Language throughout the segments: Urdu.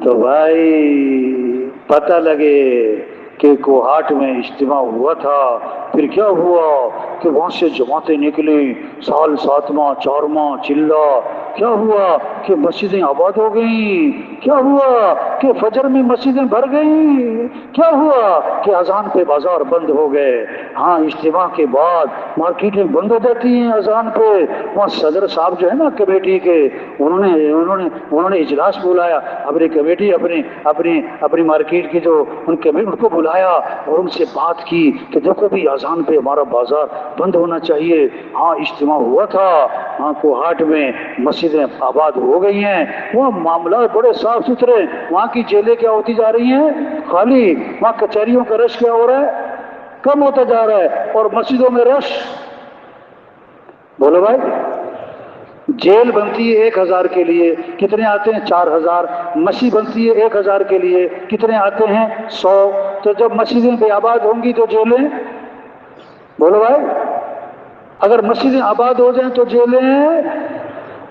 تو بھائی پتہ لگے کہ کوہاٹ میں اجتماع ہوا تھا، پھر کیا ہوا کہ وہاں سے جماعتیں نکلی، سال ساتواں چارواں چلا، کیا ہوا کہ مسجدیں آباد ہو گئیں، کیا ہوا کہ فجر میں مسجدیں بھر گئیں، کیا ہوا کہ اذان پہ بازار بند ہو گئے۔ ہاں اجتماع کے بعد مارکیٹیں بند ہو جاتی ہیں اذان پہ۔ وہاں صدر صاحب جو ہے نا کمیٹی کے، انہوں نے اجلاس بلایا، اپنی کمیٹی اپنی مارکیٹ کی جو ان کو بلایا اور ان سے بات کی کہ دیکھو بھی اذان پہ ہمارا بازار بند ہونا چاہیے۔ ہاں اجتماع ہوا تھا، ہاں کوہاٹ میں مسجدیں آباد ہو گئی ہیں، وہاں معاملات بڑے صاف ستھرے، وہاں کی جیلیں کیا ہوتی جا رہی ہیں؟ خالی۔ وہاں کچہریوں کا رش کیا ہو رہا ہے؟ کم ہوتا جا رہا ہے، اور مسجدوں میں رش، بولو بھائی، جیل بنتی ہے 1000 کے لیے، کتنے آتے ہیں؟ 4000۔ مسجد بنتی ہے 1000 کے لیے، کتنے آتے ہیں؟ 100۔ تو جب مسجدیں بے آباد ہوں گی تو جیلیں، بولو بھائی، اگر مسجدیں آباد ہو جائیں تو جیلیں،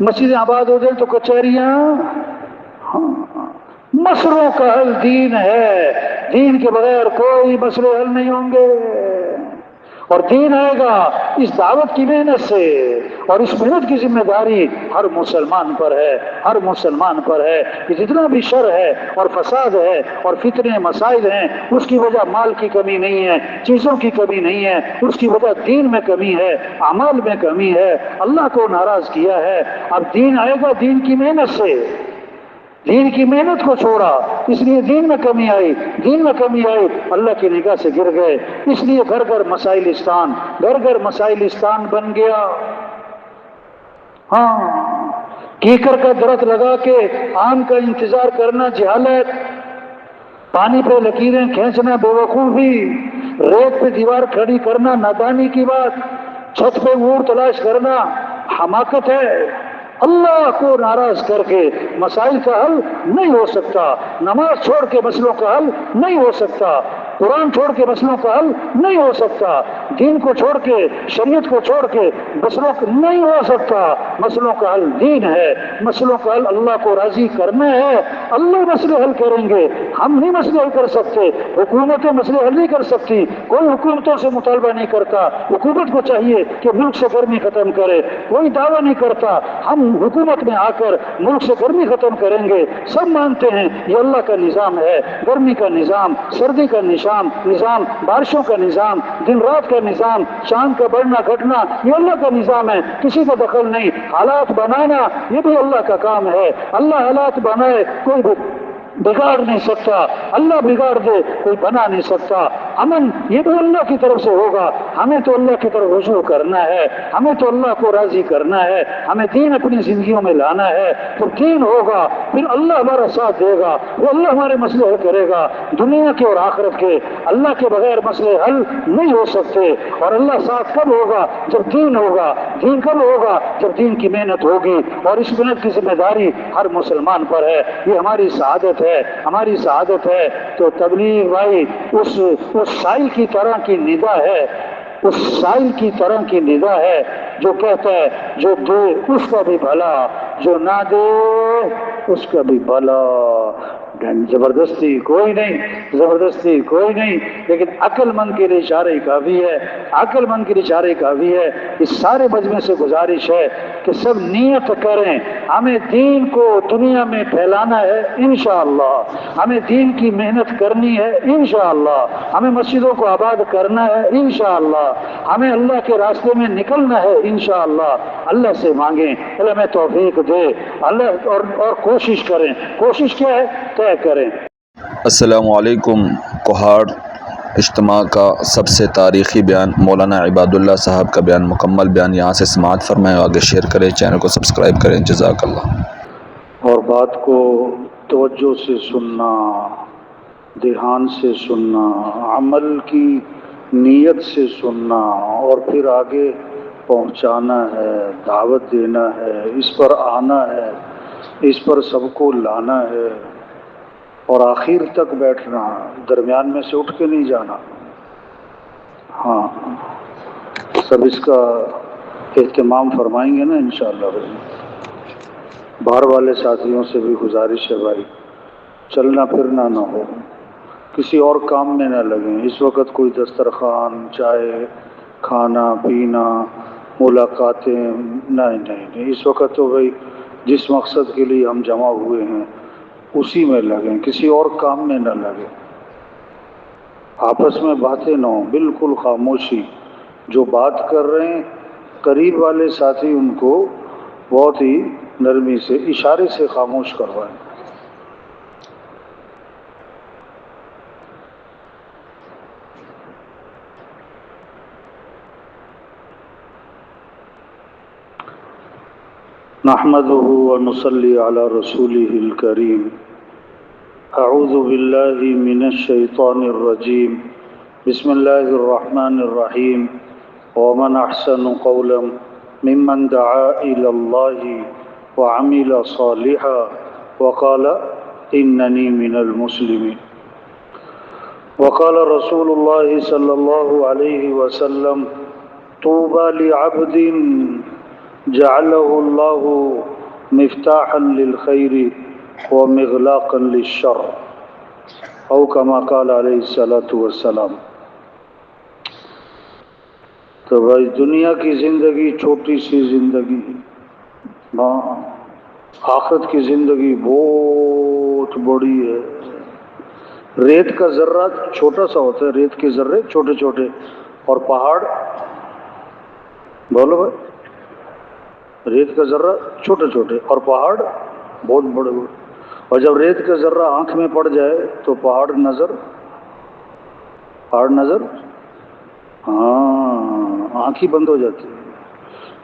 مسجدیں آباد ہو جائیں تو کچہریاں۔ ہاں، مسئلوں کا حل دین ہے، دین کے بغیر کوئی مسئلے حل نہیں ہوں گے، اور دین آئے گا اس دعوت کی محنت سے، اور اس محنت کی ذمہ داری ہر مسلمان پر ہے، ہر مسلمان پر ہے کہ جتنا بھی شر ہے اور فساد ہے اور فتنے مسائل ہیں، اس کی وجہ مال کی کمی نہیں ہے، چیزوں کی کمی نہیں ہے، اس کی وجہ دین میں کمی ہے، اعمال میں کمی ہے، اللہ کو ناراض کیا ہے۔ اب دین آئے گا دین کی محنت سے، دین کی محنت کو چھوڑا، اس لیے دین میں کمی آئی، دین میں کمی آئی، اللہ کی نگاہ سے گر گئے، اس لیے گھر گھر مسائلستان، گھر گھر مسائلستان بن گیا۔ ہاں، کیکر کا درخت لگا کے آم کا انتظار کرنا جہالت، پانی پہ لکیریں کھینچنا بیوقوفی، ریت پہ دیوار کھڑی کرنا نادانی کی بات، چھت پہ اونٹ تلاش کرنا حماقت ہے۔ اللہ کو ناراض کر کے مسائل کا حل نہیں ہو سکتا، نماز چھوڑ کے مسئلوں کا حل نہیں ہو سکتا، قرآن چھوڑ کے مسئلوں کا حل نہیں ہو سکتا، دین کو چھوڑ کے، شریعت کو چھوڑ کے مسئلوں کا نہیں ہو سکتا۔ مسئلوں کا حل دین ہے، مسئلوں کا حل اللہ کو راضی کرنا ہے، اللہ مسئلے حل کریں گے، ہم نہیں مسئلے حل کر سکتے، حکومتیں مسئلے حل نہیں کر سکتی، کوئی حکومتوں سے مطالبہ نہیں کرتا، حکومت کو چاہیے کہ ملک سے گرمی ختم کرے، کوئی دعویٰ نہیں کرتا ہم حکومت میں آ کر ملک سے گرمی ختم کریں گے، سب مانتے ہیں یہ اللہ کا نظام ہے، گرمی کا نظام، سردی کا نظام، بارشوں کا نظام، دن رات کا نظام، چاند کا بڑھنا گھٹنا، یہ اللہ کا نظام ہے، کسی کا دخل نہیں۔ حالات بنانا یہ بھی اللہ کا کام ہے، اللہ حالات بنائے، کوئی بگاڑ نہیں سکتا، اللہ بگاڑ دے کوئی بنا نہیں سکتا۔ امن یہ بھی اللہ کی طرف سے ہوگا، ہمیں تو اللہ کی طرف رجوع کرنا ہے، ہمیں تو اللہ کو راضی کرنا ہے، ہمیں دین اپنی زندگیوں میں لانا ہے، تو دین ہوگا، پھر اللہ ہمارا ساتھ دے گا، وہ اللہ ہمارے مسئلے حل کرے گا، دنیا کے اور آخرت کے۔ اللہ کے بغیر مسئلے حل نہیں ہو سکتے، اور اللہ ساتھ کب ہوگا؟ جب دین ہوگا۔ دین کب ہوگا؟ جب دین کی محنت ہوگی، اور اس محنت کی ذمہ داری ہر مسلمان پر ہے، یہ ہماری سعادت ہے، ہماری سعادت ہے۔ تو تبلیغ بھائی اس سائل کی طرح کی ندا ہے، اس سائل کی طرح کی ندا ہے جو کہتا ہے جو دے اس کا بھی بھلا، جو نہ دے اس کا بھی بھلا۔ زبردستی کوئی نہیں، زبردستی کوئی نہیں، لیکن عقل مند کے لیے اشارہ کافی ہے، عقل مند کے لیے اشارہ کافی ہے۔ اس سارے مجمع سے گزارش ہے کہ سب نیت کریں، ہمیں دین کو دنیا میں پھیلانا ہے انشاءاللہ، ہمیں دین کی محنت کرنی ہے انشاءاللہ، ہمیں مسجدوں کو آباد کرنا ہے انشاءاللہ، ہمیں اللہ کے راستے میں نکلنا ہے انشاءاللہ۔ اللہ سے مانگیں اللہ ہمیں توفیق دے، اللہ اور کوشش کریں۔ کوشش کیا ہے؟ طے کریں۔ السلام علیکم۔ کوہاٹ اجتماع کا سب سے تاریخی بیان، مولانا عباد اللہ صاحب کا بیان، مکمل بیان یہاں سے سماعت فرمائیں، آگے شیئر کریں، چینل کو سبسکرائب کریں، جزاک اللہ۔ اور بات کو توجہ سے سننا، دھیان سے سننا، عمل کی نیت سے سننا، اور پھر آگے پہنچانا ہے، دعوت دینا ہے، اس پر آنا ہے، اس پر سب کو لانا ہے، اور آخر تک بیٹھنا، درمیان میں سے اٹھ کے نہیں جانا۔ ہاں، سب اس کا اہتمام فرمائیں گے نا انشاءاللہ۔ باہر والے ساتھیوں سے بھی گزارش ہے بھائی، چلنا پھرنا نہ ہو، کسی اور کام میں نہ لگیں۔ اس وقت کوئی دسترخوان، چائے، کھانا پینا، ملاقاتیں، نہیں، اس وقت تو بھائی جس مقصد کے لیے ہم جمع ہوئے ہیں اسی میں لگیں، کسی اور کام میں نہ لگیں۔ آپس میں باتیں نہ ہوں، بالکل خاموشی۔ جو بات کر رہے ہیں قریب والے ساتھی ان کو بہت ہی نرمی سے اشارے سے خاموش کروائیں۔ نحمده ونصلي على رسوله الكريم۔ اعوذ باللہ من الشیطان الرجیم، بسم اللہ الرحمن الرحیم۔ ومن احسن قولا ممن دعا الى اللہ وعمل صالحا وقال اننی من المسلمین۔ وقال رسول اللہ صلی اللہ علیہ وسلم طوبى لعبد جعله اللہ مفتاحا للخیر ومغلاقا للشر، او کما قال علیہ الصلوۃ والسلام۔ تو بھائی دنیا کی زندگی چھوٹی سی زندگی، ہاں آخرت کی زندگی بہت بڑی ہے۔ ریت کا ذرہ چھوٹا سا ہوتا ہے، ریت کے ذرے چھوٹے چھوٹے، اور پہاڑ، بولو بھائی، ریت کا ذرہ چھوٹے چھوٹے اور پہاڑ بہت بڑے بڑے۔ اور جب ریت کا ذرہ آنکھ میں پڑ جائے تو پہاڑ نظر، ہاں آنکھ ہی بند ہو جاتی ہے۔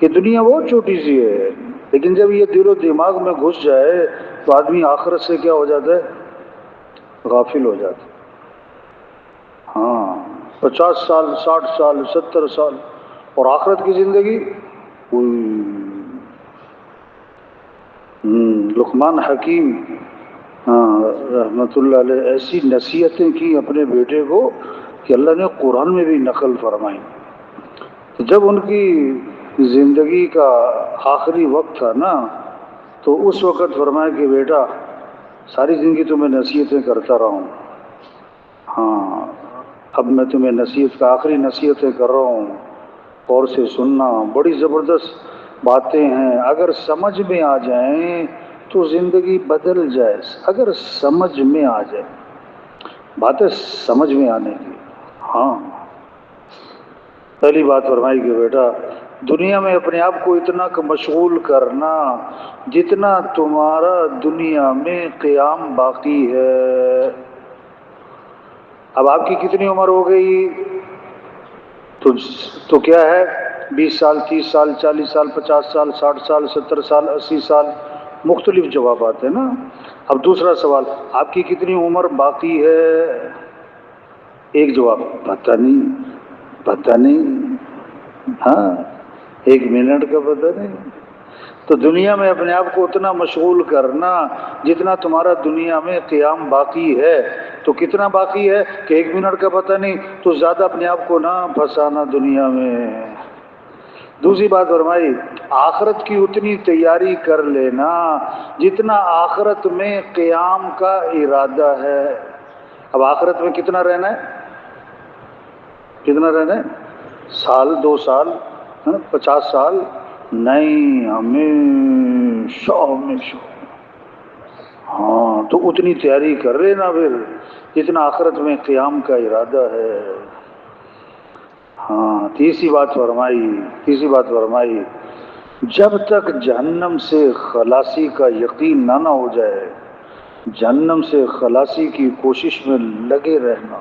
یہ دنیا بہت چھوٹی سی ہے، لیکن جب یہ دل و دماغ میں گھس جائے تو آدمی آخرت سے کیا ہو جاتا ہے؟ غافل ہو جاتا ہے۔ ہاں 50 سال، 60 سال، 70 سال، اور آخرت کی زندگی لقمان حکیم رحمۃ اللہ علیہ ایسی نصیحتیں کی اپنے بیٹے کو کہ اللہ نے قرآن میں بھی نقل فرمائی۔ تو جب ان کی زندگی کا آخری وقت تھا نا، تو اس وقت فرمایا کہ بیٹا ساری زندگی تمہیں نصیحتیں کرتا رہا ہوں، ہاں اب میں تمہیں نصیحت کا آخری نصیحتیں کر رہا ہوں، اور سے سننا، بڑی زبردست باتیں ہیں، اگر سمجھ میں آ جائیں تو زندگی بدل جائے، اگر سمجھ میں آ جائے، باتیں سمجھ میں آنے کی۔ ہاں پہلی بات فرمائی کہ بیٹا دنیا میں اپنے آپ کو اتنا مشغول کرنا جتنا تمہارا دنیا میں قیام باقی ہے۔ اب آپ کی کتنی عمر ہو گئی؟ تو کیا ہے، 20 سال، 30 سال، 40 سال، 50 سال، 60 سال، 70 سال، 80 سال، مختلف جوابات ہیں نا۔ اب دوسرا سوال، آپ کی کتنی عمر باقی ہے؟ ایک جواب، پتہ نہیں، ہاں 1 منٹ کا پتہ نہیں۔ تو دنیا میں اپنے آپ کو اتنا مشغول کرنا جتنا تمہارا دنیا میں قیام باقی ہے۔ تو کتنا باقی ہے کہ 1 منٹ کا پتہ نہیں، تو زیادہ اپنے آپ کو نہ پھنسانا دنیا میں۔ دوسری بات فرمائی، آخرت کی اتنی تیاری کر لینا جتنا آخرت میں قیام کا ارادہ ہے۔ اب آخرت میں کتنا رہنا ہے؟ سال، 2 سال، 50 سال نہیں، ہمیشہ۔ ہاں تو اتنی تیاری کر لینا پھر جتنا آخرت میں قیام کا ارادہ ہے۔ ہاں تیسری بات فرمائی، جب تک جہنم سے خلاصی کا یقین نہ ہو جائے، جہنم سے خلاصی کی کوشش میں لگے رہنا۔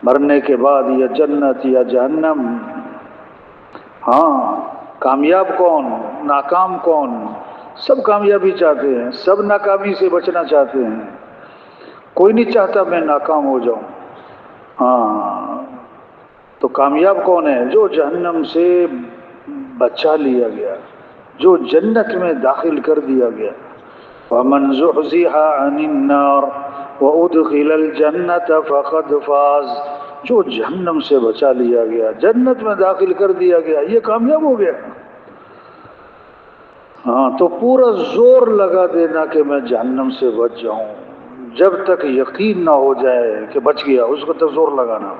مرنے کے بعد یا جنت یا جہنم۔ ہاں کامیاب کون، ناکام کون؟ سب کامیابی چاہتے ہیں، سب ناکامی سے بچنا چاہتے ہیں، کوئی نہیں چاہتا میں ناکام ہو جاؤں۔ ہاں تو کامیاب کون ہے؟ جو جہنم سے بچا لیا گیا، جو جنت میں داخل کر دیا گیا۔ وَمَنْ زُحْزِحَ عَنِ النَّارِ وَأُدْخِلَ الْجَنَّةَ فَقَدْ فَازَ، جو جہنم سے بچا لیا گیا، جنت میں داخل کر دیا گیا، یہ کامیاب ہو گیا۔ ہاں تو پورا زور لگا دینا کہ میں جہنم سے بچ جاؤں، جب تک یقین نہ ہو جائے کہ بچ گیا اس کو تک زور لگانا.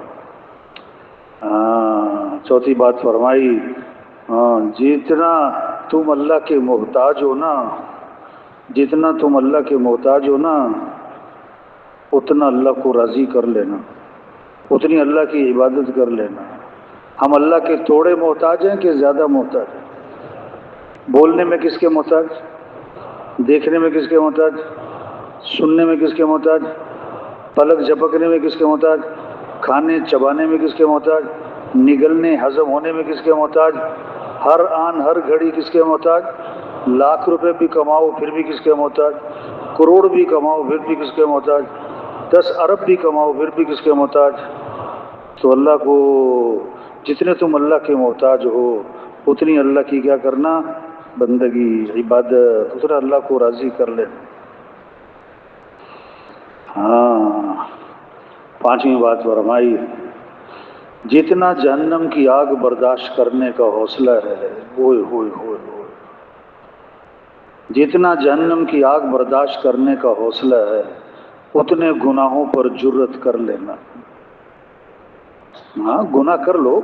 چوتھی بات فرمائی جتنا تم اللہ کے محتاج ہو نا، جتنا تم اللہ کے محتاج ہو نا اتنا اللہ کو راضی کر لینا، اتنی اللہ کی عبادت کر لینا. ہم اللہ کے تھوڑے محتاج ہیں کہ زیادہ محتاج ہیں؟ بولنے میں کس کے محتاج؟ دیکھنے میں کس کے محتاج؟ سننے میں کس کے محتاج؟ پلک جھپکنے میں کس کے محتاج؟ کھانے چبانے میں کس کے محتاج؟ نگلنے ہضم ہونے میں کس کے محتاج؟ ہر آن ہر گھڑی کس کے محتاج؟ لاکھ روپے بھی کماؤ پھر بھی کس کے محتاج؟ کروڑ بھی کماؤ پھر بھی کس کے محتاج؟ 10 ارب بھی کماؤ پھر بھی کس کے محتاج؟ تو اللہ کو جتنے تم اللہ کے محتاج ہو اتنی اللہ کی کیا کرنا؟ بندگی، عبادت، اتنا اللہ کو راضی کر لینا. پانچویں بات فرمائی جتنا جہنم کی آگ برداشت کرنے کا حوصلہ ہے، ہوئے ہوئے ہوئے ہوئے، جتنا جہنم کی آگ برداشت کرنے کا حوصلہ ہے اتنے گناہوں پر جرت کر لینا. گناہ کر لو،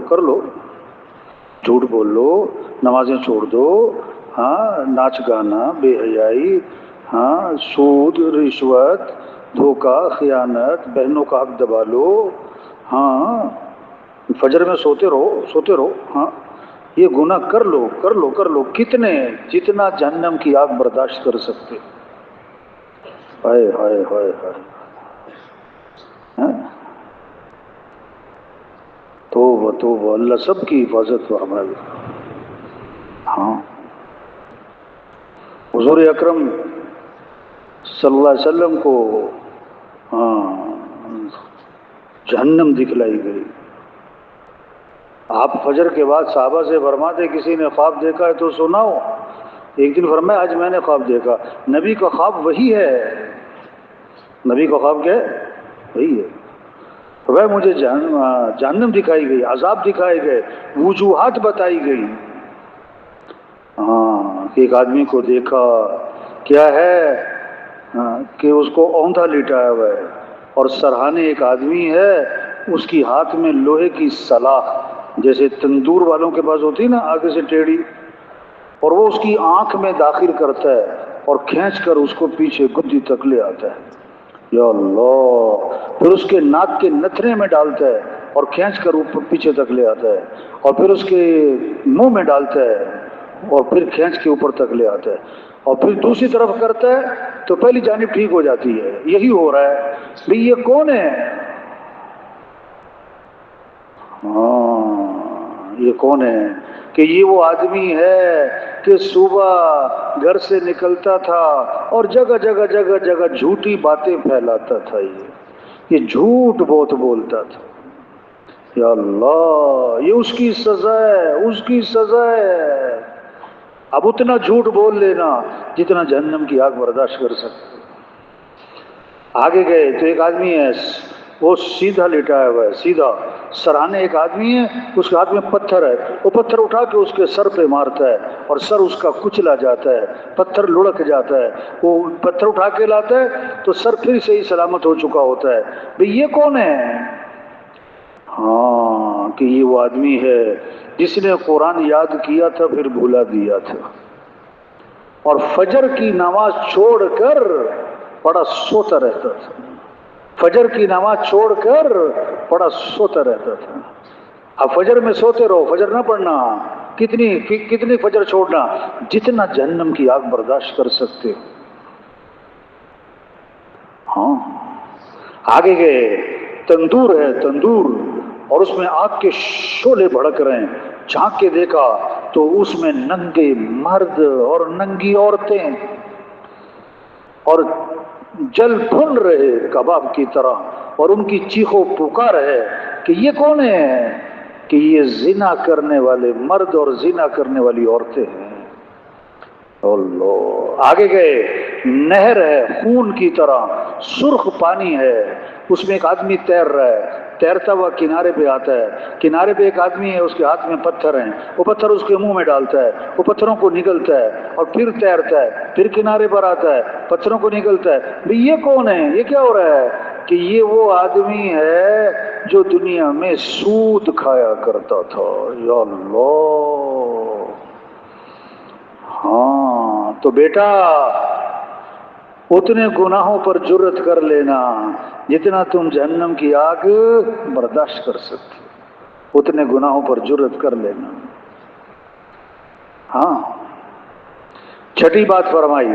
جھوٹ بول لو، نمازیں چھوڑ دو، ناچ گانا، بے حیائی، سود، رشوت، دھوکہ، خیانت، بہنوں کا حق دبا لو، فجر میں سوتے رہو، یہ گناہ کر لو. کتنے؟ جتنا جہنم کی آگ برداشت کر سکتے. ہائے ہائے ہائے ہائے، توبہ اللہ سب کی حفاظت فرمائے. حضور اکرم صلی اللہ علیہ وسلم کو جہنم دکھلائی گئی. آپ فجر کے بعد صحابہ سے فرماتے کسی نے خواب دیکھا ہے تو سناؤ. ایک دن فرمایا آج میں نے خواب دیکھا. نبی کا خواب وہی ہے. نبی کا خواب کیا ہے؟ وہی ہے. فرمایا مجھے جہنم دکھائی گئی، عذاب دکھائے گئے، وجوہات بتائی گئی. ایک آدمی کو دیکھا کیا ہے کہ اس کو اوندا لٹایا ہوا ہے اور سرہانے ایک آدمی ہے اس کی ہاتھ میں لوہے کی سلاخ جیسے تندور والوں کے پاس ہوتی نا آگے سے ٹیڑھی، اور وہ اس کی آنکھ میں داخل کرتا ہے اور کھینچ کر اس کو پیچھے گدی تک لے آتا ہے. یا اللہ. پھر اس کے ناک کے نتھرے میں ڈالتا ہے اور کھینچ کر اوپر پیچھے تک لے آتا ہے، اور پھر اس کے منہ میں ڈالتا ہے اور پھر کھینچ کے اوپر تک لے آتا ہے، اور پھر دوسری طرف کرتا ہے تو پہلی جانب ٹھیک ہو جاتی ہے. یہی ہو رہا ہے. بھئی یہ کون ہے؟ یہ کون ہے؟ کہ یہ وہ آدمی ہے کہ صبح گھر سے نکلتا تھا اور جگہ جگہ جگہ جگہ جھوٹی باتیں پھیلاتا تھا. یہ جھوٹ بہت بولتا تھا. یا اللہ، یہ اس کی سزا ہے، اس کی سزا ہے. اب اتنا جھوٹ بول لینا جتنا جہنم کی آگ برداشت کر سکتے. آگے گئے تو ایک آدمی ہے وہ سیدھا لٹایا ہوا ہے، سیدھا. سرہانے ایک آدمی ہے اس کے ہاتھ میں پتھر ہے، وہ پتھر اٹھا کے اس کے سر پہ مارتا ہے اور سر اس کا کچلا جاتا ہے، پتھر لڑک جاتا ہے. وہ پتھر اٹھا کے لاتا ہے تو سر پھر سے ہی سلامت ہو چکا ہوتا ہے. بھئی یہ کون ہے؟ کہ یہ وہ آدمی ہے جس نے قرآن یاد کیا تھا پھر بھولا دیا تھا، اور فجر کی نماز چھوڑ کر بڑا سوتا رہتا تھا. فجر کی نماز چھوڑ کر بڑا سوتا رہتا تھا. اب فجر میں سوتے رہو، فجر نہ پڑھنا. کتنی فجر چھوڑنا؟ جتنا جہنم کی آگ برداشت کر سکتے. آگے گئے تندور ہے، تندور، اور اس میں آگ کے شعلے بھڑک رہے ہیں. جھانک کے دیکھا تو اس میں ننگے مرد اور ننگی عورتیں اور جل بھن رہے کباب کی طرح، اور ان کی چیخو پکار ہے کہ یہ کون ہے؟ کہ یہ زنا کرنے والے مرد اور زنا کرنے والی عورتیں ہیں. اللہ. آگے گئے نہر ہے خون کی طرح، سرخ پانی ہے، اس میں ایک آدمی تیر رہا ہے، تیرتا ہوا کنارے پہ آتا ہے، کنارے پہ ایک آدمی ہے، اس کے ہاتھ میں پتھر ہیں، وہ پتھر اس کے منہ میں ڈالتا ہے، وہ پتھروں کو نگلتا ہے اور پھر تیرتا ہے، پھر کنارے پر آتا ہے، پتھروں کو نگلتا ہے۔ بھئی یہ کون ہے؟ یہ کیا ہو رہا ہے؟ کہ یہ وہ آدمی ہے جو دنیا میں سود کھایا کرتا تھا۔ یا اللہ! ہاں تو بیٹا اتنے گناہوں پر جرت کر لینا جتنا تم جہنم کی آگ برداشت کر سکتے، اتنے گناہوں پر جرت کر لینا۔ ہاں چھٹی بات فرمائی،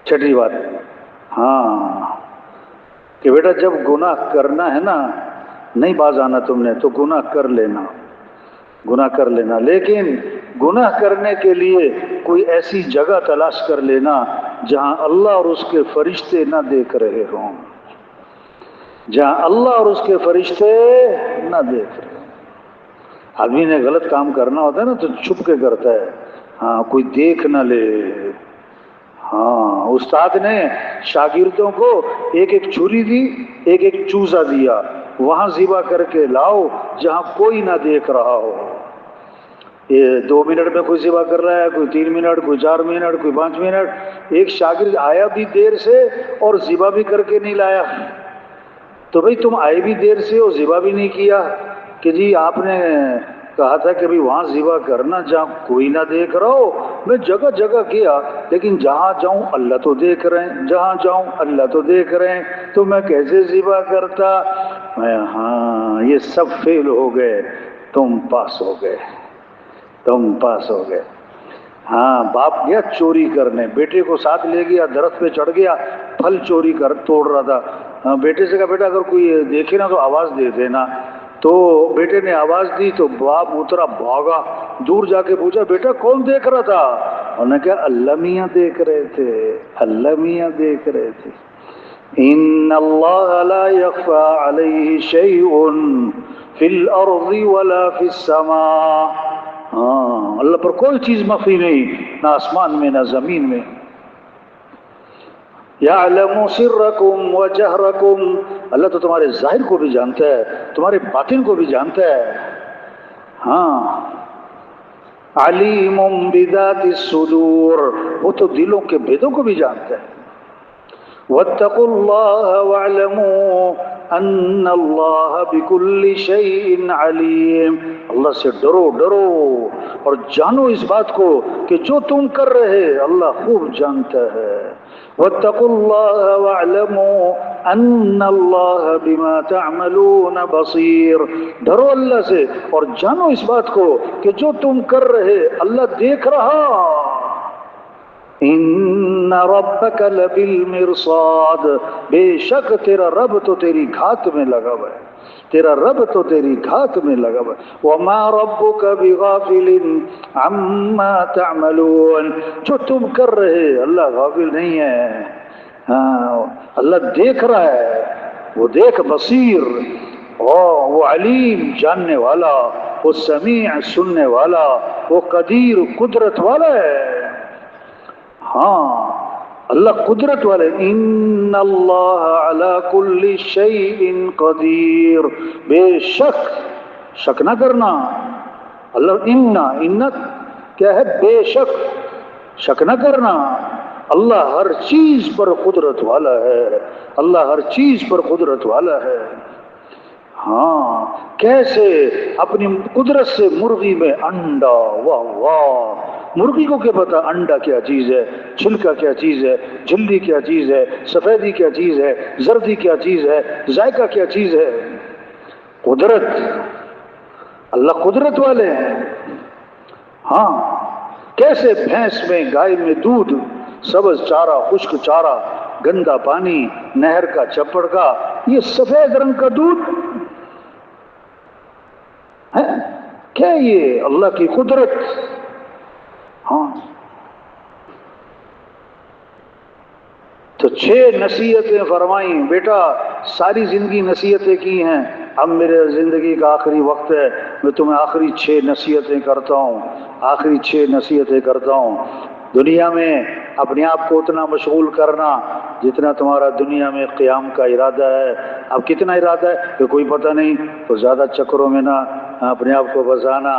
چھٹی بات، ہاں کہ بیٹا جب گناہ کرنا ہے نا، نہیں باز آنا تم نے تو گناہ کر لینا، گناہ کر لینا، لیکن گناہ کرنے کے لیے کوئی ایسی جگہ تلاش کر لینا جہاں اللہ اور اس کے فرشتے نہ دیکھ رہے ہوں، جہاں اللہ اور اس کے فرشتے نہ دیکھ رہے ہوں۔ آدمی نے غلط کام کرنا ہوتا ہے نا تو چھپ کے کرتا ہے، ہاں کوئی دیکھ نہ لے۔ ہاں استاد نے شاگردوں کو ایک ایک چھری دی، ایک ایک چوزا دیا، وہاں ذبح کر کے لاؤ جہاں کوئی نہ دیکھ رہا ہو۔ یہ 2 منٹ میں کوئی ذبح کر رہا ہے، کوئی 3 منٹ، کوئی 4 منٹ، کوئی 5 منٹ۔ ایک شاگرد آیا بھی دیر سے اور ذبح بھی کر کے نہیں لایا، تو بھئی تم آئے بھی دیر سے اور ذبح بھی نہیں کیا، کہ جی آپ نے کہا تھا کہ بھی وہاں ذبح کرنا جہاں کوئی نہ دیکھ رہا ہو۔ میں جگہ جگہ گیا لیکن جہاں جاؤں اللہ تو دیکھ رہے ہیں، جہاں جاؤں اللہ تو دیکھ رہے ہیں، تو میں کیسے ذبح کرتا؟ ہاں یہ سب فیل ہو گئے، تم پاس ہو گئے، تم پاس ہو گئے۔ ہاں باپ گیا چوری کرنے، بیٹے کو ساتھ لے گیا، درخت پہ چڑھ گیا، پھل چوری کر توڑ رہا تھا۔ ہاں بیٹے سے کہا بیٹا اگر کوئی دیکھے نا تو آواز دے دینا، تو بیٹے نے آواز دی تو باپ اترا بھاگا، دور جا کے پوچھا بیٹا کون دیکھ رہا تھا؟ انہوں نے کہا اللہ میاں دیکھ رہے تھے، اللہ میاں دیکھ رہے تھے۔ ان اللہ لا یخفی علیہ شیء فی الارض ولا فی السماء، ہاں اللہ پر کوئی چیز مخفی نہیں، نہ آسمان میں نہ زمین میں۔ یعلم سرکم وجہرکم، اللہ تو تمہارے ظاہر کو بھی جانتا ہے، تمہارے باطن کو بھی جانتا ہے۔ ہاں علیم بذات الصدور، وہ تو دلوں کے بھیدوں کو بھی جانتا ہے۔ واتقوا اللہ واعلموا ان اللہ بکل شیء علیم، اللہ سے ڈرو ڈرو اور جانو اس بات کو کہ جو تم کر رہے اللہ خوب جانتا ہے۔ واتقوا اللہ واعلموا ان اللہ بما تعملون بصیر، ڈرو اللہ سے اور جانو اس بات کو کہ جو تم کر رہے اللہ دیکھ رہا۔ ان ربک لبالمرصاد، بے شک تیرا رب تو تیری گھات میں لگا ہوا ہے، تیرا رب تو تیری گھات میں لگا ہوا ہے۔ وما ربک بغافل عما تعملون، جو تم کر رہے اللہ غافل نہیں ہے، ہاں اللہ دیکھ رہا ہے، وہ دیکھ بصیر، وہ علیم جاننے والا، وہ سمیع سننے والا، وہ قدیر قدرت والا ہے۔ ہاں اللہ قدرت والے، ان اللہ علی کل شیء قدیر، بے شک، شک نہ کرنا، اللہ ان کیا ہے؟ بے شک، شک نہ کرنا، اللہ ہر چیز پر قدرت والا ہے، اللہ ہر چیز پر قدرت والا ہے۔ ہاں کیسے اپنی قدرت سے مرغی میں انڈا، واہ واہ، مرغی کو کیا پتا انڈا کیا چیز ہے، چھلکا کیا چیز ہے، جھلی کیا چیز ہے، سفیدی کیا چیز ہے، زردی کیا چیز ہے، ذائقہ کیا چیز ہے۔ قدرت، اللہ قدرت والے ہیں۔ ہاں کیسے بھینس میں، گائے میں دودھ، سبز چارہ، خشک چارہ، گندا پانی، نہر کا چپڑ کا، یہ سفید رنگ کا دودھ ہے کیا؟ یہ اللہ کی قدرت۔ ہاں تو 6 نصیحتیں فرمائیں، بیٹا ساری زندگی نصیحتیں کی ہیں، اب میرے زندگی کا آخری وقت ہے، میں تمہیں آخری 6 نصیحتیں کرتا ہوں، آخری 6 نصیحتیں کرتا ہوں۔ دنیا میں اپنے آپ کو اتنا مشغول کرنا جتنا تمہارا دنیا میں قیام کا ارادہ ہے. اب کتنا ارادہ ہے کہ کوئی پتہ نہیں، تو زیادہ چکروں میں نہ اپنے آپ کو بسانا.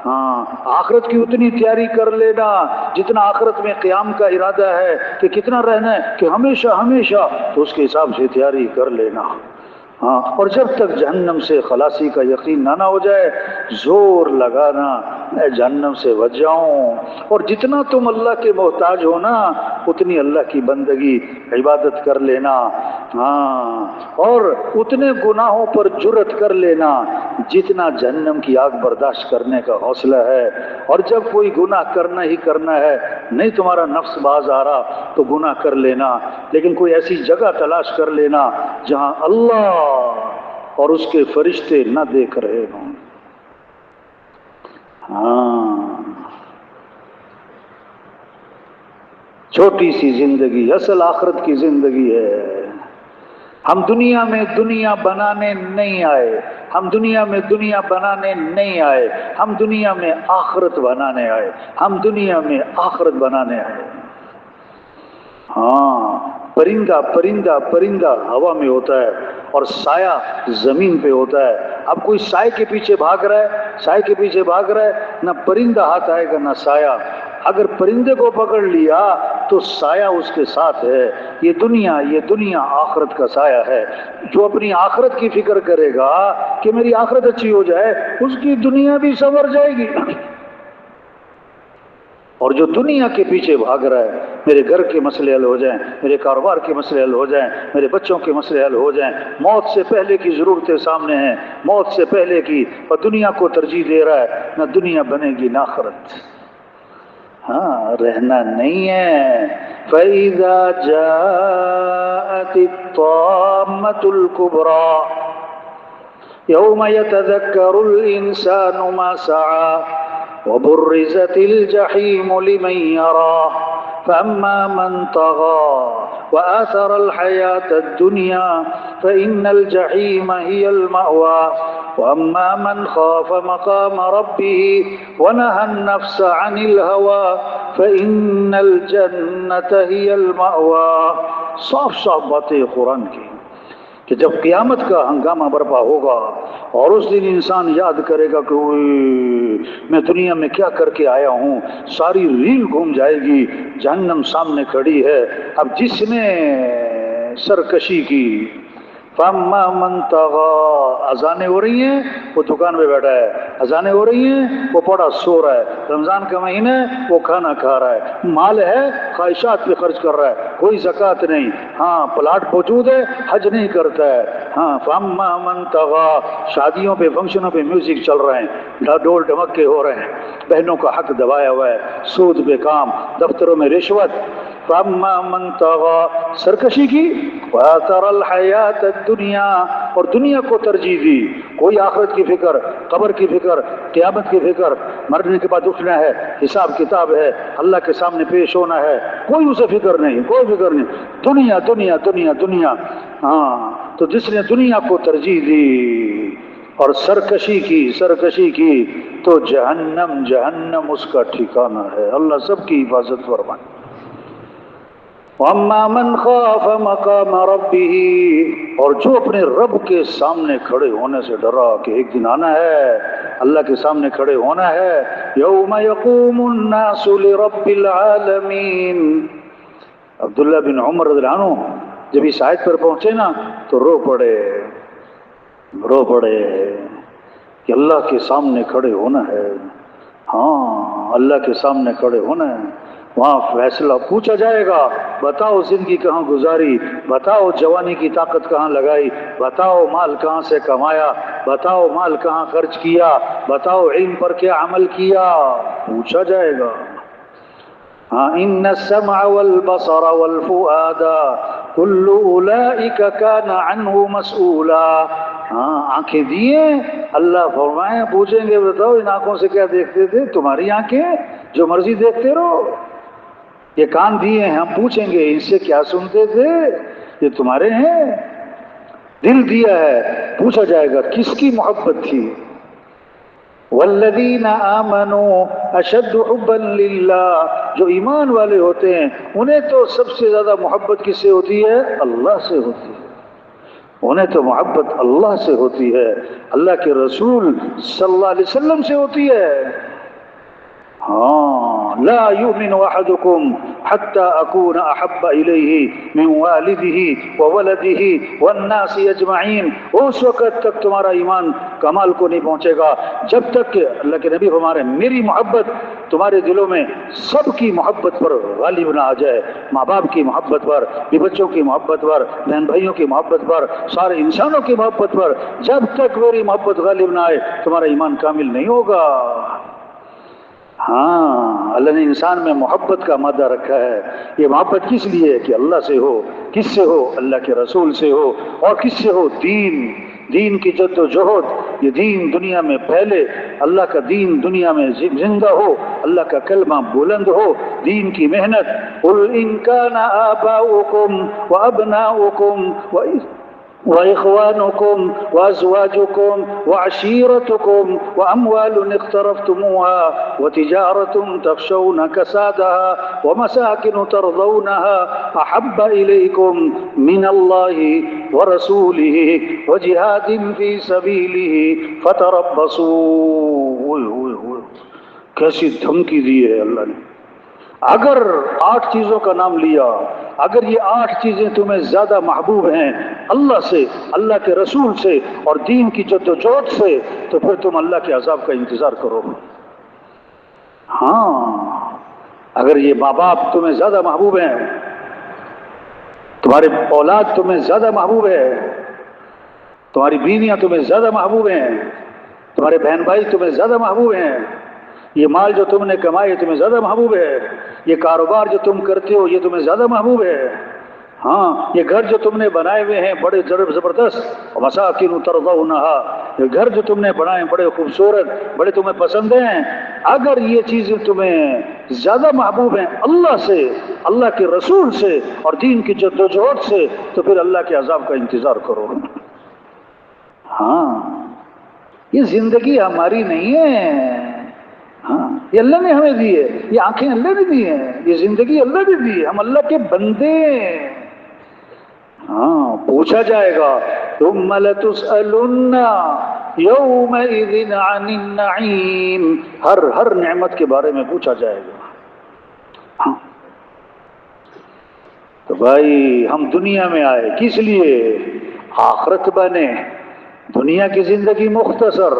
ہاں، آخرت کی اتنی تیاری کر لینا جتنا آخرت میں قیام کا ارادہ ہے کہ کتنا رہنا ہے کہ ہمیشہ ہمیشہ، تو اس کے حساب سے تیاری کر لینا. ہاں، اور جب تک جہنم سے خلاصی کا یقین نہ ہو جائے زور لگانا میں جہنم سے بچ جاؤں. اور جتنا تم اللہ کے محتاج ہو نا اتنی اللہ کی بندگی عبادت کر لینا. ہاں، اور اتنے گناہوں پر جرأت کر لینا جتنا جہنم کی آگ برداشت کرنے کا حوصلہ ہے. اور جب کوئی گناہ کرنا ہی کرنا ہے، نہیں تمہارا نفس باز آ رہا تو گناہ کر لینا، لیکن کوئی ایسی جگہ تلاش کر لینا جہاں اللہ اور اس کے فرشتے نہ دیکھ رہے ہوں. ہاں، چھوٹی سی زندگی اصل آخرت کی زندگی ہے. ہم دنیا میں دنیا بنانے نہیں آئے، ہم دنیا میں دنیا بنانے نہیں آئے، ہم دنیا میں آخرت بنانے آئے، ہم دنیا میں آخرت بنانے آئے. ہاں، پرندہ پرندہ پرندہ ہوا میں ہوتا ہے اور سایہ زمین پہ ہوتا ہے. اب کوئی سائے کے پیچھے بھاگ رہا ہے، سائے کے پیچھے بھاگ رہا ہے، نہ پرندہ ہاتھ آئے گا نہ سایہ. اگر پرندے کو پکڑ لیا تو سایہ اس کے ساتھ ہے. یہ دنیا آخرت کا سایہ ہے. جو اپنی آخرت کی فکر کرے گا کہ میری آخرت اچھی ہو جائے، اس کی دنیا بھی سنور جائے گی. اور جو دنیا کے پیچھے بھاگ رہا ہے، میرے گھر کے مسئلے حل ہو جائیں، میرے کاروبار کے مسئلے حل ہو جائیں، میرے بچوں کے مسئلے حل ہو جائیں، موت سے پہلے کی ضرورتیں سامنے ہیں، موت سے پہلے کی، اور دنیا کو ترجیح دے رہا ہے، نہ دنیا بنے گی نہ آخرت. ہاں، رہنا نہیں ہے. فَإِذَا جَاءَتِ الطَّامَّةُ الْكُبْرَى يَوْمَ يَتَذَكَّرُ الْإِنسَانُ مَا سَعَى وبرزت الجحيم لمن يراه فأما من طغى وآثر الحياة الدنيا فإن الجحيم هي المأوى وأما من خاف مقام ربه ونهى النفس عن الهوى فإن الجنة هي المأوى. صاف صاف باتیں قرآن کی کہ جب قیامت کا ہنگامہ برپا ہوگا اور اس دن انسان یاد کرے گا کہ میں دنیا میں کیا کر کے آیا ہوں، ساری ریل گھوم جائے گی، جہنم سامنے کھڑی ہے. اب جس نے سرکشی کی، فَأَمَّا مَن طَغَىٰ، اذانیں ہو رہی ہیں وہ دکان پہ بیٹھا ہے، اذانیں ہو رہی ہیں وہ پڑا سو رہا ہے، رمضان کا مہینہ ہے وہ کھانا کھا رہا ہے، مال ہے خواہشات پہ خرچ کر رہا ہے، کوئی زکوٰۃ نہیں. ہاں، پلاٹ موجود ہے حج نہیں کرتا ہے. ہاں، فَأَمَّا مَن طَغَىٰ، شادیوں پہ فنکشنوں پہ میوزک چل رہے ہیں، ڈول ڈھمکے ہو رہے ہیں، بہنوں کا حق دبایا ہوا ہے، سود پہ کام، دفتروں میں رشوت. فَأَمَّا مَن طَغَىٰ، سرکشی کی، وَآثَرَ الْحَيَاةَ الدُّنْيَا، اور دنیا کو ترجیح دی. کوئی آخرت کی فکر، قبر کی فکر، قیامت کی فکر، مرنے کے بعد اٹھنا ہے، حساب کتاب ہے، اللہ کے سامنے پیش ہونا ہے، کوئی اسے فکر نہیں، کوئی فکر نہیں. دنیا دنیا دنیا دنیا. ہاں، تو جس نے دنیا کو ترجیح دی اور سرکشی کی تو جہنم جہنم اس کا ٹھکانہ ہے. اللہ سب کی حفاظت فرمائے. وَأَمَّا مَنْ خَافَ مَقَامَ رَبِّهِ، اور جو اپنے رب کے سامنے کھڑے ہونے سے ڈرا کہ ایک دن آنا ہے، اللہ کے سامنے کھڑے ہونا ہے. يَوْمَ يَقُومُ النَّاسُ لِرَبِّ الْعَالَمِينَ. عبداللہ بن عمر رضی اللہ عنہ جب اس آیت پر پہنچے نا تو رو پڑے کہ اللہ کے سامنے کھڑے ہونا ہے. ہاں، اللہ کے سامنے کھڑے ہونا ہے. وہاں فیصلہ پوچھا جائے گا، بتاؤ زندگی کہاں گزاری، بتاؤ جوانی کی طاقت کہاں لگائی، بتاؤ مال کہاں سے کمایا، بتاؤ مال کہاں خرچ کیا، بتاؤ علم پر کیا عمل کیا، پوچھا جائے گا. ہاں، ان السمع والبصر والفؤاد کل اولئک کان عنہ مسئولا. ہاں، آنکھیں دیے، اللہ فرمائے پوچھیں گے بتاؤ ان آنکھوں سے کیا دیکھتے تھے، تمہاری آنکھیں جو مرضی دیکھتے رہو. یہ کان دیے ہیں، ہم پوچھیں گے ان سے کیا سنتے تھے، یہ تمہارے ہیں. دل دیا ہے، پوچھا جائے گا کس کی محبت تھی. والذین آمنوا اشد حبا للہ، جو ایمان والے ہوتے ہیں انہیں تو سب سے زیادہ محبت کس سے ہوتی ہے؟ اللہ سے ہوتی ہے، انہیں تو محبت اللہ سے ہوتی ہے، اللہ کے رسول صلی اللہ علیہ وسلم سے ہوتی ہے۔ ہاں، لا یؤمن احدکم حتی اکون احب الیہ من والدہ وولدہ والناس اجمعین، اس وقت تک تمہارا ایمان کمال کو نہیں پہنچے گا جب تک کہ اللہ کے نبی ہمارے میری محبت تمہارے دلوں میں سب کی محبت پر غالب نہ آ جائے، ماں باپ کی محبت پر، بیوی بچوں کی محبت پر، بہن بھائیوں کی محبت پر، سارے انسانوں کی محبت پر جب تک میری محبت غالب نہ آئے تمہارا ایمان کامل نہیں ہوگا۔ ہاں، اللہ نے انسان میں محبت کا مادہ رکھا ہے، یہ محبت کس لیے ہے کہ اللہ سے ہو، کس سے ہو؟ اللہ کے رسول سے ہو، اور کس سے ہو؟ دین کی جد و جہد، یہ دین دنیا میں پھیلے، اللہ کا دین دنیا میں زندہ ہو، اللہ کا کلمہ بلند ہو، دین کی محنت۔ قُلْ إِنْ كَانَ آبَاؤُكُمْ وَأَبْنَاؤُكُمْ وإخوانكم وأزواجكم وعشيرتكم وأموال اقترفتموها وتجارة تخشون كسادها ومساكن ترضونها أحب إليكم من الله ورسوله وجهاد في سبيله فتربصوا۔ کیسی دھمکی دی ہے اللہ نے! اگر 8 چیزوں کا نام لیا، اگر یہ 8 چیزیں تمہیں زیادہ محبوب ہیں اللہ سے، اللہ کے رسول سے اور دین کی جد و جہد سے، تو پھر تم اللہ کے عذاب کا انتظار کرو۔ ہاں، اگر یہ ماں باپ تمہیں زیادہ محبوب ہیں، تمہارے اولاد تمہیں زیادہ محبوب ہے، تمہاری بیویاں تمہیں زیادہ محبوب ہیں، تمہارے بہن بھائی تمہیں زیادہ محبوب ہیں، یہ مال جو تم نے کمائے تمہیں زیادہ محبوب ہے، یہ کاروبار جو تم کرتے ہو یہ تمہیں زیادہ محبوب ہے، ہاں، یہ گھر جو تم نے بنائے ہوئے ہیں بڑے زبردست، ومساکن ترضونها، یہ گھر جو تم نے بنائے بڑے خوبصورت، بڑے تمہیں پسند ہیں، اگر یہ چیزیں تمہیں زیادہ محبوب ہیں اللہ سے، اللہ کے رسول سے اور دین کی جد و جہد سے، تو پھر اللہ کے عذاب کا انتظار کرو۔ ہاں، یہ زندگی ہماری نہیں ہے، ہاں، یہ اللہ نے ہمیں دی ہے، یہ آنکھیں اللہ نے دی ہیں، یہ زندگی اللہ نے دی ہے، ہم اللہ کے بندے ہیں۔ ہاں، پوچھا جائے گا ثم لتسألن یومئذ عن النعیم، ہر نعمت کے بارے میں پوچھا جائے گا۔ ہاں، تو بھائی ہم دنیا میں آئے کس لیے؟ آخرت بنے۔ دنیا کی زندگی مختصر،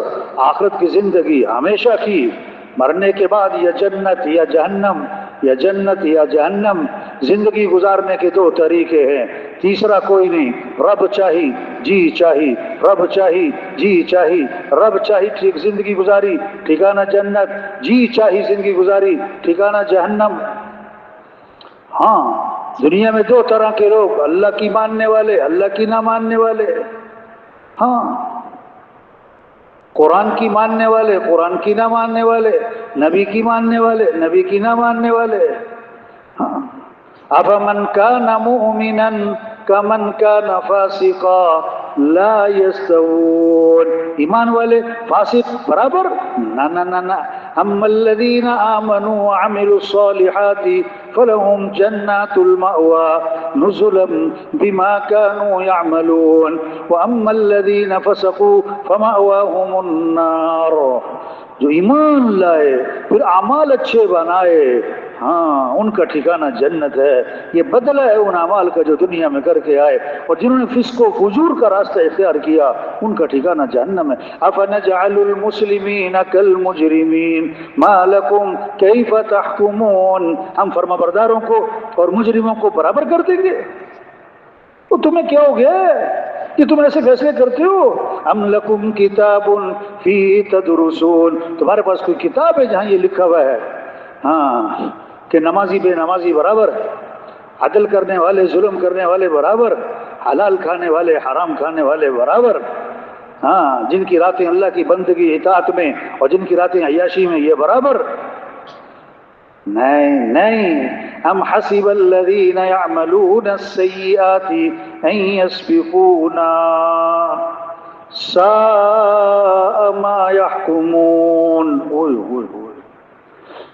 آخرت کی زندگی ہمیشہ کی، مرنے کے بعد یا جنت یا جہنم، یا جنت یا جہنم۔ زندگی گزارنے کے 2 طریقے ہیں، تیسرا کوئی نہیں۔ رب چاہی جی چاہی، رب چاہی جی چاہی، رب چاہی ٹھیک زندگی گزاری ٹھکانہ جنت، جی چاہی زندگی گزاری ٹھکانہ جہنم۔ ہاں، دنیا میں 2 طرح کے لوگ، اللہ کی ماننے والے، اللہ کی نہ ماننے والے۔ ہاں، قرآن کی ماننے والے، قرآن کی نہ ماننے والے، نبی کی ماننے والے، نبی کی نہ ماننے والے۔ ہاں، افمن کان مؤمنا کمن کان فاسقا لا یستوون، ایمان والے فاسق برابر؟ نہ نہ نہ نہ، اما الذین آمنوا وعملوا الصالحات فلهم جنات المأوى نزلا بما كانوا يعملون واما الذين فسقوا فمأواهم النار۔ جو ایمان لائے پھر اعمال اچھے بنائے، ہاں، ان کا ٹھکانہ جنت ہے۔ یہ بدلہ ہے ان اعمال کا جو دنیا میں کر کے آئے، اور جنہوں نے فسق و فجور کا راستہ اختیار کیا ان کا ٹھکانہ جہنم ہے۔ افنجعل المسلمین کالمجرمین ما لکم کیف تحکمون، ہم فرما برداروں کو اور مجرموں کو برابر کر دیں گے؟ تو تمہیں کیا ہو گیا کہ تم ایسے فیصلے کرتے ہو؟ ام لکم کتاب فی تدرسون، تمہارے پاس کوئی کتاب ہے جہاں یہ لکھا ہوا ہے ہاں کہ نمازی بے نمازی برابر، عدل کرنے والے ظلم کرنے والے برابر، حلال کھانے والے حرام کھانے والے برابر، ہاں، جن کی راتیں اللہ کی بندگی اطاعت میں اور جن کی راتیں عیاشی میں یہ برابر؟ نہیں نہیں، ام حسب الذین یعملون السیئات ان یسبقونا، ساء ما يحكمون. اوئے ہوئے ہوئے،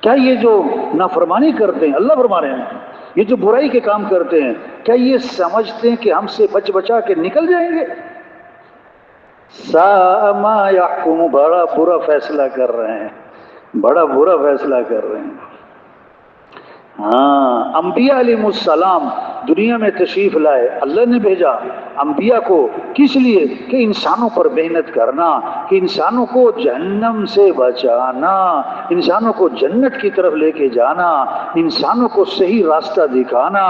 کیا یہ جو نافرمانی کرتے ہیں، اللہ فرما رہے ہیں، یہ جو برائی کے کام کرتے ہیں، کیا یہ سمجھتے ہیں کہ ہم سے بچ بچا کے نکل جائیں گے؟ ساء ما يحكمون، بڑا برا فیصلہ کر رہے ہیں، بڑا برا فیصلہ کر رہے ہیں. ہاں، انبیاء علیہ السلام دنیا میں تشریف لائے، اللہ نے بھیجا انبیاء کو کس لیے؟ کہ انسانوں پر محنت کرنا، کہ انسانوں کو جہنم سے بچانا، انسانوں کو جنت کی طرف لے کے جانا، انسانوں کو صحیح راستہ دکھانا،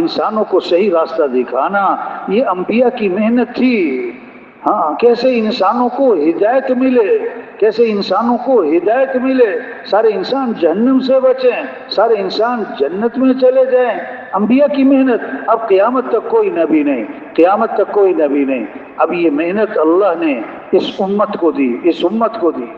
انسانوں کو صحیح راستہ دکھانا. یہ انبیاء کی محنت تھی. ہاں، کیسے انسانوں کو ہدایت ملے، کیسے انسانوں کو ہدایت ملے، سارے انسان جہنم سے بچیں، سارے انسان جنت میں چلے جائیں. انبیاء کی محنت. اب قیامت تک کوئی نبی نہیں، قیامت تک کوئی نبی نہیں. اب یہ محنت اللہ نے اس امت کو دی، اس امت کو دی.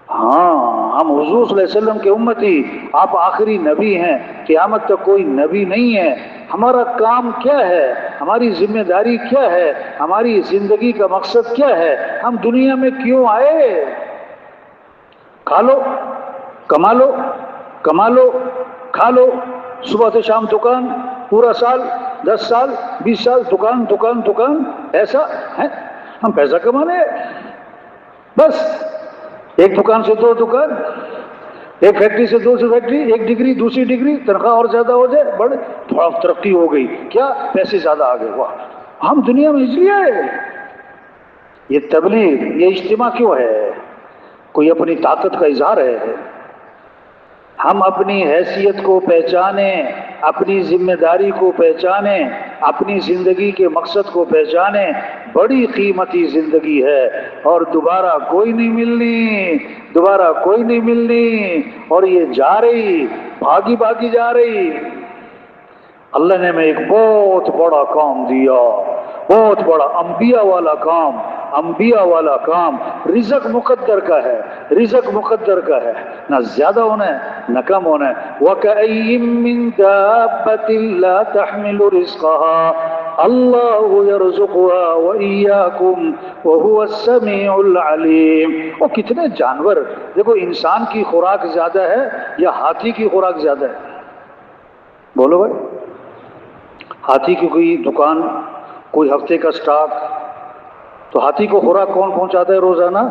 ہاں، ہم حضور صلی اللہ علیہ وسلم کے امتی، آپ آخری نبی ہیں، قیامت تک کوئی نبی نہیں ہے. ہمارا کام کیا ہے، ہماری ذمہ داری کیا ہے، ہماری زندگی کا مقصد کیا ہے، ہم دنیا میں کیوں آئے؟ کھا لو، کما لو، کما لو، کھا لو، صبح سے شام دکان، پورا سال 10 سال 20 سال دکان دکان دکان. ایسا ہے؟ ہم پیسہ کمانے بس، ایک دکان سے 2 دکان، ایک فیکٹری سے 2 فیکٹری، ایک ڈگری دوسری ڈگری، تنخواہ اور زیادہ ہو جائے، بڑے تھوڑا ترقی ہو گئی، کیا پیسے زیادہ آ گئے. واہ، ہم دنیا میں اس لیے آئے. یہ تبلیغ، یہ اجتماع کیوں ہے؟ کوئی اپنی طاقت کا اظہار ہے؟ ہم اپنی حیثیت کو پہچانیں، اپنی ذمہ داری کو پہچانیں، اپنی زندگی کے مقصد کو پہچانیں. بڑی قیمتی زندگی ہے اور دوبارہ کوئی نہیں ملنی، دوبارہ کوئی نہیں ملنی. اور یہ جا رہی، بھاگی بھاگی جا رہی. اللہ نے ہمیں ایک بہت بڑا کام دیا، بہت بڑا انبیاء والا کام، انبیاء والا کام. رزق مقدر کا ہے، رزق مقدر کا ہے، نہ زیادہ ہونا ہے نہ کم ہونا ہے. وَكَأَيٍّ مِّن دَابَّةٍ لَا تَحْمِلُ رِزْقَهَا اللَّهُ يَرْزُقُهَا وَإِيَّاكُمْ وَهُوَ السَّمِيعُ الْعَلِيمُ. اور کتنے جانور، دیکھو انسان کی خوراک زیادہ ہے یا ہاتھی کی خوراک زیادہ ہے؟ بولو بھائی. ہاتھی کی کوئی دکان، کوئی ہفتے کا سٹاک، تو ہاتھی کو خوراک کون پہنچاتا ہے روزانہ؟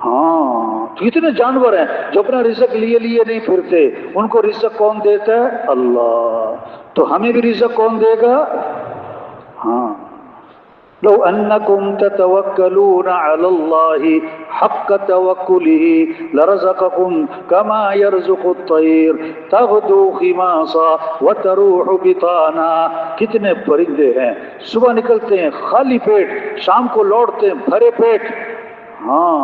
ہاں، تو اتنے جانور ہیں جو اپنا رزق لیے نہیں پھرتے، ان کو رزق کون دیتا ہے؟ اللہ. تو ہمیں بھی رزق کون دے گا؟ ہاں. لو انکم تتوکلون علی اللہ حق توکلہ لرزقکم کما یرزق الطیر تغدو خماصا وتروح بطانا. کتنے پرندے ہیں، صبح نکلتے ہیں خالی پیٹ، شام کو لوٹتے ہیں بھرے پیٹ. ہاں،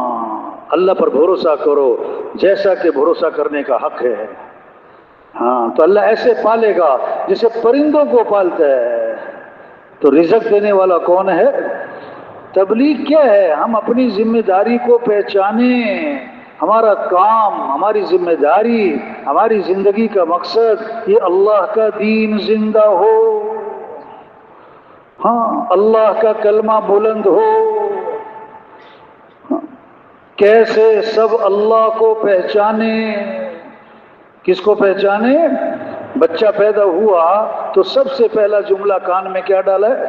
اللہ پر بھروسہ کرو جیسا کہ بھروسہ کرنے کا حق ہے. ہاں، تو اللہ ایسے پالے گا جسے پرندوں کو پالتا ہے. تو رزق دینے والا کون ہے؟ تبلیغ کیا ہے؟ ہم اپنی ذمہ داری کو پہچانیں. ہمارا کام، ہماری ذمہ داری، ہماری زندگی کا مقصد یہ اللہ کا دین زندہ ہو. ہاں، اللہ کا کلمہ بلند ہو. کیسے سب اللہ کو پہچانے. کس کو پہچانے؟ بچہ پیدا ہوا تو سب سے پہلا جملہ کان میں کیا ڈالا ہے؟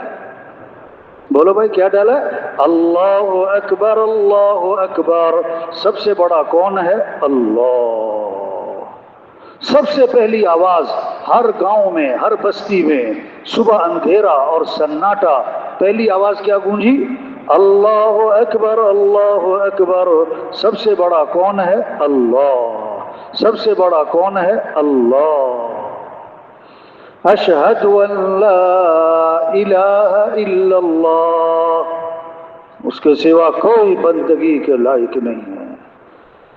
بولو بھائی، کیا ڈالا ہے؟ اللہ اکبر، اللہ اکبر. سب سے بڑا کون ہے؟ اللہ. سب سے پہلی آواز ہر گاؤں میں، ہر بستی میں، صبح اندھیرا اور سناٹا، پہلی آواز کیا گونجی؟ اللہ اکبر، اللہ اکبر. سب سے بڑا کون ہے؟ اللہ. سب سے بڑا کون ہے؟ اللہ. اشہد ان لا الہ الا اللہ. اس کے سوا کوئی بندگی کے لائق نہیں ہے.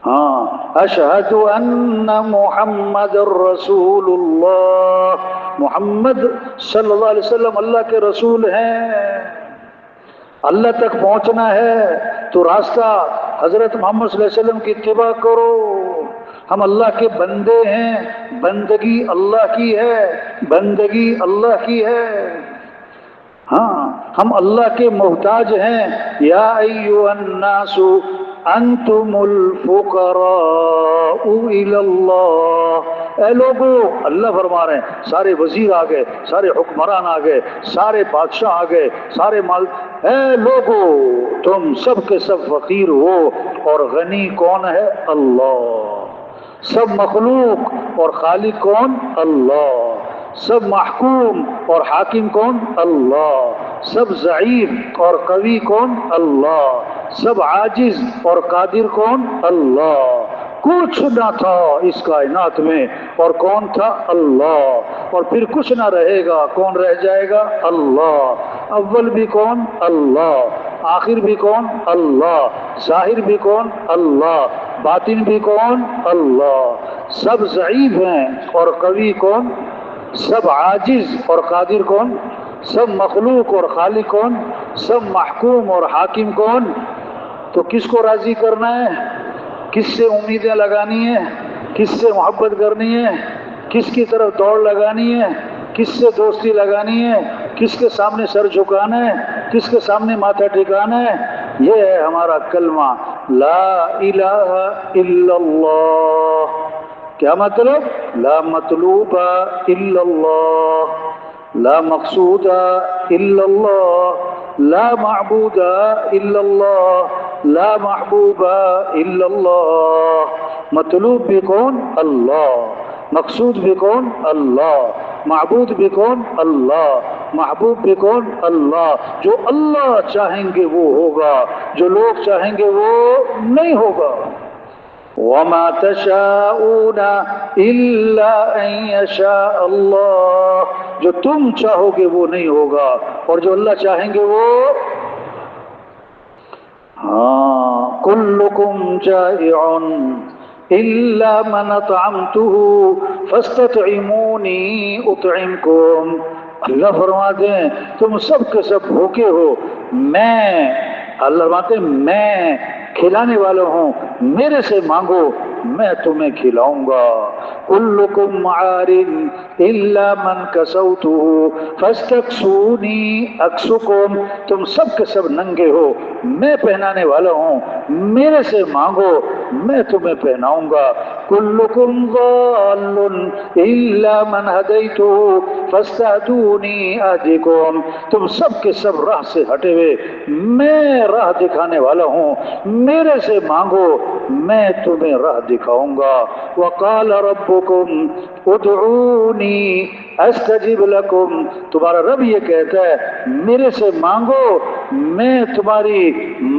ہاں، اشہد ان محمد الرسول اللہ. محمد صلی اللہ علیہ وسلم اللہ کے رسول ہیں. اللہ تک پہنچنا ہے تو راستہ حضرت محمد صلی اللہ علیہ وسلم کی اتباع کرو. ہم اللہ کے بندے ہیں، بندگی اللہ کی ہے، بندگی اللہ کی ہے. ہاں ہم اللہ کے محتاج ہیں. یا ایھا الناس انتم الفقراء الی اللہ. اے لوگو، اللہ فرما رہے ہیں سارے وزیر آ گئے، سارے حکمران آ گئے، سارے بادشاہ آ گئے، سارے مال. اے لوگو تم سب کے سب فقیر ہو، اور غنی کون ہے؟ اللہ. سب مخلوق اور خالق کون؟ اللہ. سب محکوم اور حاکم کون؟ اللہ. سب ضعیف اور قوی کون؟ اللہ. سب عاجز اور قادر کون؟ اللہ. کچھ نہ تھا اس کائنات میں، اور کون تھا؟ اللہ. اور پھر کچھ نہ رہے گا، کون رہ جائے گا؟ اللہ. اول بھی کون؟ اللہ. آخر بھی کون؟ اللہ. ظاہر بھی کون؟ اللہ. باطن بھی کون؟ اللہ. سب ضعیف ہیں اور قوی کون؟ سب عاجز اور قادر کون؟ سب مخلوق اور خالق کون؟ سب محکوم اور حاکم کون؟ تو کس کو راضی کرنا ہے؟ کس سے امیدیں لگانی ہیں؟ کس سے محبت کرنی ہے؟ کس کی طرف دوڑ لگانی ہے؟ کس سے دوستی لگانی ہے؟ کس کے سامنے سر جھکانا ہے؟ کس کے سامنے ماتھا ٹھکانا ہے؟ یہ ہے ہمارا کلمہ لا الہ الا اللہ. کیا مطلب؟ لا مطلوب الا اللہ، لا مقصود الا اللہ، لا معبود الا اللہ، لا محبوب الا اللہ. مطلوب بھی کون؟ اللہ. مقصود بھی کون؟ اللہ. معبود بھی کون؟ اللہ. محبوب بھی کون؟ اللہ. جو اللہ چاہیں گے وہ ہوگا، جو لوگ چاہیں گے وہ نہیں ہوگا. وَمَا تَشَاءُونَ إِلَّا أَن يَشَاءَ اللَّهُ. جو تم چاہو گے وہ نہیں ہوگا، اور جو اللہ چاہیں گے وہ. ہاں كُلُّكُمْ جَائِعٌ إِلَّا مَنْ أَطْعَمْتُهُ فَاسْتَطْعِمُونِي أُطْعِمْكُمْ. اللہ فرماتے ہیں تم سب کے سب بھوکے ہو، اللہ فرماتے ہیں میں کھلانے والا ہوں، میرے سے مانگو میں تمہیں کھلاؤں گا. كلكم عار الا من كسوته فاستكسوني اكسكم. تم سب کے سب ننگے ہو، میں پہنانے والا ہوں، میرے سے مانگو میں تمہیں پہناؤں گا. كلكم ضال الا من هديته فاستهدوني اهدكم. تم سب کے سب راہ سے ہٹے ہوئے، میں راہ دکھانے والا ہوں، میرے سے مانگو میں تمہیں راہ دکھاؤں گا. وقال ربكم ادعوني استجب لكم. تمہارا رب یہ کہتا ہے میرے سے مانگو میں تمہاری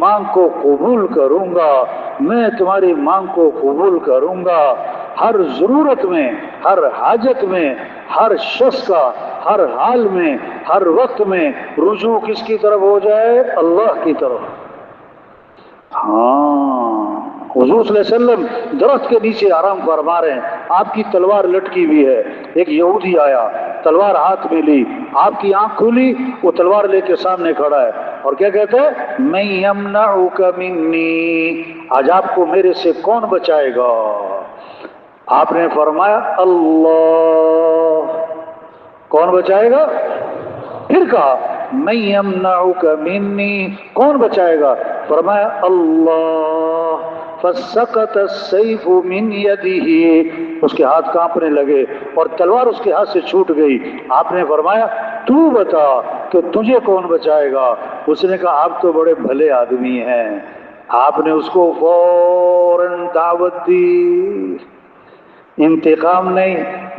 مانگ کو قبول کروں گا، میں تمہاری مانگ کو قبول کروں گا. ہر ضرورت میں، ہر حاجت میں، ہر شخص کا ہر حال میں، ہر وقت میں رجوع کس کی طرف ہو جائے؟ اللہ کی طرف. ہاں حضور صلی اللہ علیہ وسلم درخت کے نیچے آرام فرما رہے ہیں، آپ کی تلوار لٹکی ہوئی ہے. ایک یہودی آیا، تلوار ہاتھ میں لی، آپ کی آنکھ کھلی، وہ تلوار لے کے سامنے کھڑا ہے اور کیا کہتا ہے؟ من یمنعک منی. آج آپ کو میرے سے کون بچائے گا؟ آپ نے فرمایا اللہ. کون بچائے گا؟ پھر کہا من یمنعک منی، کون بچائے گا؟ فرمایا اللہ. فسقط السیف من یدہ. اس کے ہاتھ کانپنے لگے اور تلوار اس کے ہاتھ سے چھوٹ گئی. آپ نے فرمایا تو بتا کہ تجھے کون بچائے گا؟ اس نے کہا آپ تو بڑے بھلے آدمی ہیں. آپ نے اس کو فوراً دعوت دی. انتقام نہیں،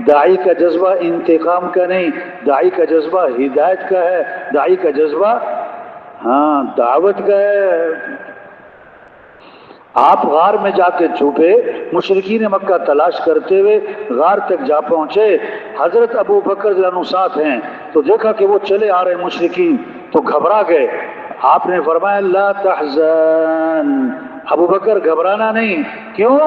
داعی کا جذبہ انتقام کا نہیں، داعی کا جذبہ ہدایت کا ہے، داعی کا جذبہ دعوت کا ہے. آپ غار میں جا کے چھپے، مشرکین مکہ تلاش کرتے ہوئے غار تک جا پہنچے. حضرت ابو بکر رضی اللہ عنہ ساتھ ہیں تو دیکھا کہ وہ چلے آ رہے مشرکین تو گھبرا گئے. آپ نے فرمایا لا تحزن، ابو بکر گھبرانا نہیں. کیوں؟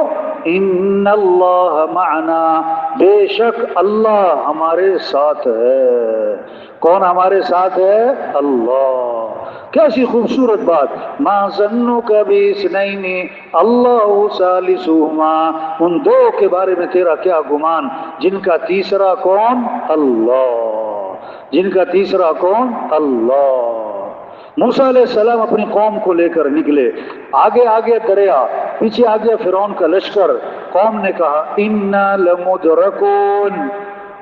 ان اللہ معنا، بے شک اللہ ہمارے ساتھ ہے. کون ہمارے ساتھ ہے؟ اللہ. کیسی خوبصورت بات. ما ظنک باثنین اللہ ثالثہما. ان دو کے بارے میں تیرا کیا گمان جن کا تیسرا کون؟ اللہ. جن کا تیسرا کون؟ اللہ۔ موسیٰ علیہ السلام اپنی قوم کو لے کر نکلے، آگے آگے دریا، پیچھے آ گیا فرعون کا لشکر۔ قوم نے کہا انا لمدرکون،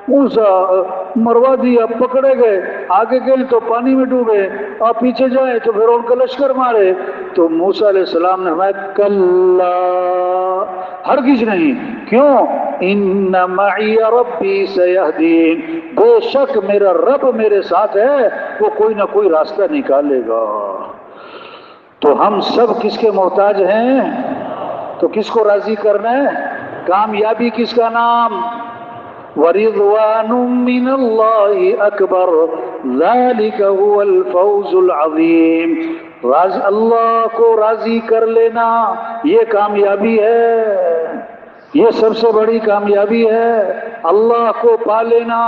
موسیٰ مروا دیا، پکڑے گئے، آگے گئے تو پانی میں ڈوبے، اور پیچھے جائیں تو فرعون کا لشکر مارے۔ تو موسیٰ علیہ السلام نے فرمایا کلا، ہرگز نہیں۔ کیوں؟ ان معی ربی سیہدین، بے شک میرا رب میرے ساتھ ہے، وہ کوئی نہ کوئی راستہ نکالے گا۔ تو ہم سب کس کے محتاج ہیں؟ تو کس کو راضی کرنا ہے؟ کامیابی کس کا نام؟ وَرِضْوَانٌ مِّنَ اللَّهِ أَكْبَرُ ذَلِكَ هُوَ الْفَوْزُ الْعَظِيمُ۔ اللہ کو راضی کر لینا یہ کامیابی ہے، یہ سب سے بڑی کامیابی ہے۔ اللہ کو پا لینا،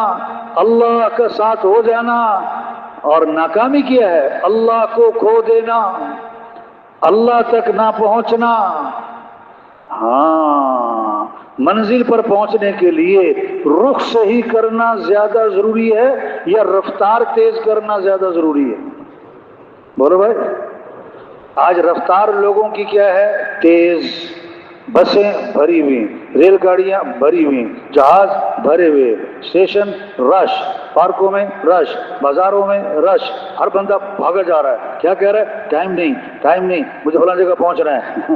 اللہ کا ساتھ ہو جانا۔ اور ناکامی کیا ہے؟ اللہ کو کھو دینا، اللہ تک نہ پہنچنا۔ ہاں، منزل پر پہنچنے کے لیے رخ صحیح کرنا زیادہ ضروری ہے یا رفتار تیز کرنا زیادہ ضروری ہے؟ بولو بھائی۔ آج رفتار لوگوں کی کیا ہے؟ تیز۔ بسیں بھری ہوئی، ریل گاڑیاں بھری ہوئی، جہاز بھرے ہوئے، اسٹیشن رش، پارکوں میں رش، بازاروں میں رش، ہر بندہ بھاگا جا رہا ہے۔ کیا کہہ رہا ہے؟ ٹائم نہیں، ٹائم نہیں، مجھے فلاں جگہ پہنچنا ہے۔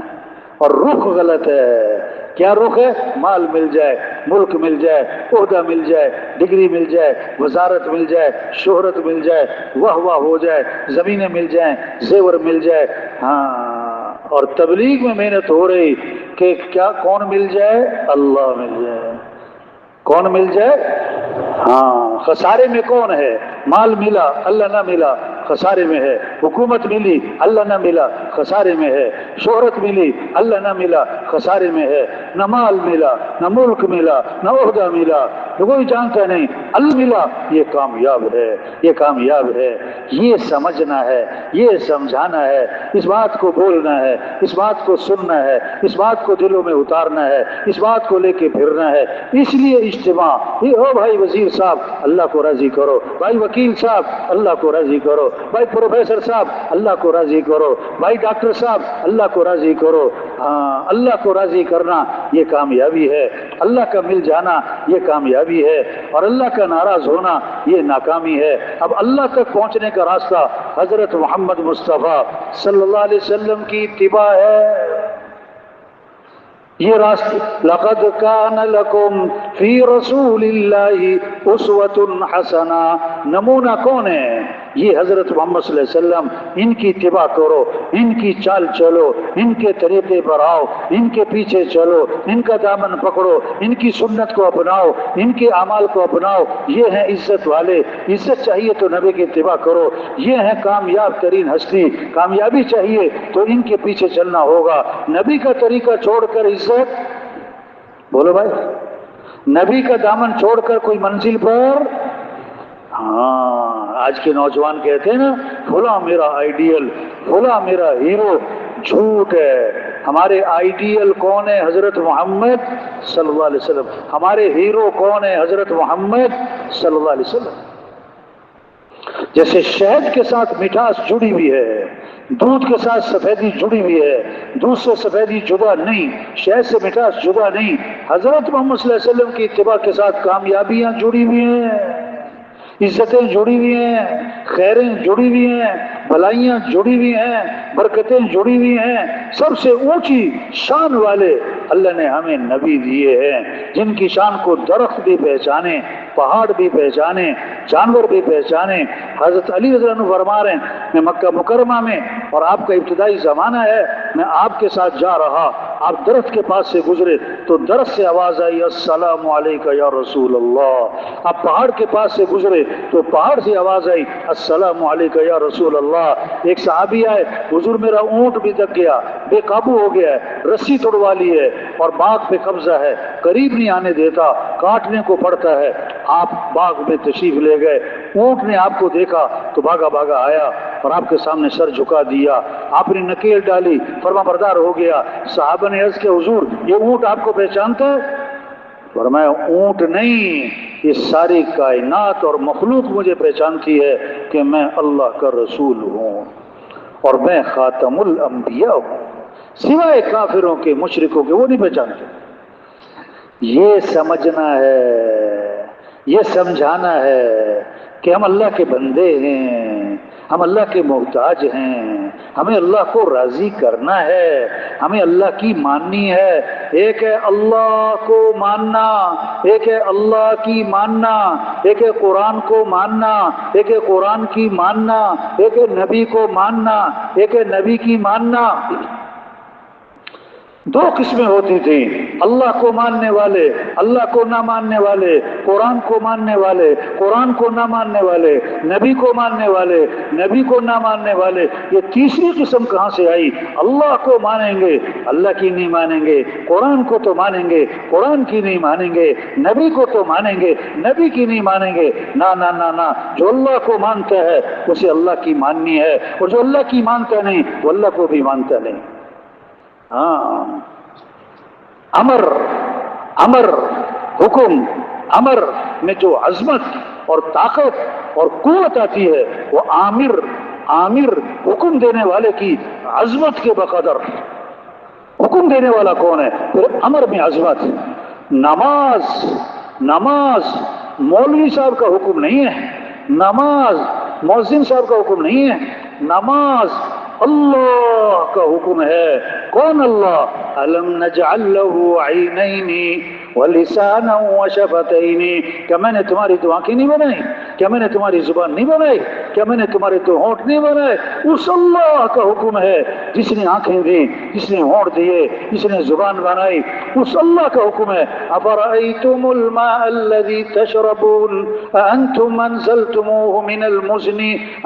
اور رخ غلط ہے۔ کیا رخ ہے؟ مال مل جائے، ملک مل جائے، عہدہ مل جائے، ڈگری مل جائے، وزارت مل جائے، شہرت مل جائے، واہ واہ ہو جائے، زمینیں مل جائیں، زیور مل جائے۔ ہاں، اور تبلیغ میں محنت ہو رہی کہ کیا کون مل جائے؟ اللہ مل جائے۔ کون مل جائے؟ ہاں، خسارے میں کون ہے؟ مال ملا، اللہ نہ ملا، خسارے میں ہے۔ حکومت ملی، اللہ نہ ملا، خسارے میں ہے۔ شہرت ملی، اللہ نہ ملا، خسارے میں ہے۔ نہ مال ملا، نہ ملک ملا، نہ عہدہ ملا، کوئی جانتا نہیں، اللہ ملا، یہ کامیاب ہے، یہ کامیاب ہے۔ یہ سمجھنا ہے، یہ سمجھانا ہے، اس بات کو بولنا ہے، اس بات کو سننا ہے، اس بات کو دلوں میں اتارنا ہے، اس بات کو لے کے پھرنا ہے۔ اس لیے اجتماع، او بھائی وزیر صاحب اللہ کو راضی کرو، بھائی وکیل صاحب اللہ کو راضی کرو، بھائی پروفیسر صاحب اللہ کو راضی کرو، بھائی ڈاکٹر صاحب اللہ کو راضی کرو۔ ہاں، اللہ کو راضی کرنا یہ کامیابی ہے، اللہ کا مل جانا یہ کامیابی ہے، اور اللہ کا ناراض ہونا یہ ناکامی ہے۔ اب اللہ تک پہنچنے کا راستہ حضرت محمد مصطفیٰ صلی اللہ علیہ وسلم کی اتباع ہے۔ یہ راستہ لقد کان لکم فی رسول اللہ اسوۃ حسنہ، نمونہ کون ہے؟ یہ حضرت محمد صلی اللہ علیہ وسلم۔ ان کی اتباع کرو، ان کی چال چلو، ان کے طریقے پر آؤ، ان کے پیچھے چلو، ان کا دامن پکڑو، ان کی سنت کو اپناؤ، ان کے اعمال کو اپناؤ۔ یہ ہیں عزت والے، عزت چاہیے تو نبی کی اتباع کرو۔ یہ ہیں کامیاب ترین ہستی، کامیابی چاہیے تو ان کے پیچھے چلنا ہوگا۔ نبی کا طریقہ چھوڑ کر عزت، بولو بھائی، نبی کا دامن چھوڑ کر کوئی منزل پر، ہاں، آج کے نوجوان کہتے ہیں نا فلاں میرا آئیڈیل، فلاں میرا ہیرو، جھوٹ ہے۔ ہمارے آئیڈیل کون ہے؟ حضرت محمد صلی اللہ علیہ وسلم۔ ہمارے ہیرو کون ہے؟ حضرت محمد صلی اللہ علیہ وسلم۔ جیسے شہد کے ساتھ مٹھاس جڑی ہوئی ہے، دودھ کے ساتھ سفیدی جڑی ہوئی ہے، دودھ سے سفیدی جدا نہیں، شہد سے مٹھاس جدا نہیں، حضرت محمد صلی اللہ علیہ وسلم کی اتباع کے ساتھ کامیابیاں جڑی ہوئی ہیں، عزتیں جڑی ہوئی ہیں، خیریں جڑی ہوئی ہیں، بھلائیاں جڑی ہوئی ہیں، برکتیں جڑی ہوئی ہیں۔ سب سے اونچی شان والے اللہ نے ہمیں نبی دیے ہیں، جن کی شان کو درخت بھی پہچانے، پہاڑ بھی پہچانے، جانور بھی پہچانے۔ حضرت علی رضی اللہ عنہ فرما رہے ہیں میں مکہ مکرمہ میں، اور آپ کا ابتدائی زمانہ ہے، میں آپ کے ساتھ جا رہا، آپ درخت کے پاس سے گزرے تو درخت سے آواز آئی السلام علیکہ یا رسول اللہ۔ آپ پہاڑ کے پاس سے گزرے تو پہاڑ سے آواز آئی السلام علیکہ یا رسول اللہ۔ ایک صحابی آئے، حضور میرا اونٹ بھی دب گیا، بے قابو ہو گیا ہے، رسی توڑوا لی ہے اور باغ پہ قبضہ ہے، قریب نہیں آنے دیتا، کاٹنے کو پڑتا ہے۔ آپ باغ میں تشریف لے گئے، اونٹ نے آپ کو دیکھا تو بھاگا بھاگا آیا اور آپ کے سامنے سر جھکا دیا، آپ نے نکیل ڈالی، فرما بردار ہو گیا۔ صحابہ نے عرض کیا حضور یہ اونٹ آپ کو پہچانتا ہے؟ فرمایا اونٹ نہیں، یہ ساری کائنات اور مخلوق مجھے پہچانتی ہے کہ میں اللہ کا رسول ہوں اور میں خاتم الانبیاء ہوں، سوائے کافروں کے، مشرکوں کے، وہ نہیں پہچانتے۔ یہ سمجھنا ہے، یہ سمجھانا ہے کہ ہم اللہ کے بندے ہیں، ہم اللہ کے محتاج ہیں، ہمیں اللہ کو راضی کرنا ہے، ہمیں اللہ کی ماننی ہے۔ ایک ہے اللہ کو ماننا، ایک ہے اللہ کی ماننا، ایک ہے قرآن کو ماننا، ایک ہے قرآن کی ماننا، ایک ہے نبی کو ماننا، ایک ہے نبی کی ماننا۔ دو قسمیں ہوتی تھیں، اللہ کو ماننے والے، اللہ کو نہ ماننے والے، قرآن کو ماننے والے، قرآن کو نہ ماننے والے، نبی کو ماننے والے، نبی کو نہ ماننے والے۔ یہ تیسری قسم کہاں سے آئی؟ اللہ کو مانیں گے، اللہ کی نہیں مانیں گے، قرآن کو تو مانیں گے، قرآن کی نہیں مانیں گے، نبی کو تو مانیں گے، نبی کی نہیں مانیں گے۔ نہ نہ نہ نہ، جو اللہ کو مانتا ہے اسے اللہ کی ماننی ہے، اور جو اللہ کی مانتا نہیں وہ اللہ کو بھی مانتا نہیں۔ ہاں، امر امر حکم، امر میں جو عظمت اور طاقت اور قوت آتی ہے وہ عامر حکم دینے والے کی عظمت کے بقدر۔ حکم دینے والا کون ہے؟ پھر امر میں عظمت۔ نماز مولوی صاحب کا حکم نہیں ہے، نماز مؤذن صاحب کا حکم نہیں ہے، نماز اللہ کا حکم ہے۔ کون اللہ؟ الم نجعل له عینین ولسانا وشفتین، کیا میں نے تمہاری دو آنکھیں نہیں بنائی؟ کیا میں نے تمہاری زبان نہیں بنائی؟ کیا میں نے تمہارے دو ہونٹ نہیں بنائے؟ اس اللہ کا حکم ہے جس نے آنکھیں دی، جس نے ہونٹ دیے، جس نے زبان بنائی، اس اللہ کا حکم ہے۔ افرأیتم الماء الذی تشربون اانتم انزلتموه من المزن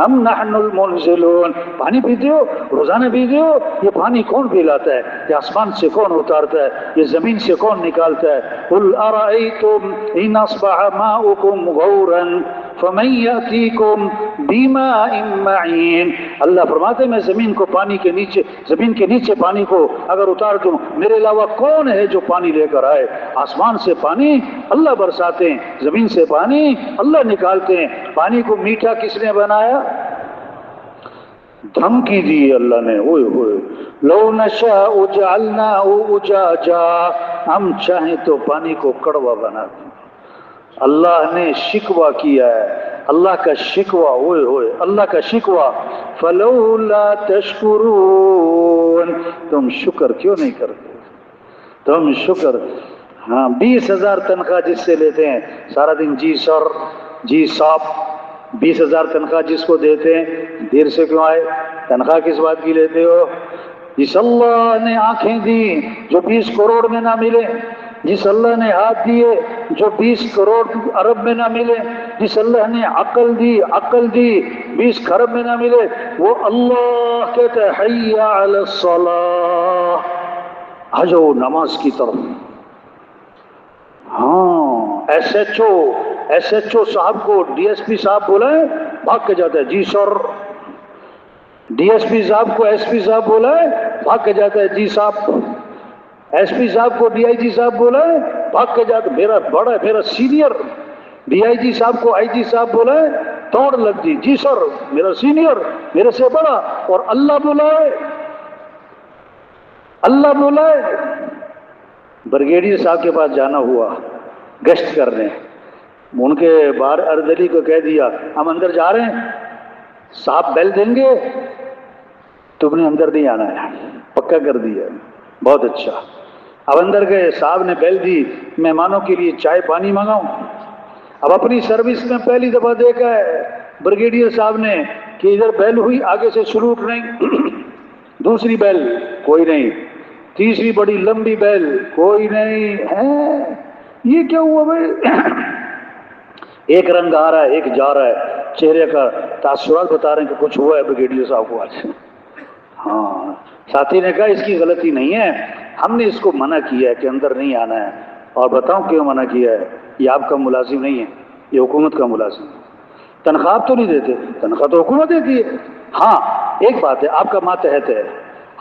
ام نحن المنزلون، پانی پیتے ہو، روزانہ پیتے ہو، یہ پانی کون پلاتا ہے؟ یہ آسمان سے کون اتارتا ہے؟ یہ زمین سے کون نکالتا ہے؟ قل ارأیتم ان اصبح ماؤکم غورا فمن یأتیکم بماء معین۔ اللہ فرماتے ہیں میں زمین کو پانی کے نیچے، زمین کے نیچے پانی کو اگر اتار دوں، میرے علاوہ کون ہے جو پانی لے کر آئے؟ آسمان سے پانی اللہ برساتے ہیں، زمین سے پانی اللہ نکالتے ہیں۔ پانی کو میٹھا کس نے بنایا؟ دھمکی دی اللہ نے، اوئے ہوئے لو نشاء جعلناہ اجاجا، ہم چاہیں تو پانی کو کڑوا بنا دیں۔ اللہ نے شکوہ کیا ہے، اللہ کا شکوہ، ہوئے ہوئے اللہ کا شکوہ۔ فلولا تشکرون، تم شکر کیوں نہیں کرتے؟ تم شکر، ہاں 20,000 تنخواہ جس سے لیتے ہیں سارا دن جی سر جی صاحب، 20,000 تنخواہ جس کو دیتے ہیں دیر سے کیوں آئے؟ تنخواہ کس بات کی لیتے ہو؟ جس اللہ نے آنکھیں دی جو 20 کروڑ میں نہ ملے، جس اللہ نے ہاتھ دیے جو 20 کروڑ ارب میں نہ ملے، جس اللہ نے عقل دی 20 خرب میں نہ ملے، وہ اللہ کہتا ہے حی علی الصلاۃ، آ جاؤ نماز کی طرف۔ ہاں، ایس ایچ او صاحب کو ڈی ایس پی صاحب بولائے بھاگ کے جاتا ہے جی سر، ڈی ایس پی صاحب کو ایس پی صاحب بولائے بھاگ کے جاتا ہے جی صاحب، ایس پی صاحب کو ڈی آئی جی صاحب بولائے بھاگ کے جاتا، میرا بڑا میرا سینئر، ڈی آئی جی صاحب کو آئی جی صاحب بولائے توڑ لگ دی، جی سر میرا سینئر، میرے سے بڑا۔ اور اللہ بولائے بریگیڈیئر صاحب کے پاس جانا ہوا گشت کرنے، ان کے باہر اردلی کو کہہ دیا ہم اندر جا رہے ہیں، صاحب بیل دیں گے، تم نے اندر نہیں آنا ہے، پکا کر دیا، بہت اچھا۔ اب اندر گئے، صاحب نے بیل دی، مہمانوں کے لیے چائے پانی منگاؤں۔ اب اپنی سروس میں پہلی دفعہ دیکھا ہے بریگیڈیئر صاحب نے کہ ادھر بیل ہوئی، آگے سے سلوٹ نہیں، دوسری بیل کوئی نہیں، تیسری بڑی لمبی بیل کوئی نہیں ہے، یہ کیا ہوا بھائی؟ ایک رنگ آ رہا ہے، ایک جا رہا ہے، چہرے کا تاثرات بتا رہے ہیں کہ کچھ ہوا ہے بریگیڈیئر صاحب کو آج۔ ہاں، ساتھی نے کہا اس کی غلطی نہیں ہے، ہم نے اس کو منع کیا ہے کہ اندر نہیں آنا ہے، اور بتاؤں کیوں منع کیا ہے؟ یہ آپ کا ملازم نہیں ہے، یہ حکومت کا ملازم ہے، تنخواہ تو نہیں دیتے، تنخواہ تو حکومت دیتی ہے۔ ہاں ایک بات ہے، آپ کا ماتحت ہے،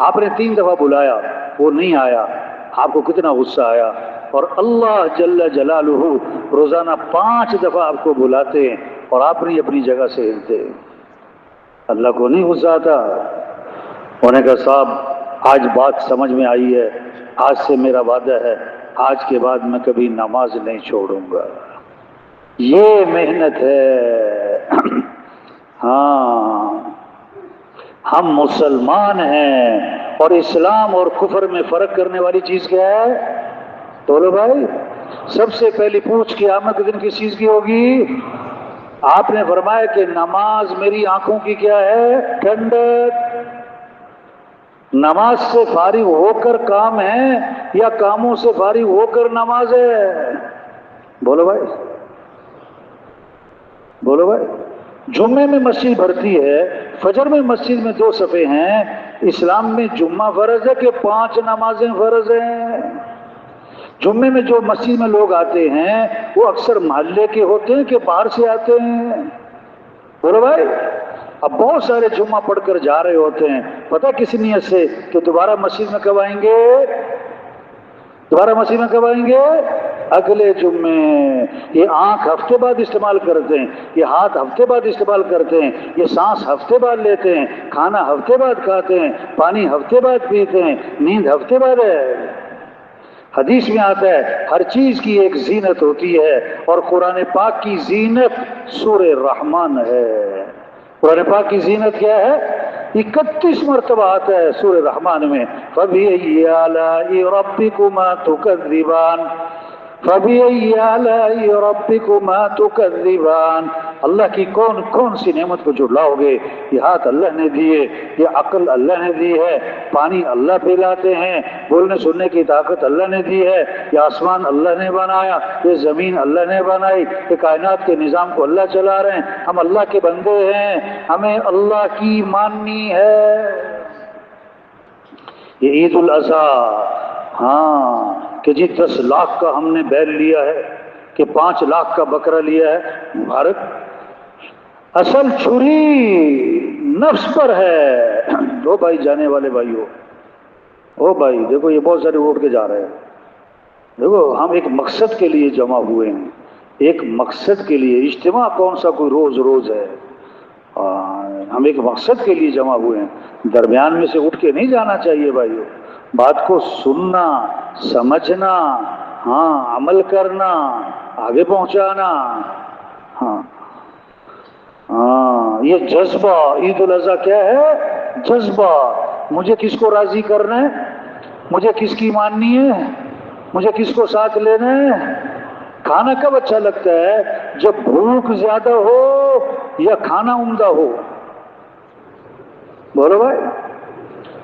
آپ نے 3 دفعہ بلایا وہ نہیں آیا، آپ کو کتنا غصہ آیا، اور اللہ جل جلالہ روزانہ 5 دفعہ آپ کو بلاتے ہیں اور آپ نہیں اپنی جگہ سے ہلتے. اللہ کو نہیں غصہ آتا؟ انہوں نے کہا صاحب آج بات سمجھ میں آئی ہے، آج سے میرا وعدہ ہے آج کے بعد میں کبھی نماز نہیں چھوڑوں گا. یہ محنت ہے. ہاں ہم مسلمان ہیں، اور اسلام اور کفر میں فرق کرنے والی چیز کیا ہے؟ بولو بھائی. سب سے پہلی پوچھ قیامت کے دن کس چیز کی ہوگی؟ آپ نے فرمایا کہ نماز میری آنکھوں کی کیا ہے؟ ٹھنڈک. نماز سے فارغ ہو کر کام ہے یا کاموں سے فارغ ہو کر نماز ہے؟ بولو بھائی، بولو بھائی. جمعے میں مسجد بھرتی ہے، فجر میں مسجد میں 2 صفحے ہیں. اسلام میں جمعہ فرض ہے کہ 5 نمازیں فرض ہیں؟ جمعے میں جو مسجد میں لوگ آتے ہیں وہ اکثر محلے کے ہوتے ہیں کہ باہر سے آتے ہیں؟ بولو بھائی. اب بہت سارے جمعہ پڑھ کر جا رہے ہوتے ہیں، پتہ کس نیت سے کہ دوبارہ مسجد میں کب آئیں گے؟ دوبارہ مسجد میں کب آئیں گے؟ اگلے جمعے. یہ آنکھ ہفتے بعد استعمال کرتے ہیں، یہ ہاتھ ہفتے بعد استعمال کرتے ہیں، یہ سانس ہفتے بعد لیتے ہیں، کھانا ہفتے بعد کھاتے ہیں، پانی ہفتے بعد پیتے ہیں، نیند ہفتے بعد ہے. حدیث میں آتا ہے ہر چیز کی ایک زینت ہوتی ہے، اور قرآن پاک کی زینت سورہ رحمان ہے. قرآن پاک کی زینت کیا ہے؟ 31 مرتبہ آتا ہے سورہ رحمان میں. فَبِأَيِّ آلَاءِ رَبِّكُمَا تُكَذِّبَانِ فَبِأَيِّ آلَاءِ رَبِّكُمَا تُكَذِّبَانِ. اللہ کی کون کون سی نعمت کو جھٹلاؤ گے؟ یہ ہاتھ اللہ نے دیے، یہ عقل اللہ نے دی ہے، پانی اللہ پلاتے ہیں، بولنے سننے کی طاقت اللہ نے دی ہے، یہ آسمان اللہ نے بنایا، یہ زمین اللہ نے بنائی، یہ کائنات کے نظام کو اللہ چلا رہے ہیں. ہم اللہ کے بندے ہیں، ہمیں اللہ کی ماننی ہے. یہ عید الاضحیٰ، ہاں کہ جی 10 لاکھ کا ہم نے بیل لیا ہے کہ 5 لاکھ کا بکرا لیا ہے، مبارک. اصل چھری نفس پر ہے. دو بھائی جانے والے بھائی ہو، او بھائی دیکھو یہ بہت سارے اٹھ کے جا رہے ہیں. دیکھو ہم ایک مقصد کے لیے جمع ہوئے ہیں، ایک مقصد کے لیے. اجتماع کون سا کوئی روز روز ہے؟ ہم ایک مقصد کے لیے جمع ہوئے ہیں. درمیان میں سے اٹھ کے نہیں جانا چاہیے بھائیو. بات کو سننا، سمجھنا، ہاں عمل کرنا، آگے پہنچانا. ہاں ہاں یہ جذبہ عید الاضحیٰ کیا ہے؟ جذبہ. مجھے کس کو راضی کرنا ہے؟ مجھے کس کی ماننی ہے؟ مجھے کس کو ساتھ لینا ہے؟ کھانا کب اچھا لگتا ہے؟ جب بھوک زیادہ ہو یا کھانا عمدہ ہو؟ بولو بھائی.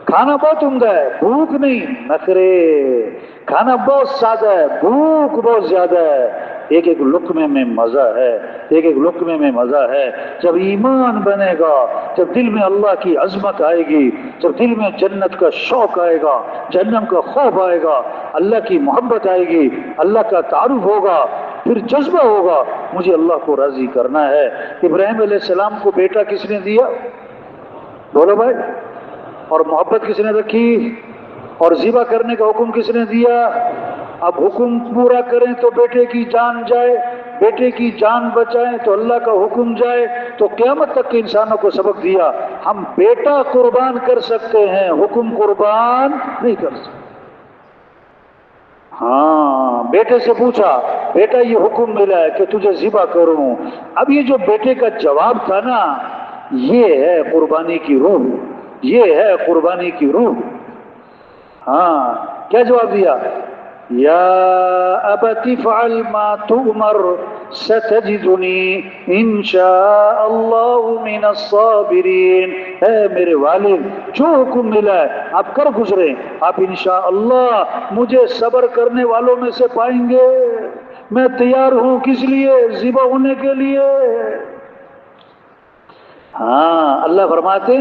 کھانا بہت عمدہ ہے، بھوک نہیں، نخرے. کھانا بہت سادہ ہے، بھوک بہت زیادہ ہے. ایک ایک لقمے میں مزہ ہے، ایک ایک لقمے میں مزہ ہے. جب ایمان بنے گا، جب دل میں اللہ کی عظمت آئے گی، جب دل میں جنت کا شوق آئے گا، جہنم کا خوف آئے گا، اللہ کی محبت آئے گی، اللہ کا تعارف ہوگا، پھر جذبہ ہوگا مجھے اللہ کو راضی کرنا ہے. ابراہیم علیہ السلام کو بیٹا کس نے دیا؟ بولو بھائی. اور محبت کس نے رکھی؟ اور ذبح کرنے کا حکم کس نے دیا؟ اب حکم پورا کریں تو بیٹے کی جان جائے، بیٹے کی جان بچائیں تو اللہ کا حکم جائے. تو قیامت تک کے انسانوں کو سبق دیا ہم بیٹا قربان کر سکتے ہیں، حکم قربان نہیں کر سکتے. ہاں بیٹے سے پوچھا بیٹا یہ حکم ملا ہے کہ تجھے ذبح کروں. اب یہ جو بیٹے کا جواب تھا نا، یہ ہے قربانی کی روح، یہ ہے قربانی کی روح. ہاں کیا جواب دیا؟ یا ابت افعل ما تؤمر ستجدنی انشاء اللہ من الصابرین. اے میرے والد جو حکم ملا ہے آپ کر گزرے، آپ انشاءاللہ مجھے صبر کرنے والوں میں سے پائیں گے. میں تیار ہوں کس لیے؟ ذبح ہونے کے لیے. ہاں اللہ فرماتے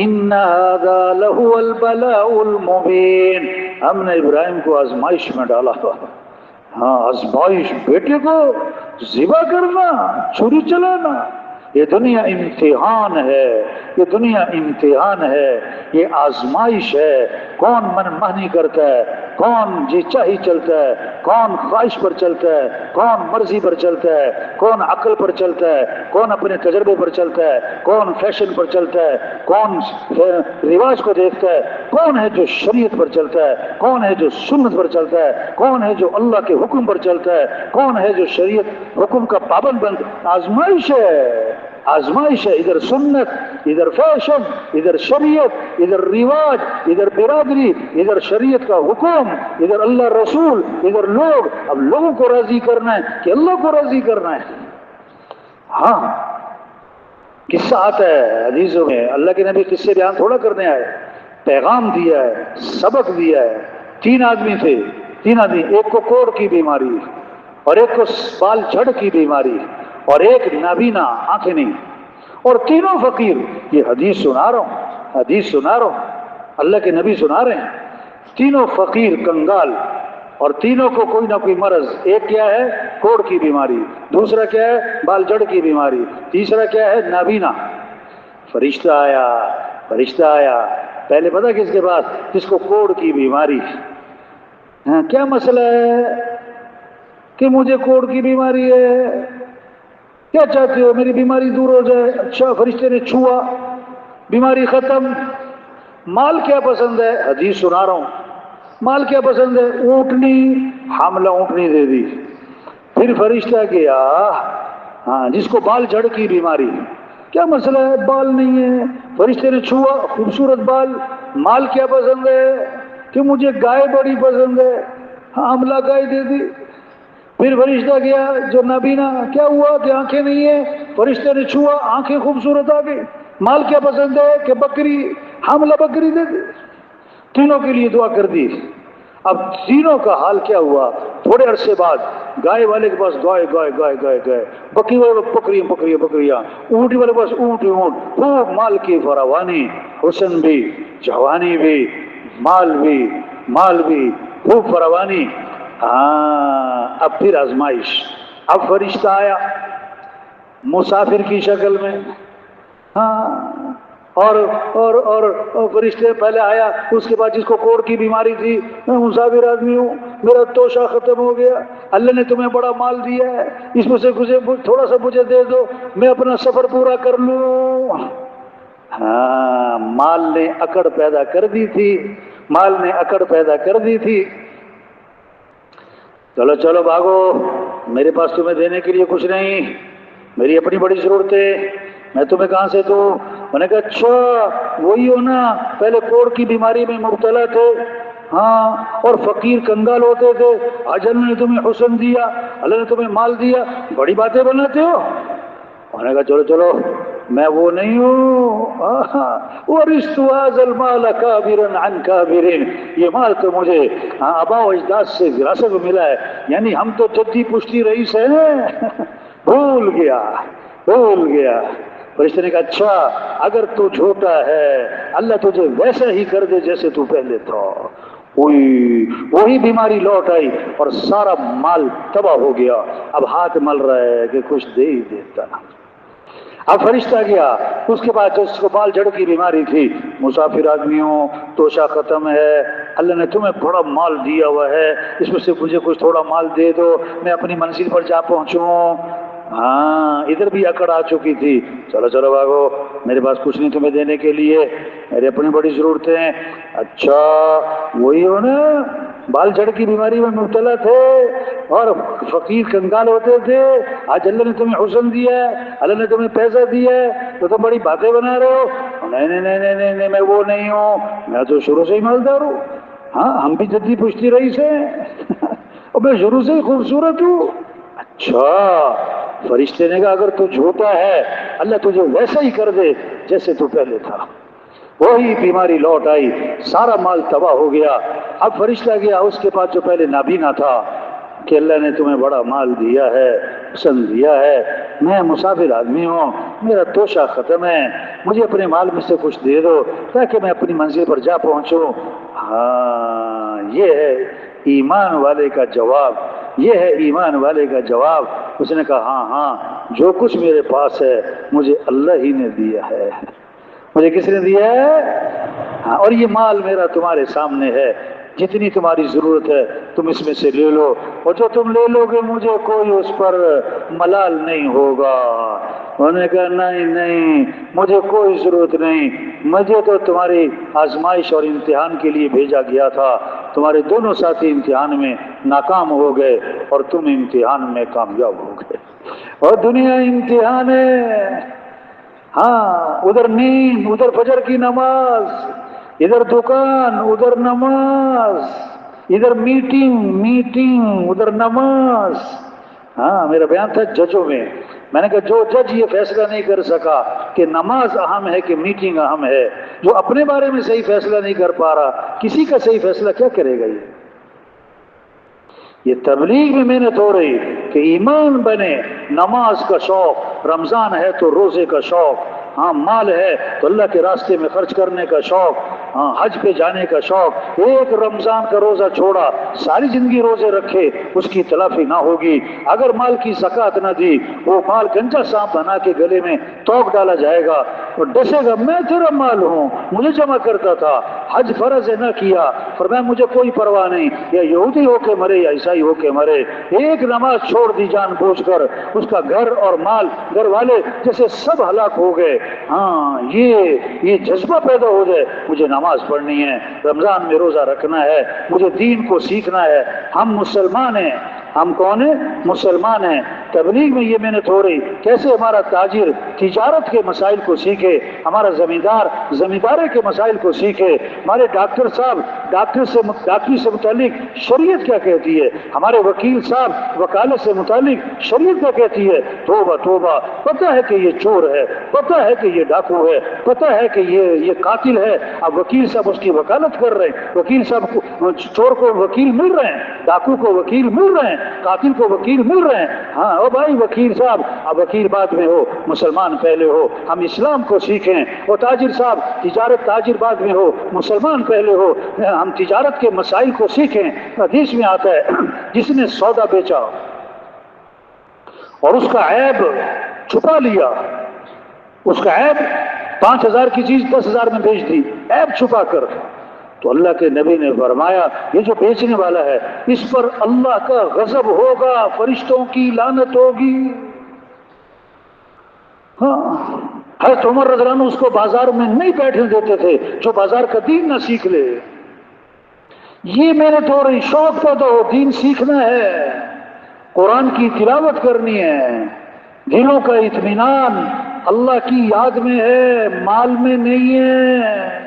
ان ھذا لہو البلاء المبین. ہم نے ابراہیم کو آزمائش میں ڈالا. ہاں آزمائش، بیٹے کو ذبح کرنا، چھری چلانا. یہ دنیا امتحان ہے، یہ دنیا امتحان ہے، یہ آزمائش ہے۔ کون من مانی کرتا ہے، کون جی چاہی چلتا ہے، کون خواہش پر چلتا ہے، کون مرضی پر چلتا ہے، کون عقل پر چلتا ہے، کون اپنے تجربے پر چلتا ہے، کون فیشن پر چلتا ہے، کون رواج کو دیکھتا ہے، کون ہے جو شریعت پر چلتا ہے، کون ہے جو سنت پر چلتا ہے، کون ہے جو اللہ کے حکم پر چلتا ہے، کون ہے جو شریعت حکم کا پابند بند۔ آزمائش ہے، آزمائش ہے، ادھر سنت، ادھر فیشن، ادھر شریعت، ادھر رواج، ادھر برادری، ادھر شریعت کا حکم، ادھر اللہ رسول، ادھر لوگ۔ اب لوگوں کو راضی کرنا ہے کہ اللہ کو راضی کرنا ہے؟ ہاں، قصہ آتا ہے حدیثوں میں، اللہ کے نبی قصے بیان تھوڑا کرنے آئے، پیغام دیا ہے، سبق دیا ہے۔ 3 آدمی تھے، 3 آدمی، ایک کو کوڑ کی بیماری، اور ایک کو بال جھڑ کی بیماری، اور ایک نابینا، آنکھیں نہیں، اور تینوں فقیر۔ یہ حدیث سنا رہا ہوں، حدیث سنا رہا ہوں، اللہ کے نبی سنا رہے ہیں۔ تینوں فقیر کنگال، اور تینوں کو کوئی نہ کوئی مرض۔ ایک کیا ہے؟ کوڑ کی بیماری، دوسرا کیا ہے؟ بال جڑ کی بیماری، تیسرا کیا ہے؟ نابینا۔ فرشتہ آیا، فرشتہ آیا، پہلے پتہ کس کے پاس؟ جس کو کوڑ کی بیماری۔ ہاں، کیا مسئلہ ہے کہ مجھے کوڑ کی بیماری ہے، کیا چاہتے ہو میری بیماری دور ہو جائے؟ اچھا، فرشتے نے چھوا، بیماری ختم۔ مال کیا پسند ہے؟ حدیث سنا رہا ہوں، مال کیا پسند ہے؟ اونٹنی، حاملہ اونٹنی دے دی۔ پھر فرشتہ گیا، ہاں، جس کو بال جھڑ کی بیماری، کیا مسئلہ ہے؟ بال نہیں ہے۔ فرشتے نے چھوا، خوبصورت بال۔ مال کیا پسند ہے؟ کہ مجھے گائے بڑی پسند ہے، حاملہ گائے دے دی۔ پھر فرشتہ گیا جو نابینا، کیا ہوا کہ آنکھیں نہیں ہیں؟ فرشتے نے چھوا، آنکھیں خوبصورت آ گئی۔ مال کیا پسند ہے؟ کہ بکری، حاملہ بکری دے دی۔ تینوں کے لیے دعا کر دی۔ اب تینوں کا حال کیا ہوا؟ تھوڑے عرصے بعد گائے والے کے پاس گائے گائے گائے گائے گائے، بکری والے کے پاس بکریاں بکریاں بکریاں، اونٹ والے کے پاس اونٹ اونٹ، خوب مال کی فراوانی، حسن بھی، جوانی بھی، مال بھی، مال بھی، خوب فراوانی۔ ہاں، اب پھر آزمائش۔ اب فرشتہ آیا مسافر کی شکل میں، ہاں، اور فرشتے پہلے آیا، اس کے بعد جس کو کوڑ کی بیماری تھی، میں مسافر آدمی ہوں، میرا توشہ ختم ہو گیا، اللہ نے تمہیں بڑا مال دیا ہے، اس میں سے تھوڑا سا مجھے دے دو، میں اپنا سفر پورا کر لوں۔ ہاں، مال نے اکڑ پیدا کر دی تھی، مال نے اکڑ پیدا کر دی تھی۔ چلو چلو بھاگو، میرے پاس تمہیں دینے کے لیے کچھ نہیں، میری اپنی بڑی ضرورتیں، میں تمہیں کہاں سے دوں؟ میں نے کہا اچھا وہی ہو نا، پہلے کوڑ کی بیماری میں مبتلا تھے، ہاں، اور فقیر کنگال ہوتے تھے، آج اللہ نے تمہیں حسن دیا، اللہ نے تمہیں مال دیا، بڑی باتیں بناتے ہو۔ میں نے کہا چلو چلو، میں وہ نہیں ہوں، وَرِثْتُ هَٰذَا الْمَالَ كَابِرًا عَنْ كَابِرٍ، یہ مال تو مجھے آباء و اجداد سے وراثت میں ملا ہے، یعنی ہم تو جدی پشتی رئیس ہیں۔ بھول گیا، بھول گیا۔ فرشتے نے کہا اچھا اگر تو جھوٹا ہے، اللہ تجھے ویسا ہی کر دے جیسے تو پہلے تھا۔ وہی بیماری لوٹ آئی اور سارا مال تباہ ہو گیا۔ اب ہاتھ مل رہا ہے کہ کچھ دے ہی دیتا۔ اب فرشتہ گیا، اس کے بعد جس کو بال جڑ کی بیماری تھی، مسافر آدمیوں، توشہ ختم ہے، اللہ نے تمہیں بڑا مال دیا ہوا ہے، اس میں سے مجھے کچھ تھوڑا مال دے دو، میں اپنی منزل پر جا پہنچوں۔ ہاں، ادھر بھی اکڑ آ چکی تھی، چلو چلو بھاگو، میرے پاس کچھ نہیں تمہیں دینے کے لیے، میری اپنی بڑی ضرورتیں ہیں۔ اچھا وہی ہو نا، بال جڑ کی بیماری میں مبتلا تھے اور فقیر کنگال ہوتے تھے، آج اللہ نے تمہیں حسن دیا ہے، اللہ نے تمہیں پیسہ دیا ہے، تو تم بڑی باتیں بنا رہے ہو۔ نہیں نہیں نہیں نہیں نہیں، میں وہ نہیں ہوں، میں تو شروع سے ہی مالدار ہوں، ہاں، ہم بھی جدی پشتی رئیس ہیں، اور میں شروع سے ہی خوبصورت ہوں۔ اچھا، فرشتے نے کہا اگر تو جھوٹا ہے، اللہ تجھے ویسا ہی کر دے جیسے تو پہلے تھا۔ وہی بیماری لوٹ آئی، سارا مال تباہ ہو گیا۔ اب فرشتہ گیا اس کے پاس جو پہلے نابینا تھا، کہ اللہ نے تمہیں بڑا مال دیا ہے، حسن دیا ہے، میں مسافر آدمی ہوں، میرا توشہ ختم ہے، مجھے اپنے مال میں سے کچھ دے دو تاکہ میں اپنی منزل پر جا پہنچوں۔ ہاں، یہ ہے ایمان والے کا جواب، یہ ہے ایمان والے کا جواب۔ اس نے کہا ہاں ہاں، جو کچھ میرے پاس ہے مجھے اللہ ہی نے دیا ہے، مجھے کس نے دیا ہے؟ ہاں، اور یہ مال میرا تمہارے سامنے ہے، جتنی تمہاری ضرورت ہے تم اس میں سے لے لو، اور جو تم لے لو گے مجھے کوئی اس پر ملال نہیں ہوگا۔ انہوں نے کہا نہیں نہیں، مجھے کوئی ضرورت نہیں، مجھے تو تمہاری آزمائش اور امتحان کے لیے بھیجا گیا تھا، تمہارے دونوں ساتھی امتحان میں ناکام ہو گئے اور تم امتحان میں کامیاب ہو گئے، اور دنیا امتحان ہے۔ ہاں، ادھر نیند، ادھر فجر کی نماز، ادھر دکان، ادھر نماز، ادھر میٹنگ، ادھر نماز۔ ہاں، میرا بیان تھا ججوں میں نے کہا جو جج یہ فیصلہ نہیں کر سکا کہ نماز اہم ہے کہ میٹنگ اہم ہے، جو اپنے بارے میں صحیح فیصلہ نہیں کر پا رہا، کسی کا صحیح فیصلہ کیا کرے گا؟ یہ تبلیغ میں محنت ہو رہی کہ ایمان بنے، نماز کا شوق، رمضان ہے تو روزے کا شوق، ہاں مال ہے تو اللہ کے راستے میں خرچ کرنے کا شوق، ہاں حج پہ جانے کا شوق۔ ایک رمضان کا روزہ چھوڑا، ساری زندگی روزے رکھے، اس کی تلافی نہ ہوگی۔ اگر مال کی زکوٰۃ نہ دی، وہ مال گنجا سانپ بنا کے گلے میں توق ڈالا جائے گا اور ڈسے گا میں تیرا مال ہوں، مجھے جمع کرتا تھا، حج فرض ہے نہ کیا، فرمایا مجھے کوئی پرواہ نہیں، یا یہودی ہو کے مرے یا عیسائی ہو کے مرے، ایک نماز چھوڑ دی جان بوجھ کر، اس کا گھر اور مال، گھر والے جیسے سب ہلاک ہو گئے۔ ہاں، یہ جذبہ پیدا ہو جائے، مجھے نماز پڑھنی ہے، رمضان میں روزہ رکھنا ہے، مجھے دین کو سیکھنا ہے، ہم مسلمان ہیں۔ ہم کون ہیں؟ مسلمان ہیں۔ تبلیغ میں یہ محنت ہو رہی کیسے ہمارا تاجر تجارت کے مسائل کو سیکھے، ہمارا زمیندار زمینداری کے مسائل کو سیکھے، ہمارے ڈاکٹر صاحب ڈاکٹری سے متعلق شریعت کیا کہتی ہے، ہمارے وکیل صاحب وکالت سے متعلق شریعت کیا کہتی ہے۔ توبہ توبہ، پتہ ہے کہ یہ چور ہے، پتہ ہے کہ یہ ڈاکو ہے، پتہ ہے کہ یہ قاتل ہے، اب وکیل صاحب اس کی وکالت کر رہے ہیں، وکیل صاحب کو چور کو وکیل مل رہے ہیں، ڈاکو کو وکیل مل رہے ہیں، قاتل کو وکیل مل رہے ہیں۔ ہاں او بھائی وکیل صاحب، اب وکیل بعد میں ہو، مسلمان پہلے ہو، ہم اسلام کو سیکھیں۔ اور تاجر صاحب، تاجر بعد میں ہو، مسلمان پہلے ہو، ہم تجارت کے مسائل کو سیکھیں۔ حدیث میں آتا ہے جس نے سودا بیچا اور اس کا عیب چھپا لیا، اس کا عیب 5,000 کی چیز 10,000 میں بیچ دی، عیب چھپا کر، تو اللہ کے نبی نے فرمایا یہ جو بیچنے والا ہے اس پر اللہ کا غضب ہوگا، فرشتوں کی لعنت ہوگی۔ ہاں، حضرت عمر رضی اللہ عنہ اس کو بازار میں نہیں بیٹھنے دیتے تھے جو بازار کا دین نہ سیکھ لے۔ یہ محنت ہو رہی، شوق پیدا ہو، دین سیکھنا ہے، قرآن کی تلاوت کرنی ہے، دلوں کا اطمینان اللہ کی یاد میں ہے، مال میں نہیں ہے۔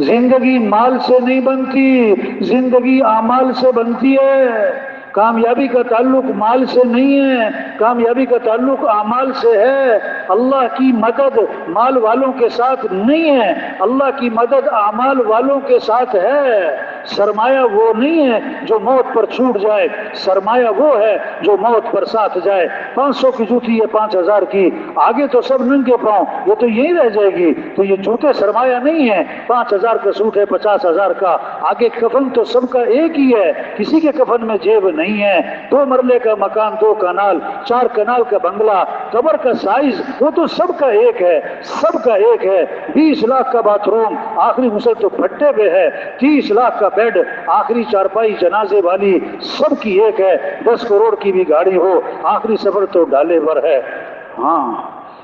زندگی مال سے نہیں بنتی، زندگی اعمال سے بنتی ہے۔ کامیابی کا تعلق مال سے نہیں ہے، کامیابی کا تعلق اعمال سے ہے۔ اللہ کی مدد مال والوں کے ساتھ نہیں ہے، اللہ کی مدد اعمال والوں کے ساتھ ہے۔ سرمایہ وہ نہیں ہے جو موت پر چھوٹ جائے، سرمایہ وہ ہے جو موت پر ساتھ جائے۔ 500 کی جوتی ہے 5,000 کی، آگے تو سب ننگے پاؤں، یہ تو یہی رہ جائے گی، تو یہ جوتے سرمایہ نہیں ہے۔ 5,000 کا سوٹ ہے 50,000 کا، آگے کفن تو سب کا ایک ہی ہے، کسی کے کفن میں جیب نہیں ہے۔ 2 مرلے کا مکان، 2 کنال، 4 کنال کا بنگلہ، قبر کا سائز وہ تو سب کا ایک ہے، سب کا ایک ہے۔ 20 لاکھ کا باتھ روم، آخری غسل تو پھٹے پہ ہے۔ 30 لاکھ کا بیڈ، آخری چارپائی جنازے والی، سب کی ایک ہے۔ 10 کروڑ کی بھی گاڑی ہو، آخری سفر تو ڈالے پر ہے۔ ہاں،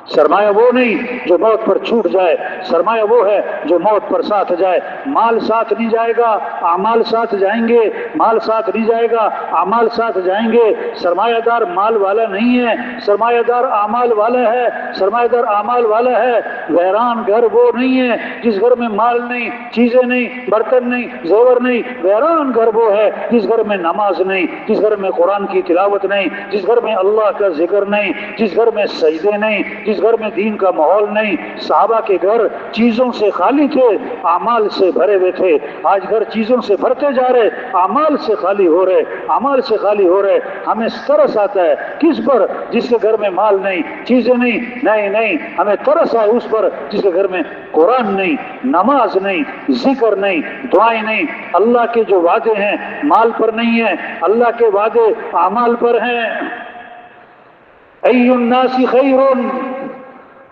سرمایہ وہ نہیں جو موت پر چھوٹ جائے، سرمایہ وہ ہے جو موت پر ساتھ جائے۔ مال ساتھ نہیں جائے گا، اعمال ساتھ جائیں گے، مال ساتھ نہیں جائے گا، اعمال ساتھ جائیں گے۔ سرمایہ دار مال والا نہیں ہے، سرمایہ دار اعمال والا ہے، سرمایہ دار اعمال والا ہے۔ ویران گھر وہ نہیں ہے جس گھر میں مال نہیں، چیزیں نہیں، برتن نہیں، زیور نہیں۔ ویران گھر وہ ہے جس گھر میں نماز نہیں، جس گھر میں قرآن کی تلاوت نہیں، جس گھر میں اللہ کا ذکر نہیں، جس گھر میں سجدے نہیں، جس گھر میں دین کا ماحول نہیں۔ صحابہ کے گھر چیزوں سے خالی تھے، اعمال سے بھرے ہوئے تھے۔ آج گھر چیزوں سے بھرتے جا رہے، اعمال سے خالی ہو رہے، اعمال سے خالی ہو رہے۔ ہمیں ترس آتا ہے کس پر؟ جس کے گھر میں مال نہیں، چیزیں نہیں، نہیں، ہمیں ترس آئے اس پر جس کے گھر میں قرآن نہیں، نماز نہیں، ذکر نہیں، دعائیں نہیں۔ اللہ کے جو وعدے ہیں مال پر نہیں ہیں، اللہ کے وعدے اعمال پر ہیں۔ ای الناس خیر،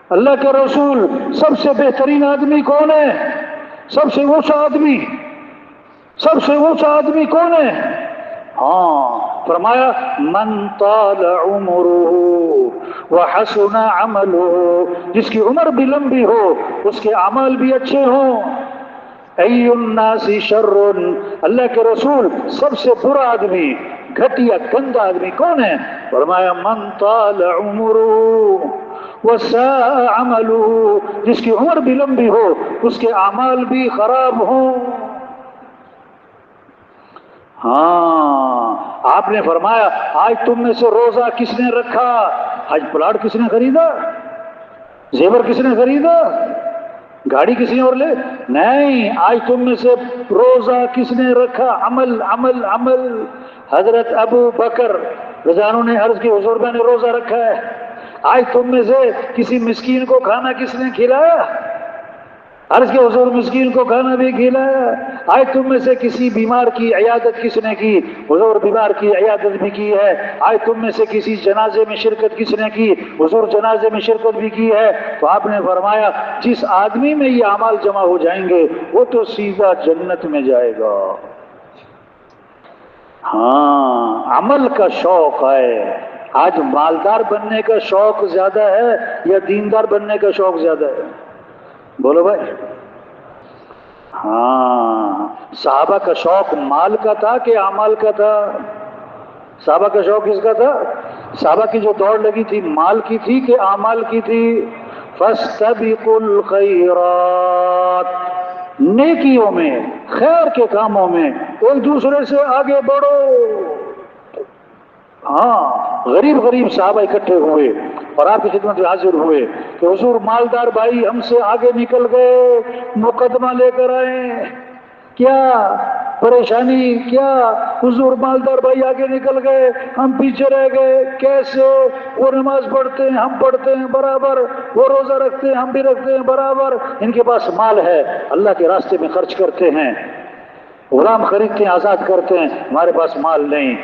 اللہ کے رسول سب سے بہترین آدمی کون ہے؟ سب سے اونچا آدمی، سب سے اونچا آدمی کون ہے؟ ہاں فرمایا من طال عمره وحسن عمله، جس کی عمر بھی لمبی ہو، اس کے اعمال بھی اچھے ہوں۔ ای الناس شر، اللہ کے رسول سب سے برا آدمی، گھٹیا گندا آدمی کون ہے؟ فرمایا من طال عمره وساء عمله، جس کی عمر بھی لمبی ہو، اس کے اعمال بھی خراب ہوں۔ ہاں آپ نے فرمایا آج تم میں سے روزہ کس نے رکھا؟ آج پلاٹ کس نے خریدا؟ زیور کس نے خریدا؟ گاڑی کس نے اور لے؟ نہیں، آج تم میں سے روزہ کس نے رکھا؟ عمل عمل عمل۔ حضرت ابو بکر رضی اللہ عنہ نے عرض کی حضور میں نے روزہ رکھا ہے۔ آج تم میں سے کسی مسکین کو کھانا کس نے کھلایا؟ عرض کے حضور مسکین کو کھانا بھی کھلایا۔ آج تم میں سے کسی بیمار کی عیادت کس نے کی؟ حضور بیمار کی عیادت بھی کی ہے۔ آج تم میں سے کسی جنازے میں شرکت کس نے کی؟ حضور جنازے میں شرکت بھی کی ہے۔ تو آپ نے فرمایا جس آدمی میں یہ اعمال جمع ہو جائیں گے وہ تو سیدھا جنت میں جائے گا۔ ہاں عمل کا شوق ہے۔ آج مالدار بننے کا شوق زیادہ ہے یا دیندار بننے کا شوق زیادہ ہے؟ بولو بھائی۔ ہاں صحابہ کا شوق مال کا تھا کہ اعمال کا تھا؟ صحابہ کا شوق کس کا تھا؟ صحابہ کی جو دوڑ لگی تھی مال کی تھی کہ اعمال کی تھی؟ فاستبقوا الخیرات، نیکیوں میں، خیر کے کاموں میں ایک دوسرے سے آگے بڑھو۔ ہاں غریب غریب صحابہ اکٹھے ہوئے اور آپ کی خدمت میں حاضر ہوئے کہ حضور مالدار بھائی ہم سے آگے نکل گئے، مقدمہ لے کر آئے، کیا پریشانی؟ کیا حضور مالدار بھائی آگے نکل گئے، ہم پیچھے رہ گئے، کیسے؟ وہ نماز پڑھتے ہیں ہم پڑھتے ہیں برابر، وہ روزہ رکھتے ہیں ہم بھی رکھتے ہیں برابر، ان کے پاس مال ہے اللہ کے راستے میں خرچ کرتے ہیں، غلام خریدتے ہیں آزاد کرتے ہیں، ہمارے پاس مال نہیں۔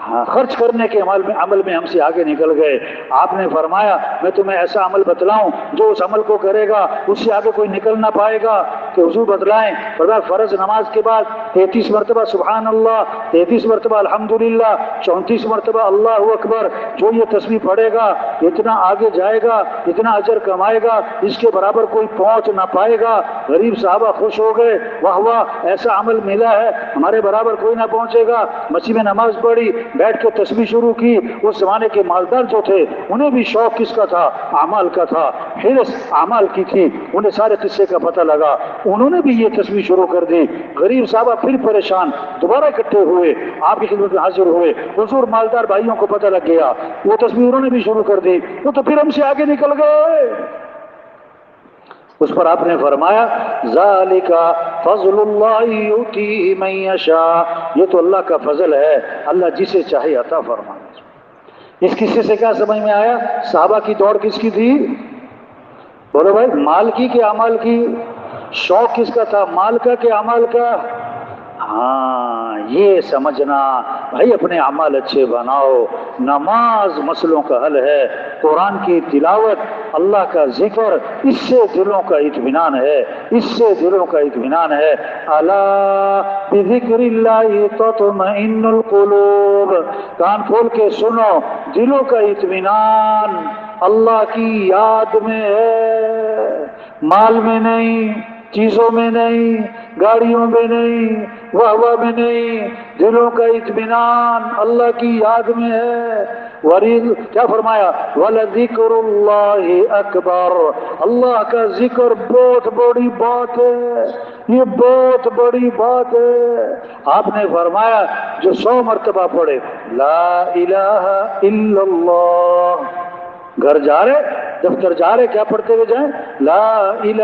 ہاں خرچ کرنے کے عمل میں ہم سے آگے نکل گئے۔ آپ نے فرمایا میں تمہیں ایسا عمل بتلاؤں جو اس عمل کو کرے گا اس سے آگے کوئی نکل نہ پائے گا؟ کہ حضور بتلائیں۔ فرمایا فرض نماز کے بعد 33 مرتبہ سبحان اللہ، 33 مرتبہ الحمدللہ، 34 مرتبہ اللہ اکبر، جو یہ تسبیح پڑھے گا اتنا آگے جائے گا، اتنا اجر کمائے گا، اس کے برابر کوئی پہنچ نہ پائے گا۔ غریب صحابہ خوش ہو گئے، واہ واہ ایسا عمل ملا ہے، ہمارے برابر کوئی نہ پہنچے گا۔ مسجد میں نماز پڑھی، بیٹھ کے تسبیح شروع کی۔ اس زمانے کے مالدار جو تھے انہیں بھی شوق کس کا تھا؟ اعمال کا تھا، حرص اعمال کی تھی، انہیں سارے قصے کا پتہ لگا، انہوں نے بھی یہ تسبیح شروع کر دی۔ غریب صحابہ پھر پریشان، دوبارہ اکٹھے ہوئے، آپ کی خدمت میں حاضر ہوئے، حضور مالدار بھائیوں کو پتہ لگ گیا، وہ تسبیح انہوں نے بھی شروع کر دی، وہ تو پھر ہم سے آگے نکل گئے۔ اس پر آپ نے فرمایا ذالک فضل اللہ یؤتیہ من یشاء، یہ تو اللہ کا فضل ہے، اللہ جسے چاہے عطا فرمائے۔ اس قصے سے کیا سمجھ میں آیا؟ صحابہ کی دوڑ کس کی تھی؟ بولو بھائی، مال کی کہ اعمال کی؟ شوق کس کا تھا، مال کا کہ اعمال کا؟ ہاں یہ سمجھنا بھائی اپنے اعمال اچھے بناؤ۔ نماز مسئلوں کا حل ہے، قرآن کی تلاوت، اللہ کا ذکر، اس سے دلوں کا اطمینان ہے، اس سے دلوں کا اطمینان ہے۔ الا بذکر اللہ تطمئن القلوب، کان کھول کے سنو، دلوں کا اطمینان اللہ کی یاد میں ہے، مال میں نہیں، چیزوں میں نہیں، گاڑیوں میں نہیں، واہ میں نہیں، دلوں کا اطمینان اللہ کی یاد میں ہے۔ کیا فرمایا؟ وَلَذِكْرُ اللَّهِ أَكْبَرُ، اللہ کا ذکر بہت بڑی بات ہے، یہ بہت بڑی بات ہے۔ آپ نے فرمایا جو 100 مرتبہ پڑھے لا الہ الا اللہ، گھر جا رہے دفتر جا رہے کیا پڑھتے ہوئے جائیں؟ لا الہ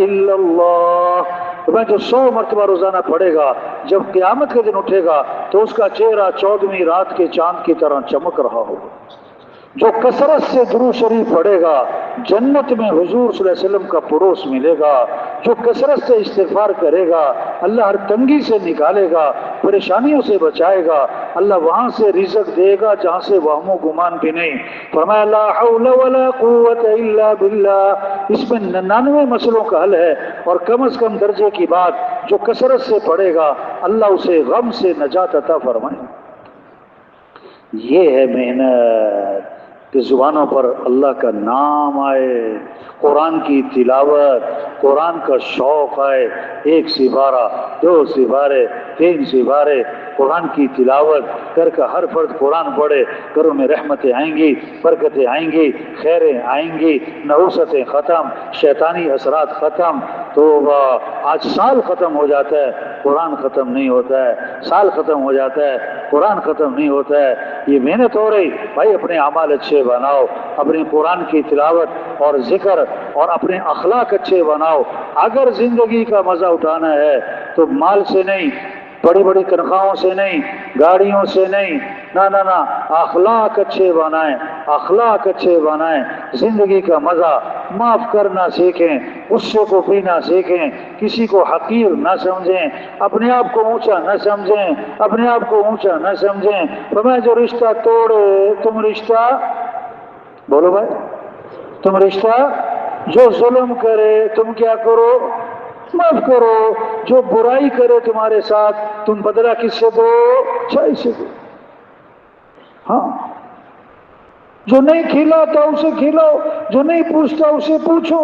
الا اللہ۔ تو میں جو 100 مرتبہ روزانہ پڑھے گا، جب قیامت کے دن اٹھے گا تو اس کا چہرہ 14ویں رات کے چاند کی طرح چمک رہا ہوگا۔ جو کثرت سے درود شریف پڑھے گا جنت میں حضور صلی اللہ علیہ وسلم کا پڑوس ملے گا، جو کثرت سے استغفار کرے گا اللہ ہر تنگی سے نکالے گا، پریشانیوں سے بچائے گا، اللہ وہاں سے رزق دے گا جہاں سے وہم و گمان بھی نہیں۔ فرمایا لا حول ولا قوت الا باللہ، اس میں 99 مسئلوں کا حل ہے، اور کم از کم درجے کی بات جو کثرت سے پڑھے گا اللہ اسے غم سے نجات عطا فرمائے۔ یہ ہے محنت کہ زبانوں پر اللہ کا نام آئے، قرآن کی تلاوت، قرآن کا شوق آئے، 1 سپارہ 2 سپارے 3 سپارے قرآن کی تلاوت کر کے ہر فرد قرآن پڑھے، گھروں میں رحمتیں آئیں گی، برکتیں آئیں گی، خیریں آئیں گی، نحوستیں ختم، شیطانی اثرات ختم۔ تو آج سال ختم ہو جاتا ہے قرآن ختم نہیں ہوتا ہے، سال ختم ہو جاتا ہے قرآن ختم نہیں ہوتا ہے۔ یہ محنت ہو رہی بھائی، اپنے اعمال اچھے بناؤ، اپنی قرآن کی تلاوت اور ذکر اور اپنے اخلاق اچھے بناؤ۔ اگر زندگی کا مزہ اٹھانا ہے تو مال سے نہیں، بڑی بڑی تنخواہوں سے نہیں، گاڑیوں سے نہیں، نہ اخلاق اچھے بنائیں، اخلاق اچھے بنائیں۔ زندگی کا مزہ معاف کرنا سیکھیں، غصے کو پینا سیکھیں، کسی کو حقیر نہ سمجھیں، اپنے آپ کو اونچا نہ سمجھیں، اپنے آپ کو اونچا نہ سمجھیں۔ فرمایا جو رشتہ توڑے تم رشتہ، بولو بھائی، تم رشتہ، جو ظلم کرے تم کیا کرو، معاف کرو، جو برائی کرے تمہارے ساتھ تم بدلہ کس سے دو، اچھائی سے دو۔ ہاں، جو نہیں کھلاتا اسے کھلاؤ، جو نہیں پوچھتا اسے پوچھو۔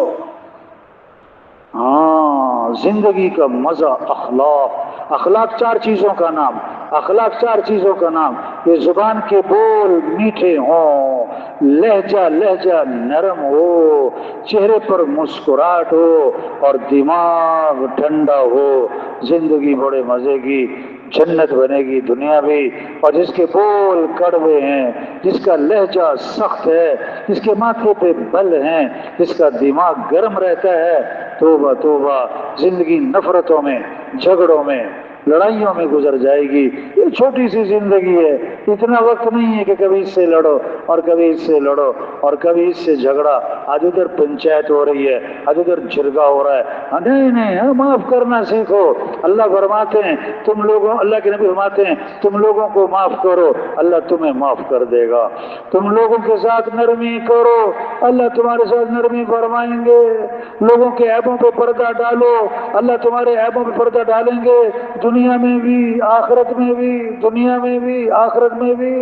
ہاں، زندگی کا مزہ اخلاق، اخلاق 4 چیزوں کا نام، اخلاق 4 چیزوں کا نام، کہ زبان کے بول میٹھے ہوں، لہجہ نرم ہو، چہرے پر مسکراہٹ ہو، اور دماغ ٹھنڈا ہو۔ زندگی بڑے مزے کی، جنت بنے گی دنیا بھی۔ اور جس کے بول کڑوے ہیں، جس کا لہجہ سخت ہے، جس کے ماتھے پہ بل ہیں، جس کا دماغ گرم رہتا ہے، توبہ توبہ، زندگی نفرتوں میں، جھگڑوں میں، لڑائیوں میں گزر جائے گی۔ یہ چھوٹی سی زندگی ہے، اتنا وقت نہیں ہے کہ کبھی اس سے لڑو اور کبھی اس سے لڑو اور کبھی اس سے جھگڑا، آج ادھر پنچایت ہو رہی ہے، آج ادھر جرگا ہو رہا ہے۔ نہیں، معاف کرنا سیکھو۔ اللہ فرماتے ہیں تم لوگوں، اللہ کے نبی فرماتے ہیں تم لوگوں کو معاف کرو اللہ تمہیں معاف کر دے گا، تم لوگوں کے ساتھ نرمی کرو اللہ تمہارے ساتھ نرمی فرمائیں گے، لوگوں کے عیبوں پہ پردہ ڈالو اللہ تمہارے عیبوں پہ پردہ ڈالیں گے، دنیا میں بھی آخرت میں بھی، دنیا میں بھی آخرت میں بھی۔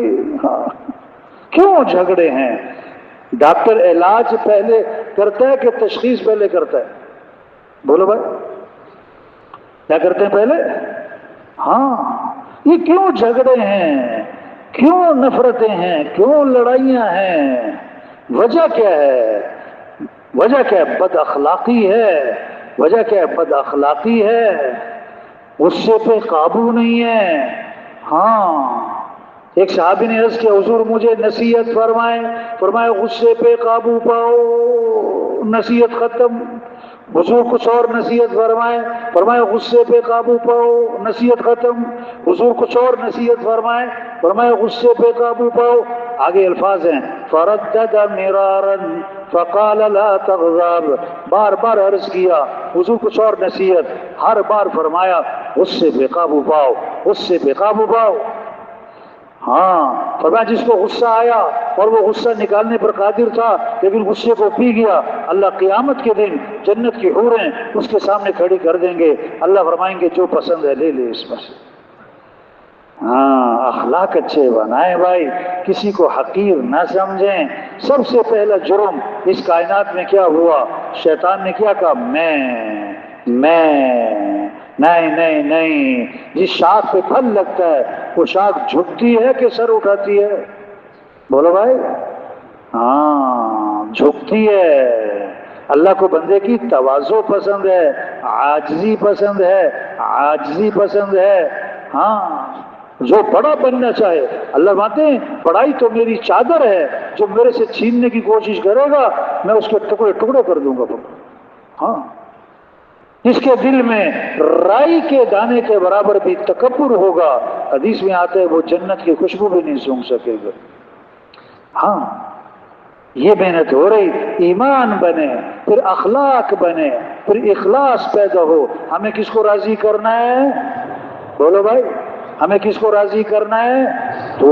ہاں، کیوں جھگڑے ہیں؟ ڈاکٹر علاج پہلے کرتا ہے کہ تشخیص پہلے کرتا ہے؟ بولو بھائی، کیا کرتے ہیں پہلے؟ ہاں، یہ کیوں جھگڑے ہیں، کیوں نفرتیں ہیں، کیوں لڑائیاں ہیں؟ وجہ کیا ہے؟ وجہ کیا ہے؟ بد اخلاقی ہے۔ وجہ کیا ہے؟ بد اخلاقی ہے، غصے پہ قابو نہیں ہے۔ ہاں، ایک صحابی نے عرض کیا حضور مجھے نصیحت فرمائیں، فرمایا غصے پہ قابو پاؤ، نصیحت ختم۔ حضور کچھ اور نصیحت فرمائے، فرمایا غصے پہ قابو پاؤ، نصیحت ختم۔ حضور کچھ اور نصیحت فرمائے، فرمایا غصے پہ قابو پاؤ۔ آگے الفاظ ہیں فردد مرارا فقال لا تغضب، بار بار عرض کیا حضور کچھ اور نصیحت، ہر بار فرمایا غصے پہ قابو پاؤ، غصے پہ قابو پاؤ۔ ہاں، فرمایا جس کو غصہ آیا اور وہ غصہ نکالنے پر قادر تھا لیکن غصے کو پی گیا، اللہ قیامت کے دن جنت کی حوریں اس کے سامنے کھڑی کر دیں گے، اللہ فرمائیں گے جو پسند ہے لے لے اس میں سے۔ ہاں، اخلاق اچھے بنائیں بھائی، کسی کو حقیر نہ سمجھیں۔ سب سے پہلا جرم اس کائنات میں کیا ہوا؟ شیطان نے کیا کہا؟ میں نہیں، جس شاخ پہ پھل لگتا ہے وہ شاخ جھکتی ہے کہ سر اٹھاتی ہے؟ بولو بھائی، ہاں، جھکتی ہے۔ اللہ کو بندے کی تواضع پسند ہے، عاجزی پسند ہے، عاجزی پسند ہے۔ ہاں، جو بڑا بننا چاہے، اللہ مانتے ہیں بڑائی تو میری چادر ہے، جو میرے سے چھیننے کی کوشش کرے گا میں اس کے ٹکڑے ٹکڑے کر دوں گا۔ ہاں، جس کے دل میں رائی کے دانے کے برابر بھی تکبر ہوگا، حدیث میں آتا ہے وہ جنت کی خوشبو بھی نہیں سونگھ سکے گا۔ ہاں، یہ محنت ہو رہی، ایمان بنے، پھر اخلاق بنے، پھر اخلاص پیدا ہو. ہمیں کس کو راضی کرنا ہے؟ بولو بھائی، ہمیں کس کو راضی کرنا ہے؟ تو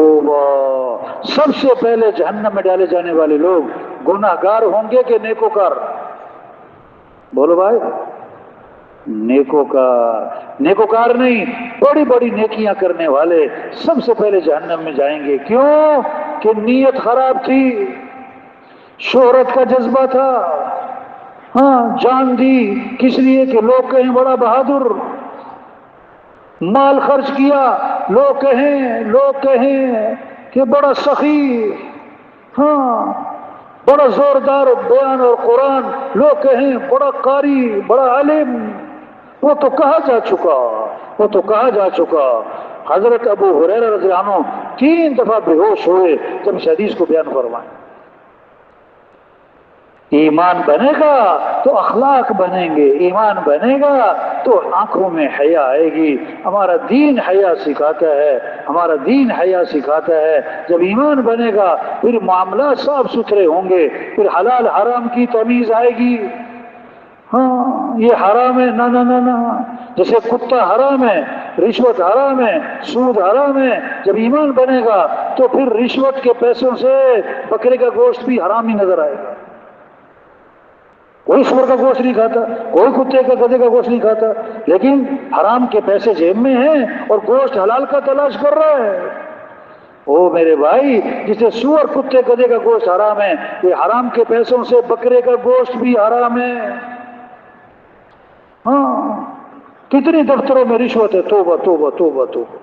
سب سے پہلے جہنم میں ڈالے جانے والے لوگ گناہگار ہوں گے کہ نیکوکار؟ بولو بھائی، نیکوکار نہیں، بڑی بڑی نیکیاں کرنے والے سب سے پہلے جہنم میں جائیں گے. کیوں؟ کہ نیت خراب تھی، شہرت کا جذبہ تھا. ہاں، جان دی کس لیے کہ لوگ کہیں بڑا بہادر، مال خرچ کیا لوگ کہیں کہ بڑا سخی، ہاں بڑا زوردار بیان اور قرآن، لوگ کہیں بڑا قاری، بڑا عالم. وہ تو کہا جا چکا. حضرت ابو ہریرہ رضی اللہ عنہ 3 دفعہ بے ہوش ہوئے جب اس حدیث کو بیان فرمائیں. ایمان بنے گا تو اخلاق بنیں گے، ایمان بنے گا تو آنکھوں میں حیا آئے گی. ہمارا دین حیا سکھاتا ہے. جب ایمان بنے گا پھر معاملات صاف ستھرے ہوں گے، پھر حلال حرام کی تمیز آئے گی. ہاں یہ حرام ہے، نہ جیسے کتا حرام ہے، رشوت حرام ہے، سود حرام ہے. جب ایمان بنے گا تو پھر رشوت کے پیسوں سے بکرے کا گوشت بھی حرام ہی نظر آئے گا. کوئی سور کا گوشت نہیں کھاتا، کوئی کتے کا گدھے کا گوشت نہیں کھاتا، لیکن حرام کے پیسے جیب میں ہیں اور گوشت حلال کا تلاش کر رہا ہے. او میرے بھائی، جسے سور کتے گدھے کا گوشت حرام ہے، یہ حرام کے پیسوں سے بکرے کا گوشت بھی حرام ہے. ہاں، کتنی دفتروں میں رشوت ہے، توبہ توبہ توبہ توبہ.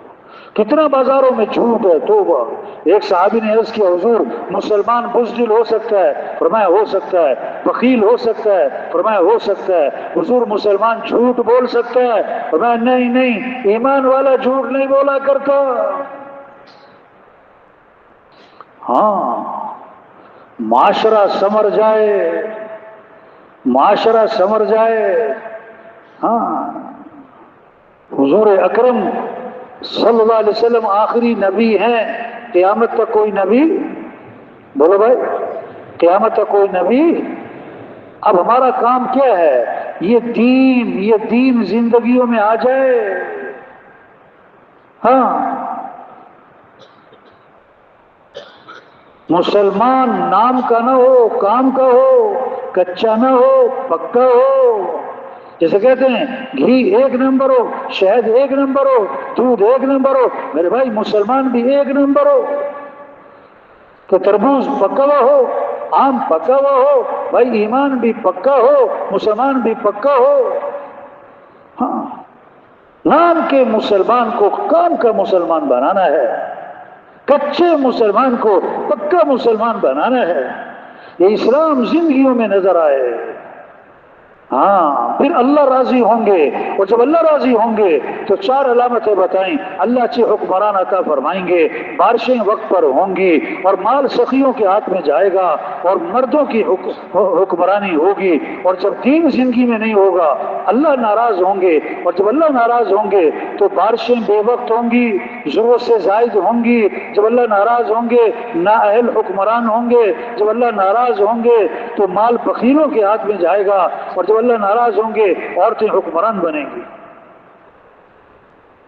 کتنا بازاروں میں جھوٹ ہے، توبہ. ایک صحابی نے عرض کیا، حضور مسلمان بزدل ہو سکتا ہے؟ فرمایا ہو سکتا ہے. بخیل ہو سکتا ہے؟ فرمایا ہو سکتا ہے. حضور مسلمان جھوٹ بول سکتا ہے؟ فرمایا نہیں، ایمان والا جھوٹ نہیں بولا کرتا. ہاں، معاشرہ سمر جائے. ہاں، حضور اکرم صلی اللہ علیہ وسلم آخری نبی ہیں. قیامت تک کوئی نبی، بولو بھائی، قیامت تک کوئی نبی. اب ہمارا کام کیا ہے؟ یہ دین زندگیوں میں آ جائے. ہاں، مسلمان نام کا نہ ہو، کام کا ہو، کچا نہ ہو، پکا ہو. جیسے کہتے ہیں گھی 1 نمبر ہو، شہد 1 نمبر ہو، دودھ 1 نمبر ہو. میرے بھائی مسلمان بھی 1 نمبر ہو. تو تربوز پکا ہوا ہو، آم پکا ہوا ہو، بھائی ایمان بھی پکا ہو، مسلمان بھی پکا ہو. ہاں، نام کے مسلمان کو کام کا مسلمان بنانا ہے، کچے مسلمان کو پکا مسلمان بنانا ہے. یہ اسلام زندگیوں میں نظر آئے. ہاں، پھر اللہ راضی ہوں گے. اور جب اللہ راضی ہوں گے تو 4 علامتیں بتائیں. اللہ اچھے حکمران عطا فرمائیں گے، بارشیں وقت پر ہوں گی، اور مال سخیوں کے ہاتھ میں جائے گا، اور مردوں کی حکمرانی ہوگی. اور جب دین زندگی میں نہیں ہوگا اللہ ناراض ہوں گے. اور جب اللہ ناراض ہوں گے تو بارشیں بے وقت ہوں گی، ضرورت سے زائد ہوں گی. جب اللہ ناراض ہوں گے نااہل حکمران ہوں گے. جب اللہ ناراض ہوں گے تو مال فقیروں کے ہاتھ میں جائے گا. اور جب اللہ ناراض ہوں گے عورتیں حکمران بنیں گی.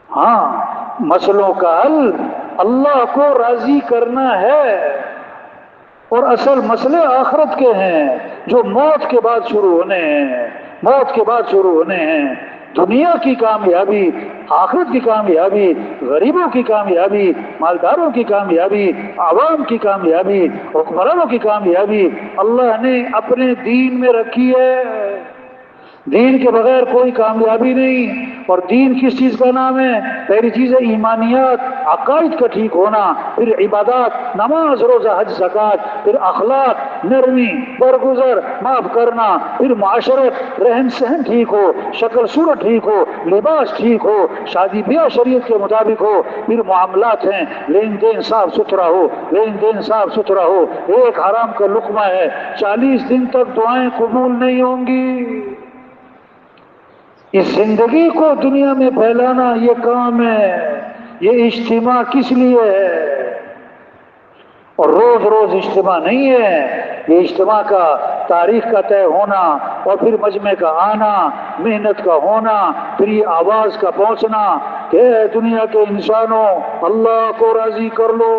ہاں، مسئلوں کا حل اللہ کو راضی کرنا ہے. اور اصل مسئلے آخرت کے ہیں جو موت کے بعد شروع ہونے ہیں. دنیا کی کامیابی، آخرت کی کامیابی، غریبوں کی کامیابی، مالداروں کی کامیابی، عوام کی کامیابی، حکمرانوں کی کامیابی اللہ نے اپنے دین میں رکھی ہے. دین کے بغیر کوئی کامیابی نہیں. اور دین کس چیز کا نام ہے؟ پہلی چیز ہے ایمانیات، عقائد کا ٹھیک ہونا، پھر عبادات، نماز، روزہ، حج، زکوٰۃ، پھر اخلاق، نرمی، درگزر، معاف کرنا، پھر معاشرت، رہن سہن ٹھیک ہو، شکل صورت ٹھیک ہو، لباس ٹھیک ہو، شادی بیاہ شریعت کے مطابق ہو، پھر معاملات ہیں لین دین صاف ستھرا ہو. ایک حرام کا لقمہ ہے 40 دن تک دعائیں قبول نہیں ہوں گی. اس زندگی کو دنیا میں پھیلانا یہ کام ہے. یہ اجتماع کس لیے ہے؟ اور روز روز اجتماع نہیں ہے. یہ اجتماع کا تاریخ کا طے ہونا اور پھر مجمع کا آنا، محنت کا ہونا، پھر یہ آواز کا پہنچنا کہ اے دنیا کے انسانوں اللہ کو راضی کر لو،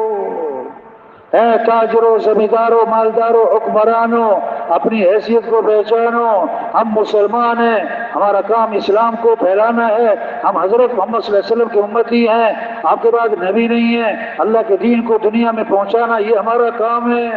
اے تاجروں، زمینداروں، مالداروں، حکمرانوں، اپنی حیثیت کو پہچانو، ہم مسلمان ہیں، ہمارا کام اسلام کو پھیلانا ہے، ہم حضرت محمد صلی اللہ علیہ وسلم کے امتی ہیں، آپ کے بعد نبی نہیں ہے، اللہ کے دین کو دنیا میں پہنچانا یہ ہمارا کام ہے۔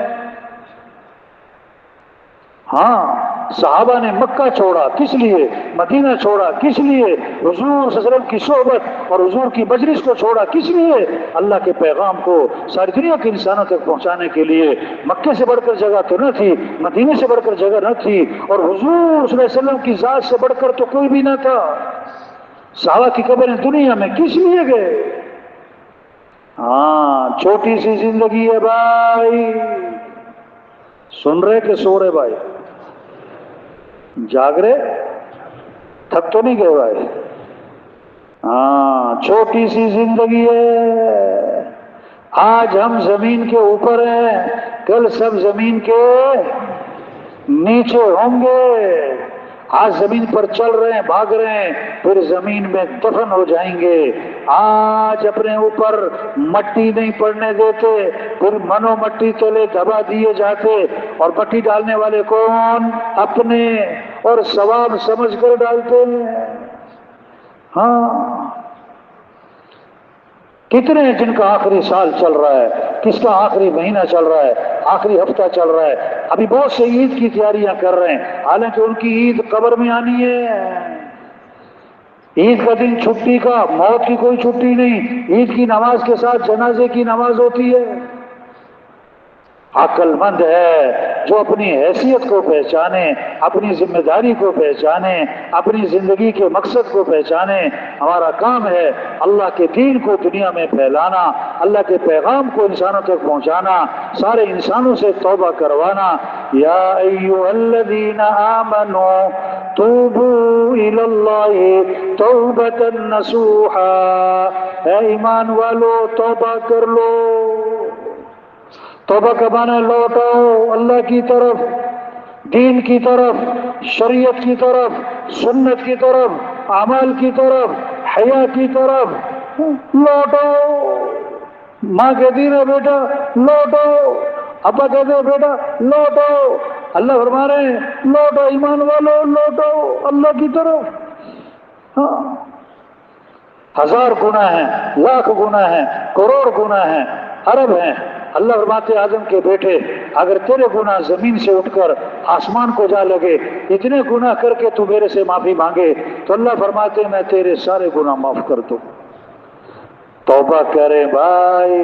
ہاں، صحابہ نے مکہ چھوڑا کس لیے، مدینہ چھوڑا کس لیے، حضور صلی اللہ علیہ وسلم کی صحبت اور حضور کی مجلس کو چھوڑا کس لیے، اللہ کے پیغام کو ساری دنیا کے انسانوں تک پہنچانے کے لیے۔ مکے سے بڑھ کر جگہ تو نہ تھی، مدینے سے بڑھ کر جگہ نہ تھی، اور حضور صلی اللہ علیہ وسلم کی ذات سے بڑھ کر تو کوئی بھی نہ تھا۔ صحابہ کی قبریں دنیا میں کس لیے گئے؟ ہاں، چھوٹی سی زندگی ہے بھائی، سن رہے کہ سو رہے بھائی، جاگ رہے، تھک تو نہیں گئے بھائی؟ ہاں، چھوٹی سی زندگی ہے، آج ہم زمین کے اوپر ہیں، کل سب زمین کے نیچے ہوں گے، آج زمین پر چل رہے ہیں، بھاگ رہے ہیں، پھر زمین میں دفن ہو جائیں گے۔ آج اپنے اوپر مٹی نہیں پڑنے دیتے، پھر منو مٹی تلے دبا دیے جاتے، اور مٹی ڈالنے والے کون؟ اپنے، اور ثواب سمجھ کر ڈالتے ہیں۔ ہاں، کتنے ہیں جن کا آخری سال چل رہا ہے، کس کا آخری مہینہ چل رہا ہے، آخری ہفتہ چل رہا ہے، ابھی بہت سے عید کی تیاریاں کر رہے ہیں، حالانکہ ان کی عید قبر میں آنی ہے۔ عید کا دن چھٹی کا، موت کی کوئی چھٹی نہیں، عید کی نماز کے ساتھ جنازے کی نماز ہوتی ہے۔ عقل مند ہے جو اپنی حیثیت کو پہچانے، اپنی ذمہ داری کو پہچانے، اپنی زندگی کے مقصد کو پہچانے۔ ہمارا کام ہے اللہ کے دین کو دنیا میں پھیلانا، اللہ کے پیغام کو انسانوں تک پہنچانا، سارے انسانوں سے توبہ کروانا۔ یا ایھا الذین آمنوا توبوا الی اللہ توبۃ نصوحا، اے ایمان والو توبہ کر لو۔ توبہ کا معنی لوٹاؤ اللہ کی طرف، دین کی طرف، شریعت کی طرف، سنت کی طرف، اعمال کی طرف، حیا کی طرف لوٹاؤ۔ ماں کہتی ہے بیٹا لوٹاؤ، ابا کہتے ہیں بیٹا لوٹاؤ، اللہ فرما رہے ہیں لوٹو ایمان والو، لوٹو اللہ کی طرف۔ ہاں، ہزار گناہ ہیں، لاکھ گناہ ہیں، کروڑ گناہ ہیں، ارب ہیں۔ اللہ فرماتے آدم کے بیٹے اگر تیرے گناہ زمین سے اٹھ کر آسمان کو جا لگے، اتنے گناہ کر کے تو میرے سے معافی مانگے تو اللہ فرماتے میں تیرے سارے گناہ معاف کر دوں۔ توبہ کریں بھائی،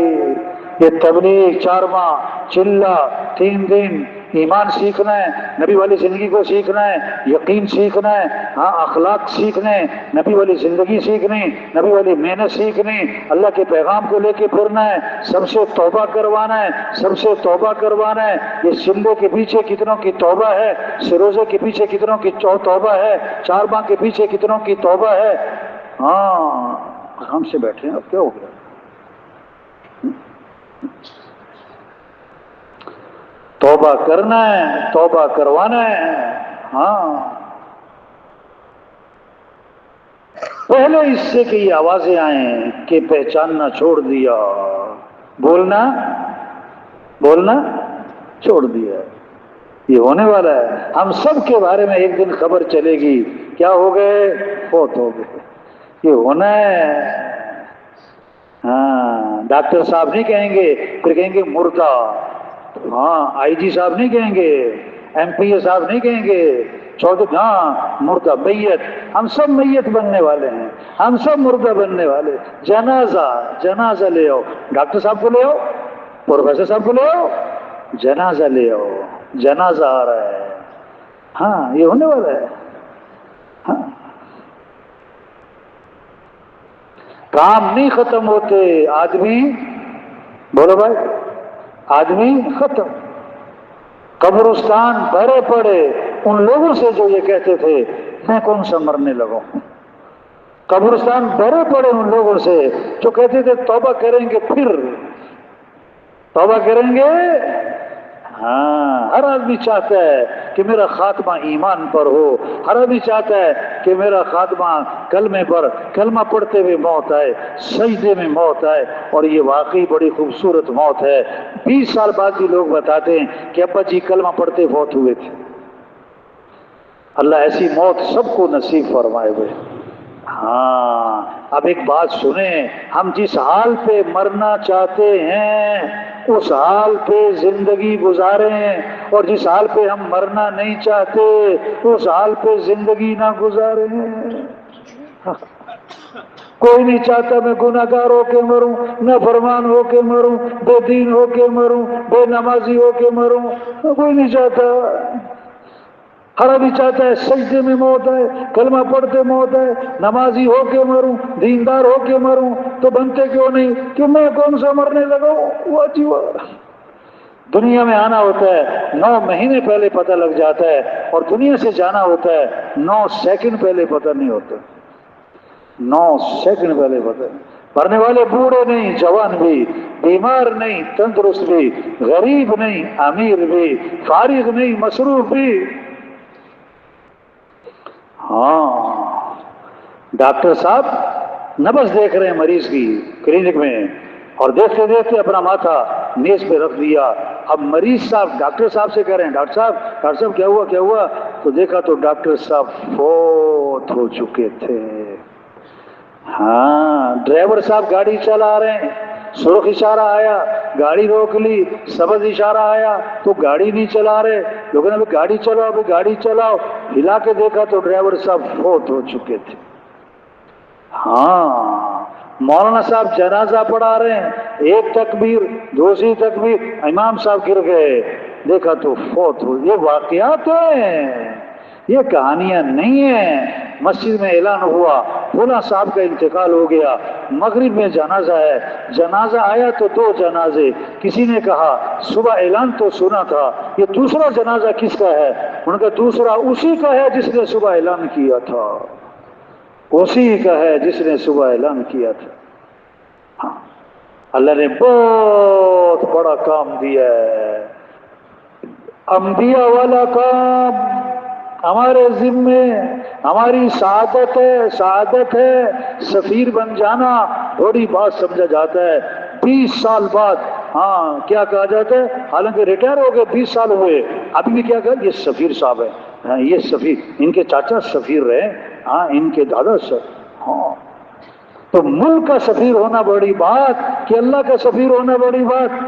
یہ تبلیغ 4 ماہ، چلہ 3 دن، ایمان سیکھنا ہے، نبی والی زندگی کو سیکھنا ہے، یقین سیکھنا ہے، ہاں اخلاق سیکھنے، نبی والی زندگی سیکھنی، نبی والی محنت سیکھنی، اللہ کے پیغام کو لے کے پھرنا ہے، سب سے توبہ کروانا ہے، سب سے توبہ کروانا ہے۔ یہ سلے کے پیچھے کتنوں کی توبہ ہے، سروزے کے پیچھے کتنوں کی توبہ ہے، 4 ماہ کے پیچھے کتنوں کی توبہ ہے۔ ہاں، آرام سے بیٹھے ہیں، اب کیا ہو گیا؟ توبہ کرنا ہے، توبہ کروانا ہے۔ ہاں، پہلے اس سے کہ یہ آوازیں آئیں کہ پہچاننا چھوڑ دیا، بولنا چھوڑ دیا، یہ ہونے والا ہے۔ ہم سب کے بارے میں ایک دن خبر چلے گی، کیا ہو گئے؟ فوت ہو گئے، یہ ہونا ہے۔ ہاں، ڈاکٹر صاحب نہیں کہیں گے، پھر کہیں گے مردہ۔ ہاں، آئی جی صاحب نہیں کہیں گے، ایم پی اے صاحب نہیں کہیں گے، چودھری، ہاں مردہ، میت۔ ہم سب میت بننے والے ہیں، ہم سب مردہ بننے والے۔ جنازہ لے آؤ، ڈاکٹر صاحب کو لے آؤ، پروفیسر صاحب کو لے آؤ، جنازہ لے آؤ، جنازہ آ رہا ہے۔ ہاں، یہ ہونے والا ہے۔ ہاں، کام نہیں ختم ہوتے، آدمی، بولو بھائی، آدمی ختم۔ قبرستان بھرے پڑے ان لوگوں سے جو یہ کہتے تھے میں کون سا مرنے لگا ہوں۔ قبرستان بھرے پڑے ان لوگوں سے جو کہتے تھے توبہ کریں گے، پھر توبہ کریں گے، ہاں، ہر آدمی چاہتا ہے کہ میرا خاتمہ ایمان پر ہو، ہر آدمی چاہتا ہے کہ میرا خاتمہ کلمے پر، کلمہ پڑھتے ہوئے موت آئے، سجدے میں موت آئے، اور یہ واقعی بڑی خوبصورت موت ہے۔ 20 سال بعد بھی لوگ بتاتے ہیں کہ ابا جی کلمہ پڑھتے فوت ہوئے تھے۔ اللہ ایسی موت سب کو نصیب فرمائے ہوئے۔ ہاں، اب ایک بات سنیں، ہم جس حال پہ مرنا چاہتے ہیں اس حال پہ زندگی گزاریں، اور جس حال پہ ہم مرنا نہیں چاہتے اس حال پہ زندگی نہ گزاریں۔ کوئی نہیں چاہتا میں گناہگار ہو کے مروں، نافرمان ہو کے مروں، بے دین ہو کے مروں، بے نمازی ہو کے مروں، کوئی نہیں چاہتا۔ ہر آدمی چاہتا ہے سجدے میں موت ہے، کلمہ پڑھتے موت ہے، نمازی ہو کے مروں، دیندار ہو کے مروں، تو بنتے کیوں نہیں کہ میں کون سا مرنے لگا ہوں؟ واہ جی واہ۔ دنیا میں آنا ہوتا ہے 9 مہینے پہلے پتہ لگ جاتا ہے، اور دنیا سے جانا ہوتا ہے 9 سیکنڈ پہلے پتہ نہیں ہوتا، 9 سیکنڈ پہلے پتہ نہیں۔ مرنے والے بوڑھے نہیں، جوان بھی، بیمار نہیں، تندرست بھی، غریب نہیں، امیر بھی، فارغ نہیں، مصروف بھی۔ ہاں، ڈاکٹر صاحب نبض دیکھ رہے ہیں مریض کی کلینک میں، اور دیکھتے دیکھتے اپنا ماتھا میز پہ رکھ دیا۔ اب مریض صاحب ڈاکٹر صاحب سے کہہ رہے ہیں ڈاکٹر صاحب کیا ہوا کیا ہوا؟ تو دیکھا تو ڈاکٹر صاحب فوت ہو چکے تھے۔ ہاں، ڈرائیور صاحب گاڑی چلا رہے ہیں، سرخ اشارہ آیا گاڑی روک لی، سبز اشارہ آیا تو گاڑی نہیں چلا رہے، لوگوں نے گاڑی چلاؤ، ابھی گاڑی چلاؤ، ہلا کے دیکھا تو ڈرائیور صاحب فوت ہو چکے تھے۔ ہاں، مولانا صاحب جنازہ پڑھا رہے ہیں، ایک تکبیر، دوسری تکبیر، امام صاحب گر گئے، دیکھا تو فوت ہو۔ یہ واقعات ہیں، یہ کہانیاں نہیں ہیں۔ مسجد میں اعلان ہوا فلاں صاحب کا انتقال ہو گیا، مغرب میں جنازہ ہے، جنازہ آیا تو 2 جنازے، کسی نے کہا صبح اعلان تو سنا تھا، یہ دوسرا جنازہ کس کا ہے؟ ان کا دوسرا اسی کا ہے جس نے صبح اعلان کیا تھا، اسی کا ہے جس نے صبح اعلان کیا تھا۔ ہاں، اللہ نے بہت بڑا کام دیا ہے، انبیاء والا کام ہمارے ذمے، ہماری سعادت ہے۔ سفیر بن جانا بڑی بات سمجھا جاتا ہے، 20 سال بعد ہاں کیا کہا جاتا ہے، حالانکہ ریٹائر ہو گئے 20 سال ہوئے، ابھی بھی کیا کہا، یہ سفیر صاحب ہے، ہاں یہ سفیر، ان کے چاچا سفیر رہے، ہاں ان کے دادا ہاں۔ تو ملک کا سفیر ہونا بڑی بات کہ اللہ کا سفیر ہونا بڑی بات؟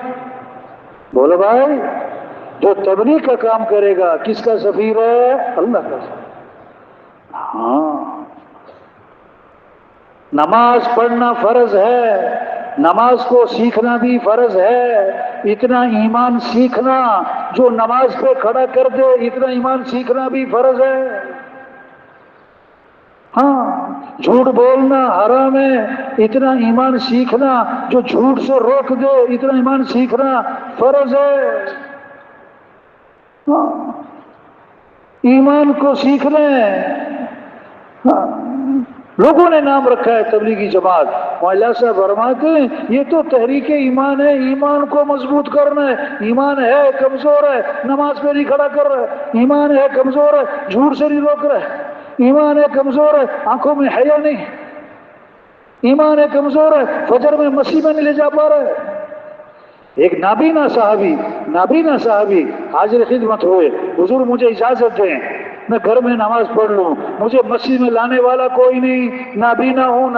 بولو بھائی، جو تبلیغ کا کام کرے گا کس کا سفیر ہے؟ اللہ کا سفیر۔ ہاں، نماز پڑھنا فرض ہے، نماز کو سیکھنا بھی فرض ہے، اتنا ایمان سیکھنا جو نماز پہ کھڑا کر دے، اتنا ایمان سیکھنا بھی فرض ہے۔ ہاں، جھوٹ بولنا حرام ہے، اتنا ایمان سیکھنا جو جھوٹ سے روک دے، اتنا ایمان سیکھنا فرض ہے۔ ہاں، ایمان کو سیکھ لیں۔ ہاں، لوگوں نے نام رکھا ہے تبلیغی جماعت، مولانا صاحب فرماتے ہیں یہ تو تحریک ایمان ہے، ایمان کو مضبوط کرنا ہے، ایمان ہے کمزور ہے نماز پہ نہیں کھڑا کر رہا ہے، ایمان ہے کمزور ہے جھوٹ سے نہیں روک رہا ہے، ایمان ہے کمزور ہے آنکھوں میں حیا نہیں، ایمان ہے کمزور ہے فجر میں مسیح میں نہیں لے جا پا رہا ہے۔ ایک نابینا صحابی حاضر خدمت ہوئے، حضور مجھے اجازت دیں میں گھر میں نماز پڑھ لوں، مجھے مسجد میں لانے والا کوئی نہیں، نابینا ہوں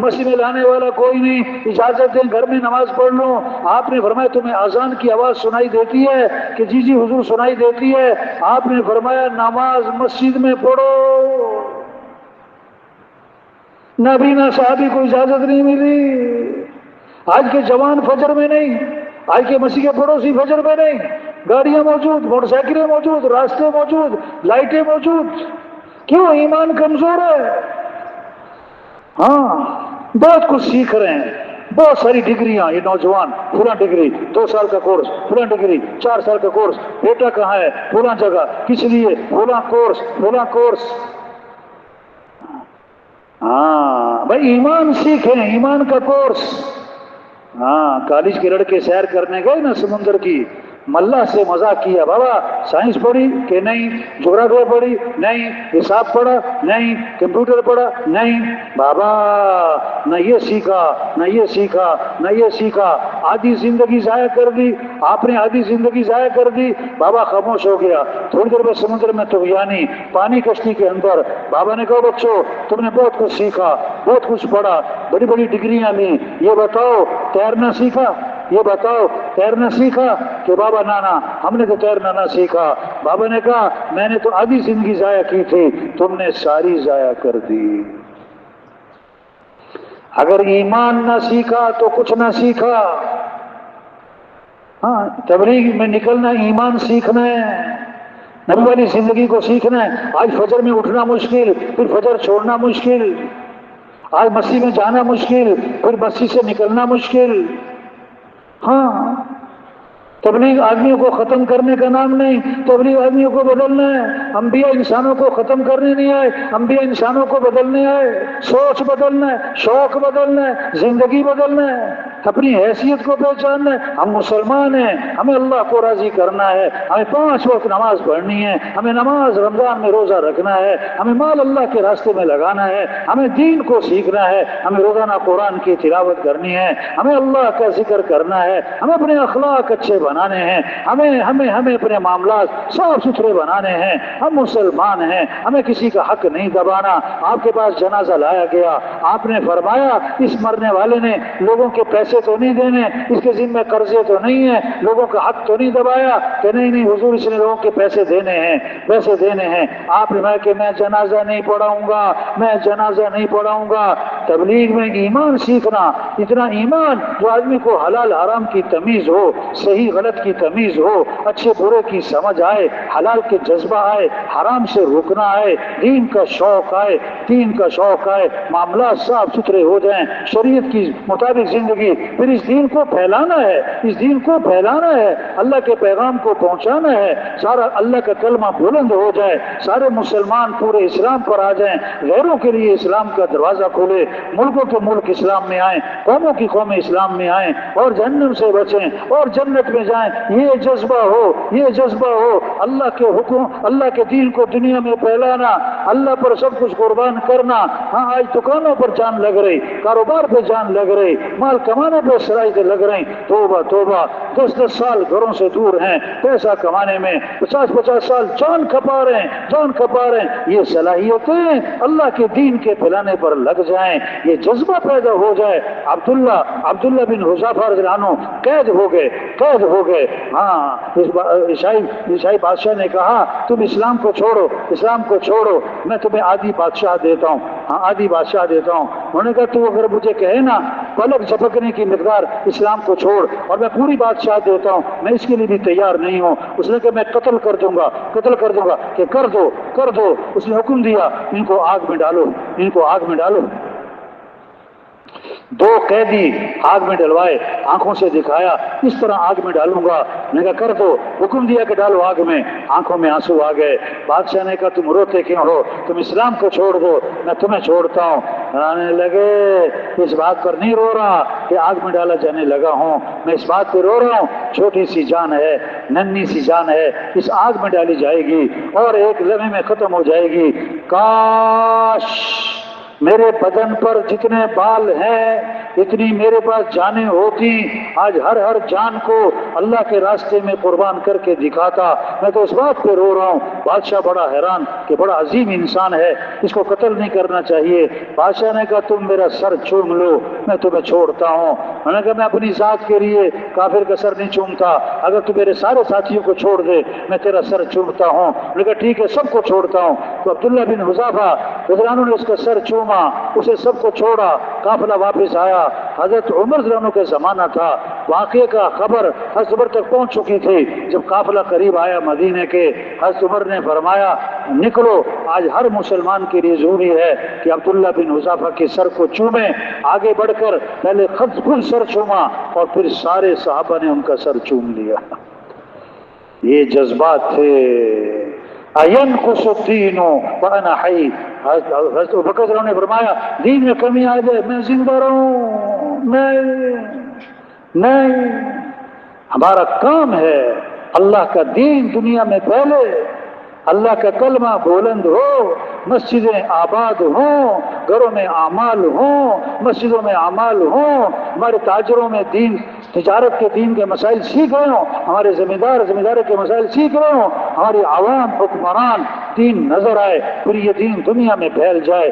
مسجد میں لانے والا کوئی نہیں، اجازت دیں گھر میں نماز پڑھ لوں۔ آپ نے فرمایا تمہیں اذان کی آواز سنائی دیتی ہے کہ جی حضور سنائی دیتی ہے؟ آپ نے فرمایا نماز مسجد میں پڑھو۔ نابینا صحابی کو اجازت نہیں ملی۔ آج کے جوان فجر میں نہیں، آج کے مسیح کے پڑوسی فجر میں نہیں، گاڑیاں موجود، موٹر سائیکلیں موجود، راستے موجود، لائٹیں موجود، کیوں؟ ایمان کمزور ہے۔ ہاں، بہت کچھ سیکھ رہے ہیں، بہت ساری ڈگریاں، یہ نوجوان فلاں ڈگری 2 سال کا کورس، فلاں ڈگری 4 سال کا کورس، بیٹا کہاں ہے فلاں جگہ، کس لیے فلاں کورس۔ ہاں بھائی، ایمان سیکھیں، ایمان کا کورس۔ ہاں، کالج کے لڑکے سیر کرنے گئے نا سمندر کی، ملا سے مذاق کیا، بابا سائنس پڑھی کہ نہیں، جغرافیہ پڑھی نہیں، حساب پڑھا نہیں، کمپیوٹر پڑھا نہیں، بابا نہ یہ سیکھا نہ یہ سیکھا نہ یہ سیکھا، آدھی زندگی ضائع کر دی، آپ نے آدھی زندگی ضائع کر دی۔ بابا خاموش ہو گیا۔ تھوڑی دیر میں سمندر میں طغیانی، پانی کشتی کے اندر، بابا نے کہا بچوں تم نے بہت کچھ سیکھا، بہت کچھ پڑھا، بڑی بڑی ڈگریاں لی، یہ بتاؤ تیرنا سیکھا؟ یہ بتاؤ تیرنا سیکھا؟ کہ بابا نانا ہم نے تو تیرنا نہ سیکھا۔ بابا نے کہا میں نے تو آدھی زندگی ضائع کی تھی، تم نے ساری ضائع کر دی۔ اگر ایمان نہ سیکھا تو کچھ نہ سیکھا۔ ہاں تبلیغ میں نکلنا ایمان سیکھنا ہے، نبی والی زندگی کو سیکھنا ہے۔ آج فجر میں اٹھنا مشکل، پھر فجر چھوڑنا مشکل، آج مسجد میں جانا مشکل، پھر مسجد سے نکلنا مشکل۔ ہاں تبلیغ آدمیوں کو ختم کرنے کا نام نہیں، تبلیغ آدمیوں کو بدلنا ہے۔ انبیاء انسانوں کو ختم کرنے نہیں آئے، انبیاء انسانوں کو بدلنے آئے۔ سوچ بدلنا ہے، شوق بدلنا ہے، زندگی بدلنا ہے، اپنی حیثیت کو پہچاننا ہے۔ ہم مسلمان ہیں، ہمیں اللہ کو راضی کرنا ہے، ہمیں 5 وقت نماز پڑھنی ہے، ہمیں نماز رمضان میں روزہ رکھنا ہے، ہمیں مال اللہ کے راستے میں لگانا ہے، ہمیں دین کو سیکھنا ہے، ہمیں روزانہ قرآن کی تلاوت کرنی ہے، ہمیں اللہ کا ذکر کرنا ہے، ہمیں اپنے اخلاق اچھے بنانے ہیں، ہمیں اپنے معاملات صاف ستھرے بنانے ہیں۔ ہم مسلمان ہیں، ہمیں کسی کا حق نہیں دبانا۔ آپ کے پاس جنازہ لایا گیا، آپ نے فرمایا اس مرنے والے نے لوگوں کے پیسے تو نہیں دینے، اس کے ذمہ قرضے تو نہیں ہیں، لوگوں کا حق تو نہیں دبایا؟ کہ نہیں حضور اس نے لوگوں کے پیسے دینے ہیں، پیسے دینے ہیں۔ آپ نے کہا کہ میں جنازہ نہیں پڑھاؤں گا، میں جنازہ نہیں پڑھاؤں گا۔ تبلیغ میں ایمان سیکھنا، اتنا ایمان جو آدمی کو حلال حرام کی تمیز ہو، صحیح غلط کی تمیز ہو، اچھے برے کی سمجھ آئے، حلال کے جذبہ آئے، حرام سے رکنا آئے، دین کا شوق آئے، دین کا شوق آئے، معاملات صاف ستھرے ہو جائیں، شریعت کی مطابق زندگی۔ پھر اس دین کو پھیلانا ہے، اس دین کو پھیلانا ہے، اللہ کے پیغام کو پہنچانا ہے، سارا اللہ کا کلمہ بلند ہو جائے، سارے مسلمان پورے اسلام پر آ جائیں، غیروں کے لیے اسلام کا دروازہ کھولے، ملکوں کے ملک اسلام میں آئیں، قوموں کی قومیں اسلام میں آئیں، اور جہنم سے بچیں اور جنت میں جائیں۔ یہ جذبہ ہو، یہ جذبہ ہو، اللہ کے حکم، اللہ کے دین کو دنیا میں پھیلانا، اللہ پر سب کچھ قربان کرنا۔ ہاں آج دکانوں پر جان لگ رہی، کاروبار پہ جان لگ رہی، مال کمانے پہ شرائط لگ رہی، توبہ توبہ، 10 سال گھروں سے دور ہیں، پیسہ کمانے میں 50 سال جان کھپا رہے ہیں، جان کھپا رہے ہیں۔ یہ صلاحیتیں اللہ کے دین کے پھیلانے پر لگ جائیں، یہ جذبہ پیدا ہو جائے۔ عبداللہ بن حذیفہ رضی اللہ عنہ قید ہو گئے، قید ہو گئے۔ ہاں عیسائی بادشاہ نے کہا تم اسلام کو چھوڑو، اسلام کو چھوڑو، میں تمہیں آدھی بادشاہ دیتا ہوں، ہاں آدھی بادشاہ دیتا ہوں۔ انہوں نے کہا تو اگر مجھے کہے نا پلک جھپکنے کی مقدار اسلام کو چھوڑ اور میں پوری بادشاہ دیتا ہوں، میں اس کے لیے بھی تیار نہیں ہوں۔ اس نے کہا میں قتل کر دوں گا، قتل کر دوں گا۔ کہ کر دو کر دو۔ اس نے حکم دیا ان کو آگ میں ڈالو، ان کو آگ میں ڈالو۔ 2 قیدی آگ میں ڈلوائے، آنکھوں سے دکھایا اس طرح آگ میں ڈالوں گا۔ نے کہا کر دو، حکم دیا کہ ڈالو آگ میں۔ آنکھوں میں آنسو آ گئے۔ بادشاہ نے کہا تم روتے کیوں ہو؟ تم اسلام کو چھوڑ دو، میں تمہیں چھوڑتا ہوں۔ کہنے لگے اس بات پر نہیں رو رہا کہ آگ میں ڈالا جانے لگا ہوں، میں اس بات پہ رو رہا ہوں چھوٹی سی جان ہے، ننھی سی جان ہے، اس آگ میں ڈالی جائے گی اور ایک لمحے میں ختم ہو جائے گی۔ کاش میرے بدن پر جتنے بال ہیں اتنی میرے پاس جانیں ہوتی، آج ہر جان کو اللہ کے راستے میں قربان کر کے دکھاتا۔ میں تو اس بات پہ رو رہا ہوں۔ بادشاہ بڑا حیران کہ بڑا عظیم انسان ہے، اس کو قتل نہیں کرنا چاہیے۔ بادشاہ نے کہا تم میرا سر چوم لو، میں تمہیں چھوڑتا ہوں۔ میں نے کہا میں اپنی ذات کے لیے کافر کا سر نہیں چومتا، اگر تو میرے سارے ساتھیوں کو چھوڑ دے میں تیرا سر چومتا ہوں۔ میں نے کہا ٹھیک ہے سب کو چھوڑتا ہوں۔ تو عبداللہ بن حذیفہ رضی اللہ عنہ نے اس کا سر چوما، اسے سب کو چھوڑا، قافلہ واپس آیا۔ حضرت عمر رضی اللہ عنہ کا زمانہ تھا، واقعے کا خبر حضرت عمر تک پہنچ چکی تھی۔ جب قافلہ قریب آیا مدینے کے، حضرت عمر نے فرمایا نکلو، آج ہر مسلمان کے لیے ضروری ہے کہ عبداللہ بن حذیفہ کے سر کو چومیں۔ آگے بڑھ کر پہلے خود سر چوما اور پھر سارے صحابہ نے ان کا سر چوم لیا۔ یہ جذبات تھے۔ اَيَنْقُصُ الدِّينُ وَأَنَا حَيٌّ، حضرت ابوبکر نے فرمایا دین میں کمی آ جائے میں زندہ رہوں، نہیں، ہمارا کام ہے اللہ کا دین دنیا میں پھیلے، اللہ کا کلمہ بلند ہو، مسجدیں آباد ہوں، گھروں میں اعمال ہوں، مسجدوں میں اعمال ہوں، ہمارے تاجروں میں دین تجارت کے دین کے مسائل سیکھ رہے ہوں، ہمارے زمیندار کے مسائل سیکھ رہے ہوں، ہماری عوام حکمران دین نظر آئے، پھر یہ دین دنیا میں پھیل جائے۔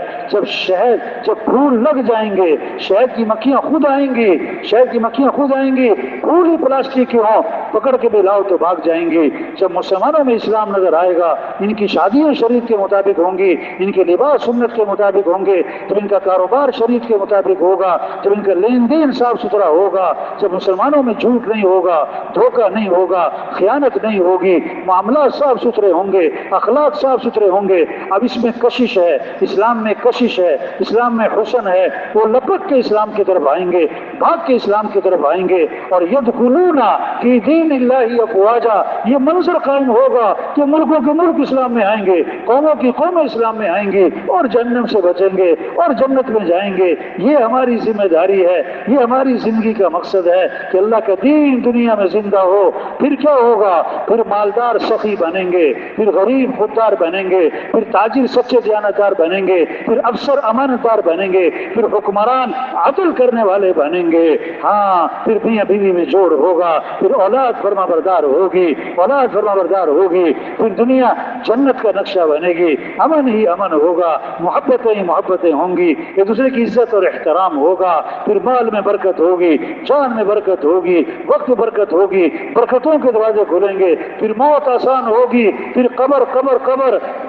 جب پھول لگ جائیں گے، شہد کی مکھیاں خود آئیں گی، پھول ہی پلاسٹک کے ہوں، پکڑ کے بھی لاؤ تو بھاگ جائیں گے۔ جب مسلمانوں میں اسلام نظر آئے گا، ان کی شادیاں شریعت کے مطابق ہوں گی، ان کے لباس سنت کے مطابق ہوں گے، جب ان کا کاروبار شریعت کے مطابق ہوگا، جب ان کا لین دین صاف ستھرا ہوگا، جب مسلمانوں میں جھوٹ نہیں ہوگا، دھوکہ نہیں ہوگا، خیانت نہیں ہوگی، معاملات صاف ستھرے ہوں گے، اخلاق صاف ستھرے ہوں گے۔ اب اس میں کشش ہے، اسلام میں کشش ہے، اسلام میں حسن ہے، وہ لپک کے اسلام کی طرف آئیں گے، بھاگ کے اسلام کی طرف آئیں گے، اور یدخلون فی دین اللہ افواجا، یہ منظر قائم ہوگا کہ ملکوں کے ملک اسلام میں آئیں گے، قوموں کی قومیں اسلام میں آئیں گے، اور جہنم سے بچیں گے اور جنت میں جائیں گے۔ یہ ہماری ذمہ داری ہے، یہ ہماری زندگی کا مقصد ہے کہ اللہ کا دین دنیا میں زندہ ہو۔ پھر کیا ہوگا؟ پھر مالدار سخی بنیں گے، پھر غریب خوددار بنیں گے، پھر تاجر سچے دیانتدار بنیں گے، پھر افسر امانتدار بنیں گے، پھر حکمران عدل کرنے والے بنیں گے، ہاں پھر میاں بیوی میں جوڑ ہوگا، پھر اولاد فرما بردار ہوگی، پھر دنیا جنت کا نقشہ بنے گی، امن ہی امن ہوگا، محبتیں ہی محبتیں ہوں گی، ایک دوسرے کی عزت اور احترام ہوگا، پھر مال میں برکت ہوگی، جان میں برکت ہوگی، وقت برکت ہوگی، برکتوں کے دروازے کھلیں گے، پھر موت آسان ہوگی، پھر قبر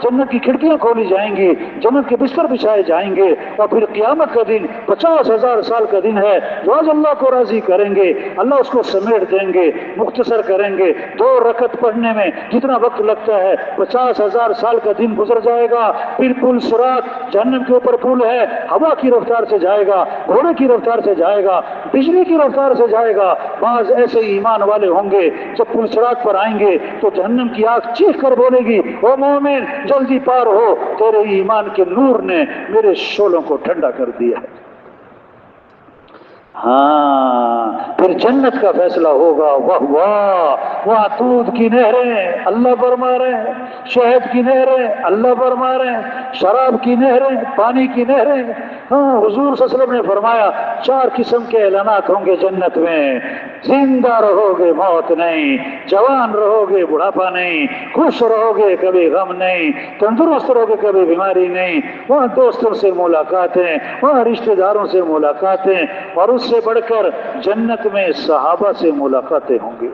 جنت کی کھڑکیاں کھولی جائیں گی، جنت کے بستر بچھائے جائیں گے، اور پھر قیامت کا دن 50,000 سال کا دن ہے جو آج اللہ کو راضی کریں گے، اللہ اس کو سمیٹ دیں گے، مختصر کریں گے، 2 رکعت پڑھنے میں جتنا وقت لگتا ہے 50,000 سال کا دن گزر جائے گا۔ پھر پل صراط، جہنم کے اوپر پل ہے، ہوا کی رفتار سے جائے گا، گھوڑے کی رفتار سے جائے گا، بجلی کی رفتار سے جائے گا۔ بعض ایسے ایمان والے ہوں گے جب پل صراط پر آئیں گے تو جہنم کی آگ چیخ کر بولے گی، او مومن جلدی پار ہو، تیرے ایمان کے نور نے میرے شعلوں کو ٹھنڈا کر دیا ہے۔ ہاں پھر جنت کا فیصلہ ہوگا، واہ واہ، وہاں دودھ کی نہریں اللہ فرما رہے ہیں، شہد کی نہریں اللہ فرما رہے ہیں، شراب کی نہریں، پانی کی نہریں۔ ہاں حضور صلی اللہ علیہ وسلم نے فرمایا 4 قسم کے اعلانات ہوں گے جنت میں، زندہ رہو گے موت نہیں، جوان رہو گے بڑھاپا نہیں، خوش رہو گے کبھی غم نہیں، تندرست رہو گے کبھی بیماری نہیں، وہاں دوستوں سے ملاقاتیں، وہاں رشتہ داروں سے ملاقاتیں، اور اس سے بڑھ کر جنت میں صحابہ سے ملاقاتیں ہوں گی،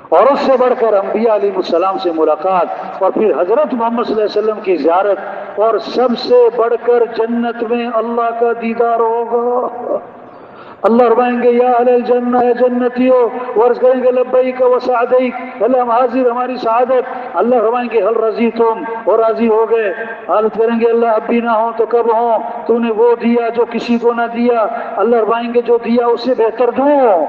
اور اس سے بڑھ کر انبیاء علیہ السلام سے ملاقات، اور پھر حضرت محمد صلی اللہ علیہ وسلم کی زیارت، اور سب سے بڑھ کر جنت میں اللہ کا دیدار ہوگا۔ اللہ فرمائیں گے یا اہل الجنہ، اے جنتیو، ورز کریں گے لبیک و سعدیک، اللہ ہم حاضر ہماری سعادت۔ اللہ فرمائیں گے حل رضیتم، اور راضی ہو گئے؟ حالت کریں گے اللہ اب بھی نہ ہوں تو کب ہوں، تو نے وہ دیا جو کسی کو نہ دیا۔ اللہ فرمائیں گے جو دیا اس سے بہتر دوں،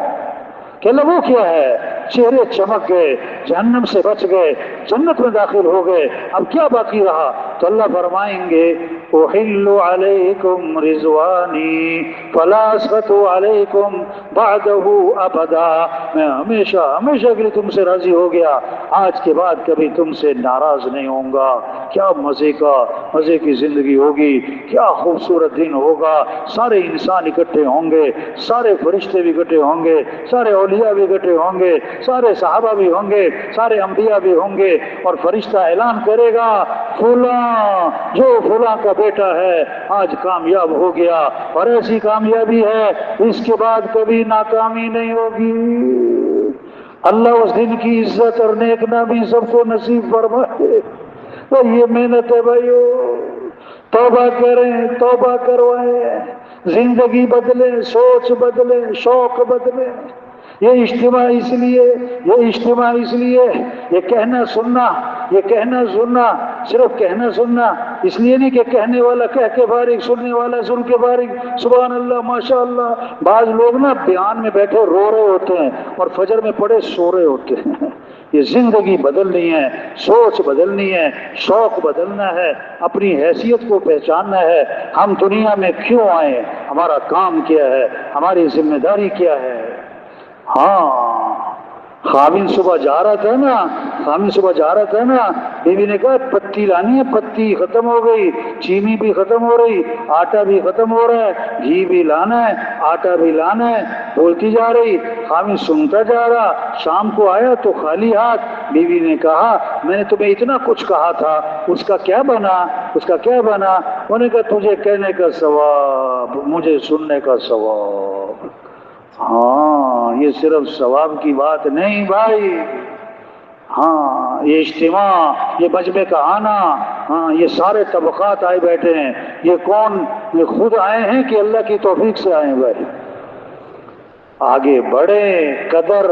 کہ اللہ وہ کیا ہے؟ چہرے چمک گئے، جہنم سے بچ گئے، جنت میں داخل ہو گئے، اب کیا باقی رہا؟ تو اللہ فرمائیں گے احل علیکم رضوانی فلا اسخط علیکم بعدہ ابدا، میں ہمیشہ ہمیشہ کے لیے تم سے راضی ہو گیا، آج کے بعد کبھی تم سے ناراض نہیں ہوں گا۔ کیا مزے کی زندگی ہوگی، کیا خوبصورت دن ہوگا، سارے انسان اکٹھے ہوں گے، سارے فرشتے بھی اکٹھے ہوں گے، سارے اولیاء بھی اکٹھے ہوں گے، سارے صحابہ بھی ہوں گے، سارے انبیاء بھی ہوں گے، اور فرشتہ اعلان کرے گا فلاں جو فلاں کا بیٹا ہے آج کامیاب ہو گیا، اور ایسی کامیابی ہے اس کے بعد کبھی ناکامی نہیں ہوگی۔ اللہ اس دن کی عزت اور نیک نامی سب کو نصیب فرمائے۔ تو یہ محنت ہے بھائیو، توبہ کریں، توبہ کروائیں، زندگی بدلیں، سوچ بدلیں، شوق بدلیں۔ یہ اجتماع اس لیے یہ کہنا سننا صرف کہنا سننا اس لیے نہیں کہ کہنے والا کہہ کے فارغ، سننے والا سن کے فارغ، سبحان اللہ ماشاء اللہ۔ بعض لوگ نا بیان میں بیٹھے رو رہے ہوتے ہیں اور فجر میں پڑے سو رہے ہوتے ہیں۔ یہ زندگی بدلنی ہے، سوچ بدلنی ہے، شوق بدلنا ہے، اپنی حیثیت کو پہچاننا ہے، ہم دنیا میں کیوں آئے، ہمارا کام کیا ہے، ہماری ذمہ داری کیا ہے۔ ہاں خامن صبح جا رہا تھا نا، بیوی نے کہا پتی لانی ہے، پتی ختم ہو گئی، چینی بھی ختم ہو رہی، آٹا بھی ختم ہو رہا ہے، گھی بھی لانا ہے، آٹا بھی لانا ہے، بولتی جا رہی، خامن سنتا جا رہا۔ شام کو آیا تو خالی ہاتھ۔ بیوی نے کہا میں نے تمہیں اتنا کچھ کہا تھا، اس کا کیا بنا؟ انہوں نے کہا تجھے کہنے کا ثواب، مجھے سننے کا ثواب۔ ہاں یہ صرف ثواب کی بات نہیں بھائی، ہاں یہ اجتماع، یہ مجمع کا آنا، ہاں یہ سارے طبقات آئے بیٹھے ہیں، یہ کون؟ یہ خود آئے ہیں کہ اللہ کی توفیق سے آئے ہیں بھائی؟ آگے بڑھیں، قدر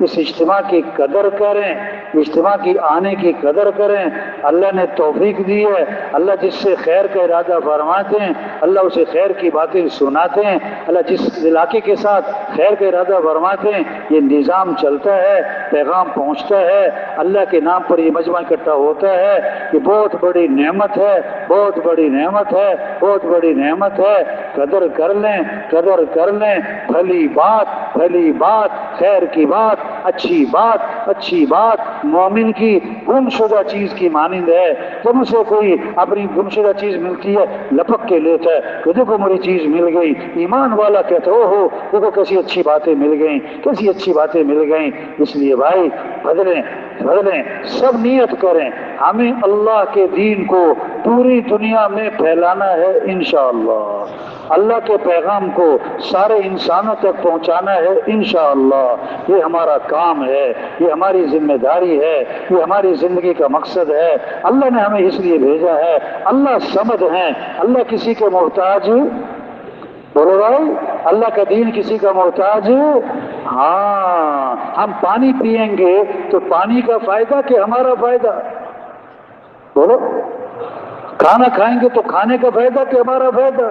اس اجتماع کی قدر کریں، اجتماع کی آنے کی قدر کریں۔ اللہ نے توفیق دی ہے، اللہ جس سے خیر کا ارادہ فرماتے ہیں اللہ اسے خیر کی باتیں سناتے ہیں، اللہ جس علاقے کے ساتھ خیر کا ارادہ فرماتے ہیں یہ نظام چلتا ہے، پیغام پہنچتا ہے، اللہ کے نام پر یہ مجمع اکٹھا ہوتا ہے۔ یہ بہت بڑی نعمت ہے، بہت بڑی نعمت ہے۔ قدر کر لیں، بھلی بات، خیر کی بات، اچھی بات مومن کی گمشدہ چیز کی مانند ہے۔ جب اسے کوئی اپنی گمشدہ چیز ملتی ہے لپک کے لیتا ہے کہ دیکھو میری چیز مل گئی، ایمان والا کہتا ہو دیکھو کیسی اچھی باتیں مل گئیں۔ اس لیے بھائی بدلیں، سب نیت کریں، ہمیں اللہ کے دین کو پوری دنیا میں پھیلانا ہے انشاءاللہ، اللہ کے پیغام کو سارے انسانوں تک پہنچانا ہے انشاءاللہ۔ یہ ہمارا کام ہے، یہ ہماری ذمہ داری ہے، یہ ہماری زندگی کا مقصد ہے۔ اللہ نے ہمیں اس لیے بھیجا ہے، اللہ صمد ہیں، اللہ کسی کے محتاج، بولو بھائی اللہ کا دین کسی کا محتاج۔ ہاں ہم پانی پئیں گے تو پانی کا فائدہ کہ ہمارا فائدہ؟ بولو، کھانا کھائیں گے تو کھانے کا فائدہ کہ ہمارا فائدہ؟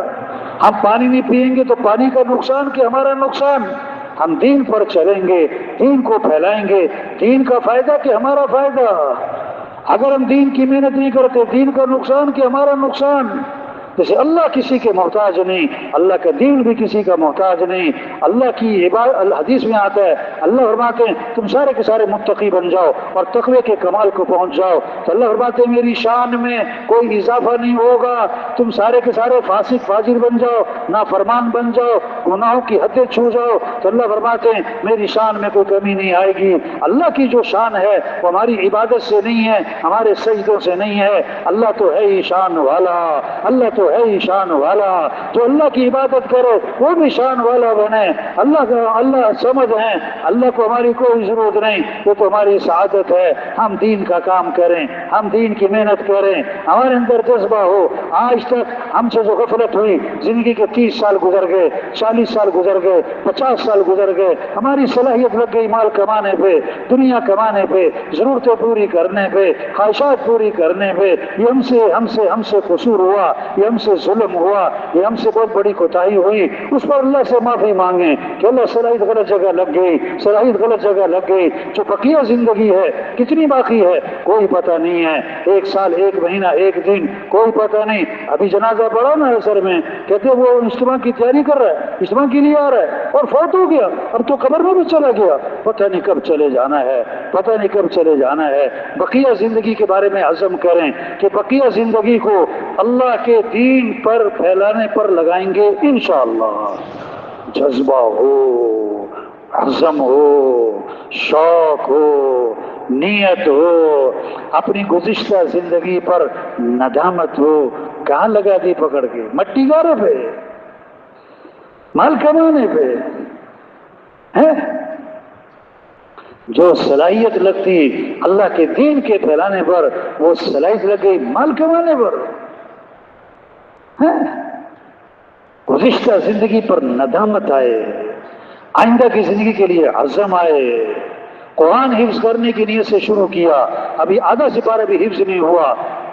ہم پانی نہیں پئیں گے تو پانی کا نقصان کہ ہمارا نقصان؟ ہم دین پر چلیں گے، دین کو پھیلائیں گے، دین کا فائدہ کہ ہمارا فائدہ؟ اگر ہم دین کی محنت نہیں کرتے دین کا نقصان کہ ہمارا نقصان؟ جیسے اللہ کسی کے محتاج نہیں، اللہ کا دین بھی کسی کا محتاج نہیں۔ اللہ کی عبادت، حدیث میں آتا ہے اللہ فرماتے ہیں تم سارے کے سارے متقی بن جاؤ اور تقوی کے کمال کو پہنچ جاؤ، تو اللہ فرماتے ہیں میری شان میں کوئی اضافہ نہیں ہوگا، تم سارے کے سارے فاسق فاجر بن جاؤ، نافرمان بن جاؤ، گناہوں کی حدیں چھو جاؤ، تو اللہ فرماتے ہیں میری شان میں کوئی کمی نہیں آئے گی۔ اللہ کی جو شان ہے وہ ہماری عبادت سے نہیں ہے، ہمارے سجدوں سے نہیں ہے، اللہ تو ہے ہی شان والا، اللہ تو ہے ہی شان والا۔ جو اللہ کی عبادت کرے وہ بھی شان والا بنے۔ اللہ سمجھ ہیں، اللہ کو ہماری کوئی ضرورت نہیں، وہ تو ہماری سعادت ہے۔ ہم دین کا کام کریں، ہم دین کی محنت کریں، ہمارے اندر جذبہ ہو۔ آج تک ہم سے جو غفلت ہوئی، زندگی کے 30 سال گزر گئے، 40 سال گزر گئے، 50 سال گزر گئے، ہماری صلاحیت لگ گئی مال کمانے پہ، دنیا کمانے پہ، ضرورتیں پوری کرنے پہ، خواہشات پوری کرنے پہ۔ یہ ہم سے قصور ہوا، یہ ہم سے ظلم ہوا، یہ ہم سے بہت بڑی کوتاہی ہوئی۔ اس پر اللہ سے معافی مانگیں کہ اللہ صلاحیت غلط جگہ لگ گئی، جو بقیہ زندگی ہے کتنی باقی ہے کوئی پتہ نہیں ہے، 1 سال، 1 مہینہ، 1 دن، کوئی پتہ نہیں۔ ابھی جنازہ پڑا نا اثر میں، کہتے وہ اجتماع کی تیاری کر رہا ہے، اجتماع کے لیے آ رہا ہے اور فوت ہو گیا، اب تو قبر میں بھی چلا گیا، پتہ نہیں کب چلے جانا ہے۔ بقیہ زندگی کے بارے میں عزم کریں کہ بقیہ زندگی کو اللہ کے دین پر پھیلانے پر لگائیں گے انشاءاللہ۔ جذبہ ہو، عزم ہو، شوق ہو، نیت ہو، اپنی گزشتہ زندگی پر ندامت ہو۔ کہاں لگا دی پکڑ کے؟ مٹی گارے پہ، مال کمانے پہ ہے؟ جو صلاحیت لگتی اللہ کے دین کے پھیلانے پر، وہ صلاحیت لگ گئی مال کمانے پر ہے؟ گزشتہ زندگی پر ندامت آئے، آئندہ کی زندگی کے لیے عزم آئے۔ قرآن حفظ کرنے کی نیت سے شروع کیا، ابھی آدھا سپارہ بھی حفظ نہیں ہوا،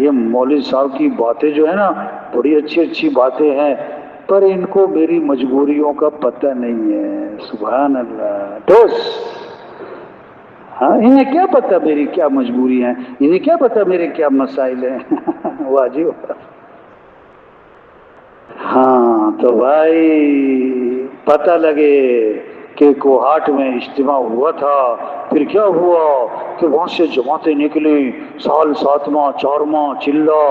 یہ مولوی صاحب کی باتیں جو ہے نا بڑی اچھی اچھی باتیں ہیں، پر ان کو میری مجبوریوں کا پتہ نہیں ہے. سبحان اللہ. ٹھوس. ہاں، انہیں کیا پتہ میری کیا مجبوری ہیں، انہیں کیا پتہ میرے کیا مسائل ہیں. واجب. ہاں تو بھائی پتہ لگے کہ کوہاٹ میں اجتماع ہوا تھا، پھر کیا ہوا کہ وہاں سے جماعتیں نکلی، سال 7واں 4واں چلہ.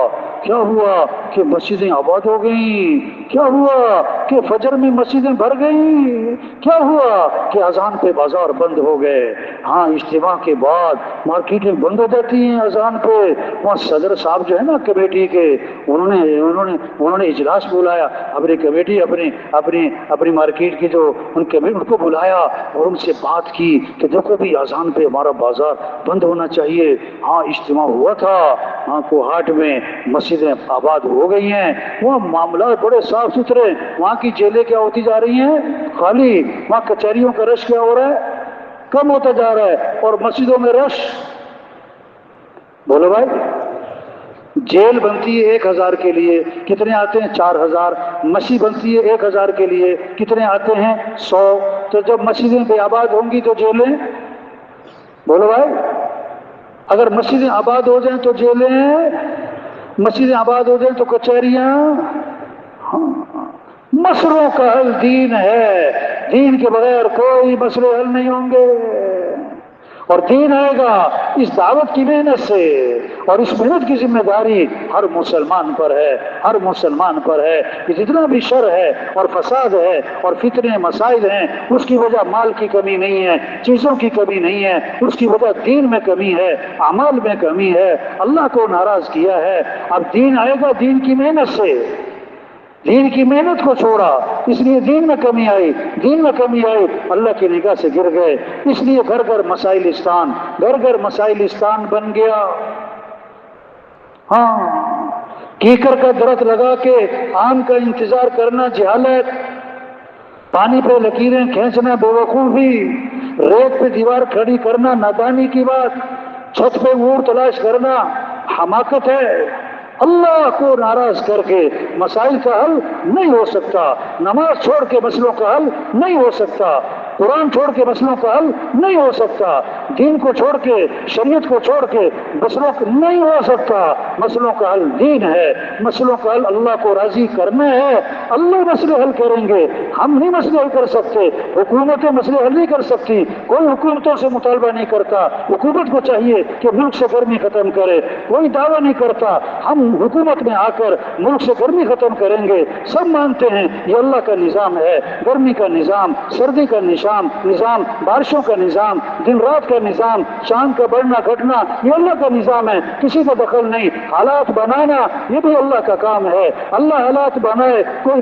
کیا ہوا کہ مسجدیں آباد ہو گئیں، کیا ہوا کہ فجر میں مسجدیں بھر گئیں، کیا ہوا کہ اذان پہ بازار بند ہو گئے. ہاں، اجتماع کے بعد مارکیٹیں بند ہو جاتی ہیں اذان پہ. وہاں صدر صاحب جو ہے نا کمیٹی کے، انہوں نے اجلاس بلایا، اپنی کمیٹی اپنی مارکیٹ کی جو ان کو بلایا اور ان سے بات کی کہ دیکھو بھی اذان پہ ہمارا بازار بند ہونا چاہیے. ہاں، اجتماع ہوا تھا. ہاں، کوہاٹ میں مسجدیں آباد ہو گئی ہیں، وہاں معاملات بڑے صاف ستھرے. وہاں کی جیلیں کیا ہوتی جا رہی ہیں؟ خالی. وہاں کچہریوں کا رش کیا ہو رہا ہے؟ کم ہوتا جا رہا ہے. اور مسجدوں میں رش، بولو بھائی. جیل بنتی ہے 1000 کے لیے، کتنے آتے ہیں؟ 4000. مسجد بنتی ہے 1000 کے لیے، کتنے آتے ہیں؟ 100. تو جب مسجدیں بے آباد ہوں گی تو جیلیں، بولو بھائی. اگر مسجدیں آباد ہو جائیں تو جیلیں، مسجدیں آباد ہو جائیں تو کچہریاں. ہاں، مسئلوں کا حل دین ہے. دین کے بغیر کوئی مسئلے حل نہیں ہوں گے. اور دین آئے گا اس دعوت کی محنت سے، اور اس محنت کی ذمہ داری ہر مسلمان پر ہے، ہر مسلمان پر ہے. کہ جتنا بھی شر ہے اور فساد ہے اور فتنے مسائل ہیں، اس کی وجہ مال کی کمی نہیں ہے، چیزوں کی کمی نہیں ہے، اس کی وجہ دین میں کمی ہے، اعمال میں کمی ہے، اللہ کو ناراض کیا ہے. اب دین آئے گا دین کی محنت سے. دین کی محنت کو چھوڑا، اس لیے دین میں کمی آئی. دین میں کمی آئی، اللہ کی نگاہ سے گر گئے. اس لیے گھر گھر مسائلستان، گھر گھر مسائلستان بن گیا. ہاں، کیکر کا درخت لگا کے آم کا انتظار کرنا جہالت، پانی پہ لکیریں کھینچنا بے وقوفی، ریت پہ دیوار کھڑی کرنا نادانی کی بات، چھت پہ اونٹ تلاش کرنا حماقت ہے. اللہ کو ناراض کر کے مسائل کا حل نہیں ہو سکتا. نماز چھوڑ کے مسئلوں کا حل نہیں ہو سکتا. قرآن چھوڑ کے مسئلوں کا حل نہیں ہو سکتا. دین کو چھوڑ کے، شریعت کو چھوڑ کے مسئلوں کا نہیں ہو سکتا. مسئلوں کا حل دین ہے، مسئلوں کا حل اللہ کو راضی کرنا ہے. اللہ مسئلے حل کریں گے، ہم نہیں مسئلے حل کر سکتے. حکومتیں مسئلے حل نہیں کر سکتی. کوئی حکومتوں سے مطالبہ نہیں کرتا. حکومت کو چاہیے کہ ملک سے گرمی ختم کرے، کوئی دعویٰ نہیں کرتا ہم حکومت میں آ کر ملک سے گرمی ختم کریں گے. سب مانتے ہیں یہ اللہ کا نظام ہے، گرمی کا نظام، سردی کا نظام، بارشوں کا نظام، دن رات کا نظام، چاند کا بڑھنا گھٹنا، یہ اللہ کا نظام ہے، کسی کا دخل نہیں. حالات بنانا یہ بھی اللہ کا کام ہے. اللہ حالات بنائے، کوئی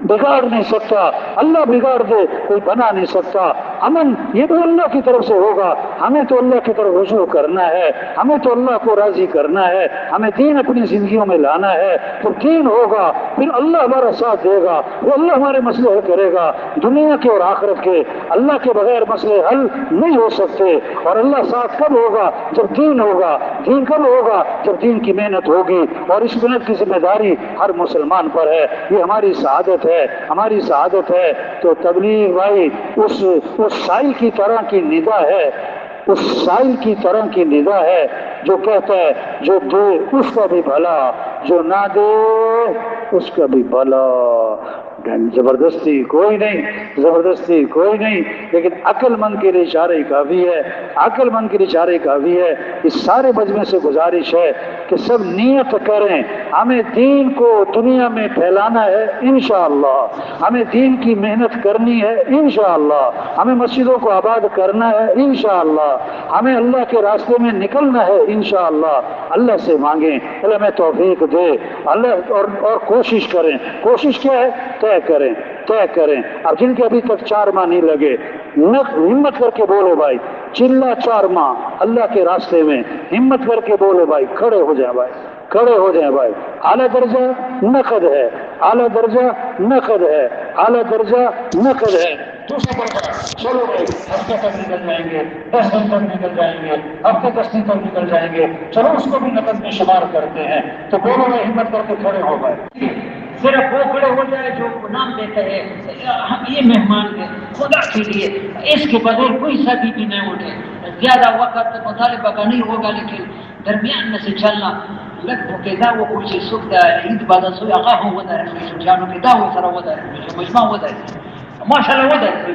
بگاڑ نہیں سکتا. اللہ بگاڑ دے، کوئی بنا نہیں سکتا. امن یہ بھی اللہ کی طرف سے ہوگا. ہمیں تو اللہ کی طرف رجوع کرنا ہے، ہمیں تو اللہ کو راضی کرنا ہے، ہمیں دین اپنی زندگیوں میں لانا ہے. تو دین ہوگا، پھر اللہ ہمارا ساتھ دے گا، وہ اللہ ہمارے مسئلے حل کرے گا، دنیا کے اور آخرت کے. اللہ کے بغیر مسئلے حل نہیں ہو سکتے. اور اللہ ساتھ کب ہوگا؟ جب دین ہوگا. دین کب ہوگا؟ جب دین کی محنت ہوگی. اور اس محنت کی ذمہ داری ہر مسلمان پر ہے. یہ ہماری سعادت ہے، ہماری سعادت ہے. تو تبلیغ بھائی اس سائل کی طرح کی ندا ہے، اس سائل کی طرح کی ندا ہے جو کہتا ہے جو دے اس کا بھی بھلا، جو نہ دے اس کا بھی بھلا. زبردستی کوئی نہیں، زبردستی کوئی نہیں. لیکن عقل مند کے لیے اشارے کافی ہے، عقل مند کے لیے اشارے کافی ہے. اس سارے مجمع سے گزارش ہے کہ سب نیت کریں، ہمیں دین کو دنیا میں پھیلانا ہے انشاءاللہ، ہمیں دین کی محنت کرنی ہے انشاءاللہ، ہمیں مسجدوں کو آباد کرنا ہے انشاءاللہ، ہمیں اللہ کے راستے میں نکلنا ہے انشاءاللہ. اللہ سے مانگیں اللہ میں توفیق دے، اللہ اور کوشش کریں. کوشش کیا ہے؟ طے کریں. اب جن کے ابھی تک 4 ماہ نہیں لگے، ہمت کر کے بولو بھائی، چلا 4 ماہ اللہ کے راستے میں، ہمت کر کے بولو بھائی، کھڑے ہو جائیں بھائی، کھڑے ہو جائیں بھائی. اعلیٰ درجہ نقد ہے، اعلیٰ درجہ نقد ہے، اعلیٰ درجہ نقد ہے. دوسرا طرف چلو بھائی ہفتے تک نکل جائیں گے، 10 دن تک نکل جائیں گے، ہفتے 10 دن تک نکل جائیں گے، چلو اس کو بھی نقد میں شمار کرتے ہیں، تو دونوں میں ہمت کر کے کھڑے ہو گئے۔ صرف وہ کھڑے ہو جائے جو نام دیتا ہے ہم یہ مہمان ہیں خدا کے لیے، اس کے بغیر کوئی شادی بھی نہیں اٹھے، زیادہ وقت مطالبہ کا نہیں ہوگا، لیکن درمیان میں سے چلنا لگ بھوکے دا وہ کچھ سکھ دا عید بعد سوی آقا ہوں ودا ہے جانو کے دا وہ سرا ودا ہے مجمع ودا ہے ماشاءاللہ ودا ہے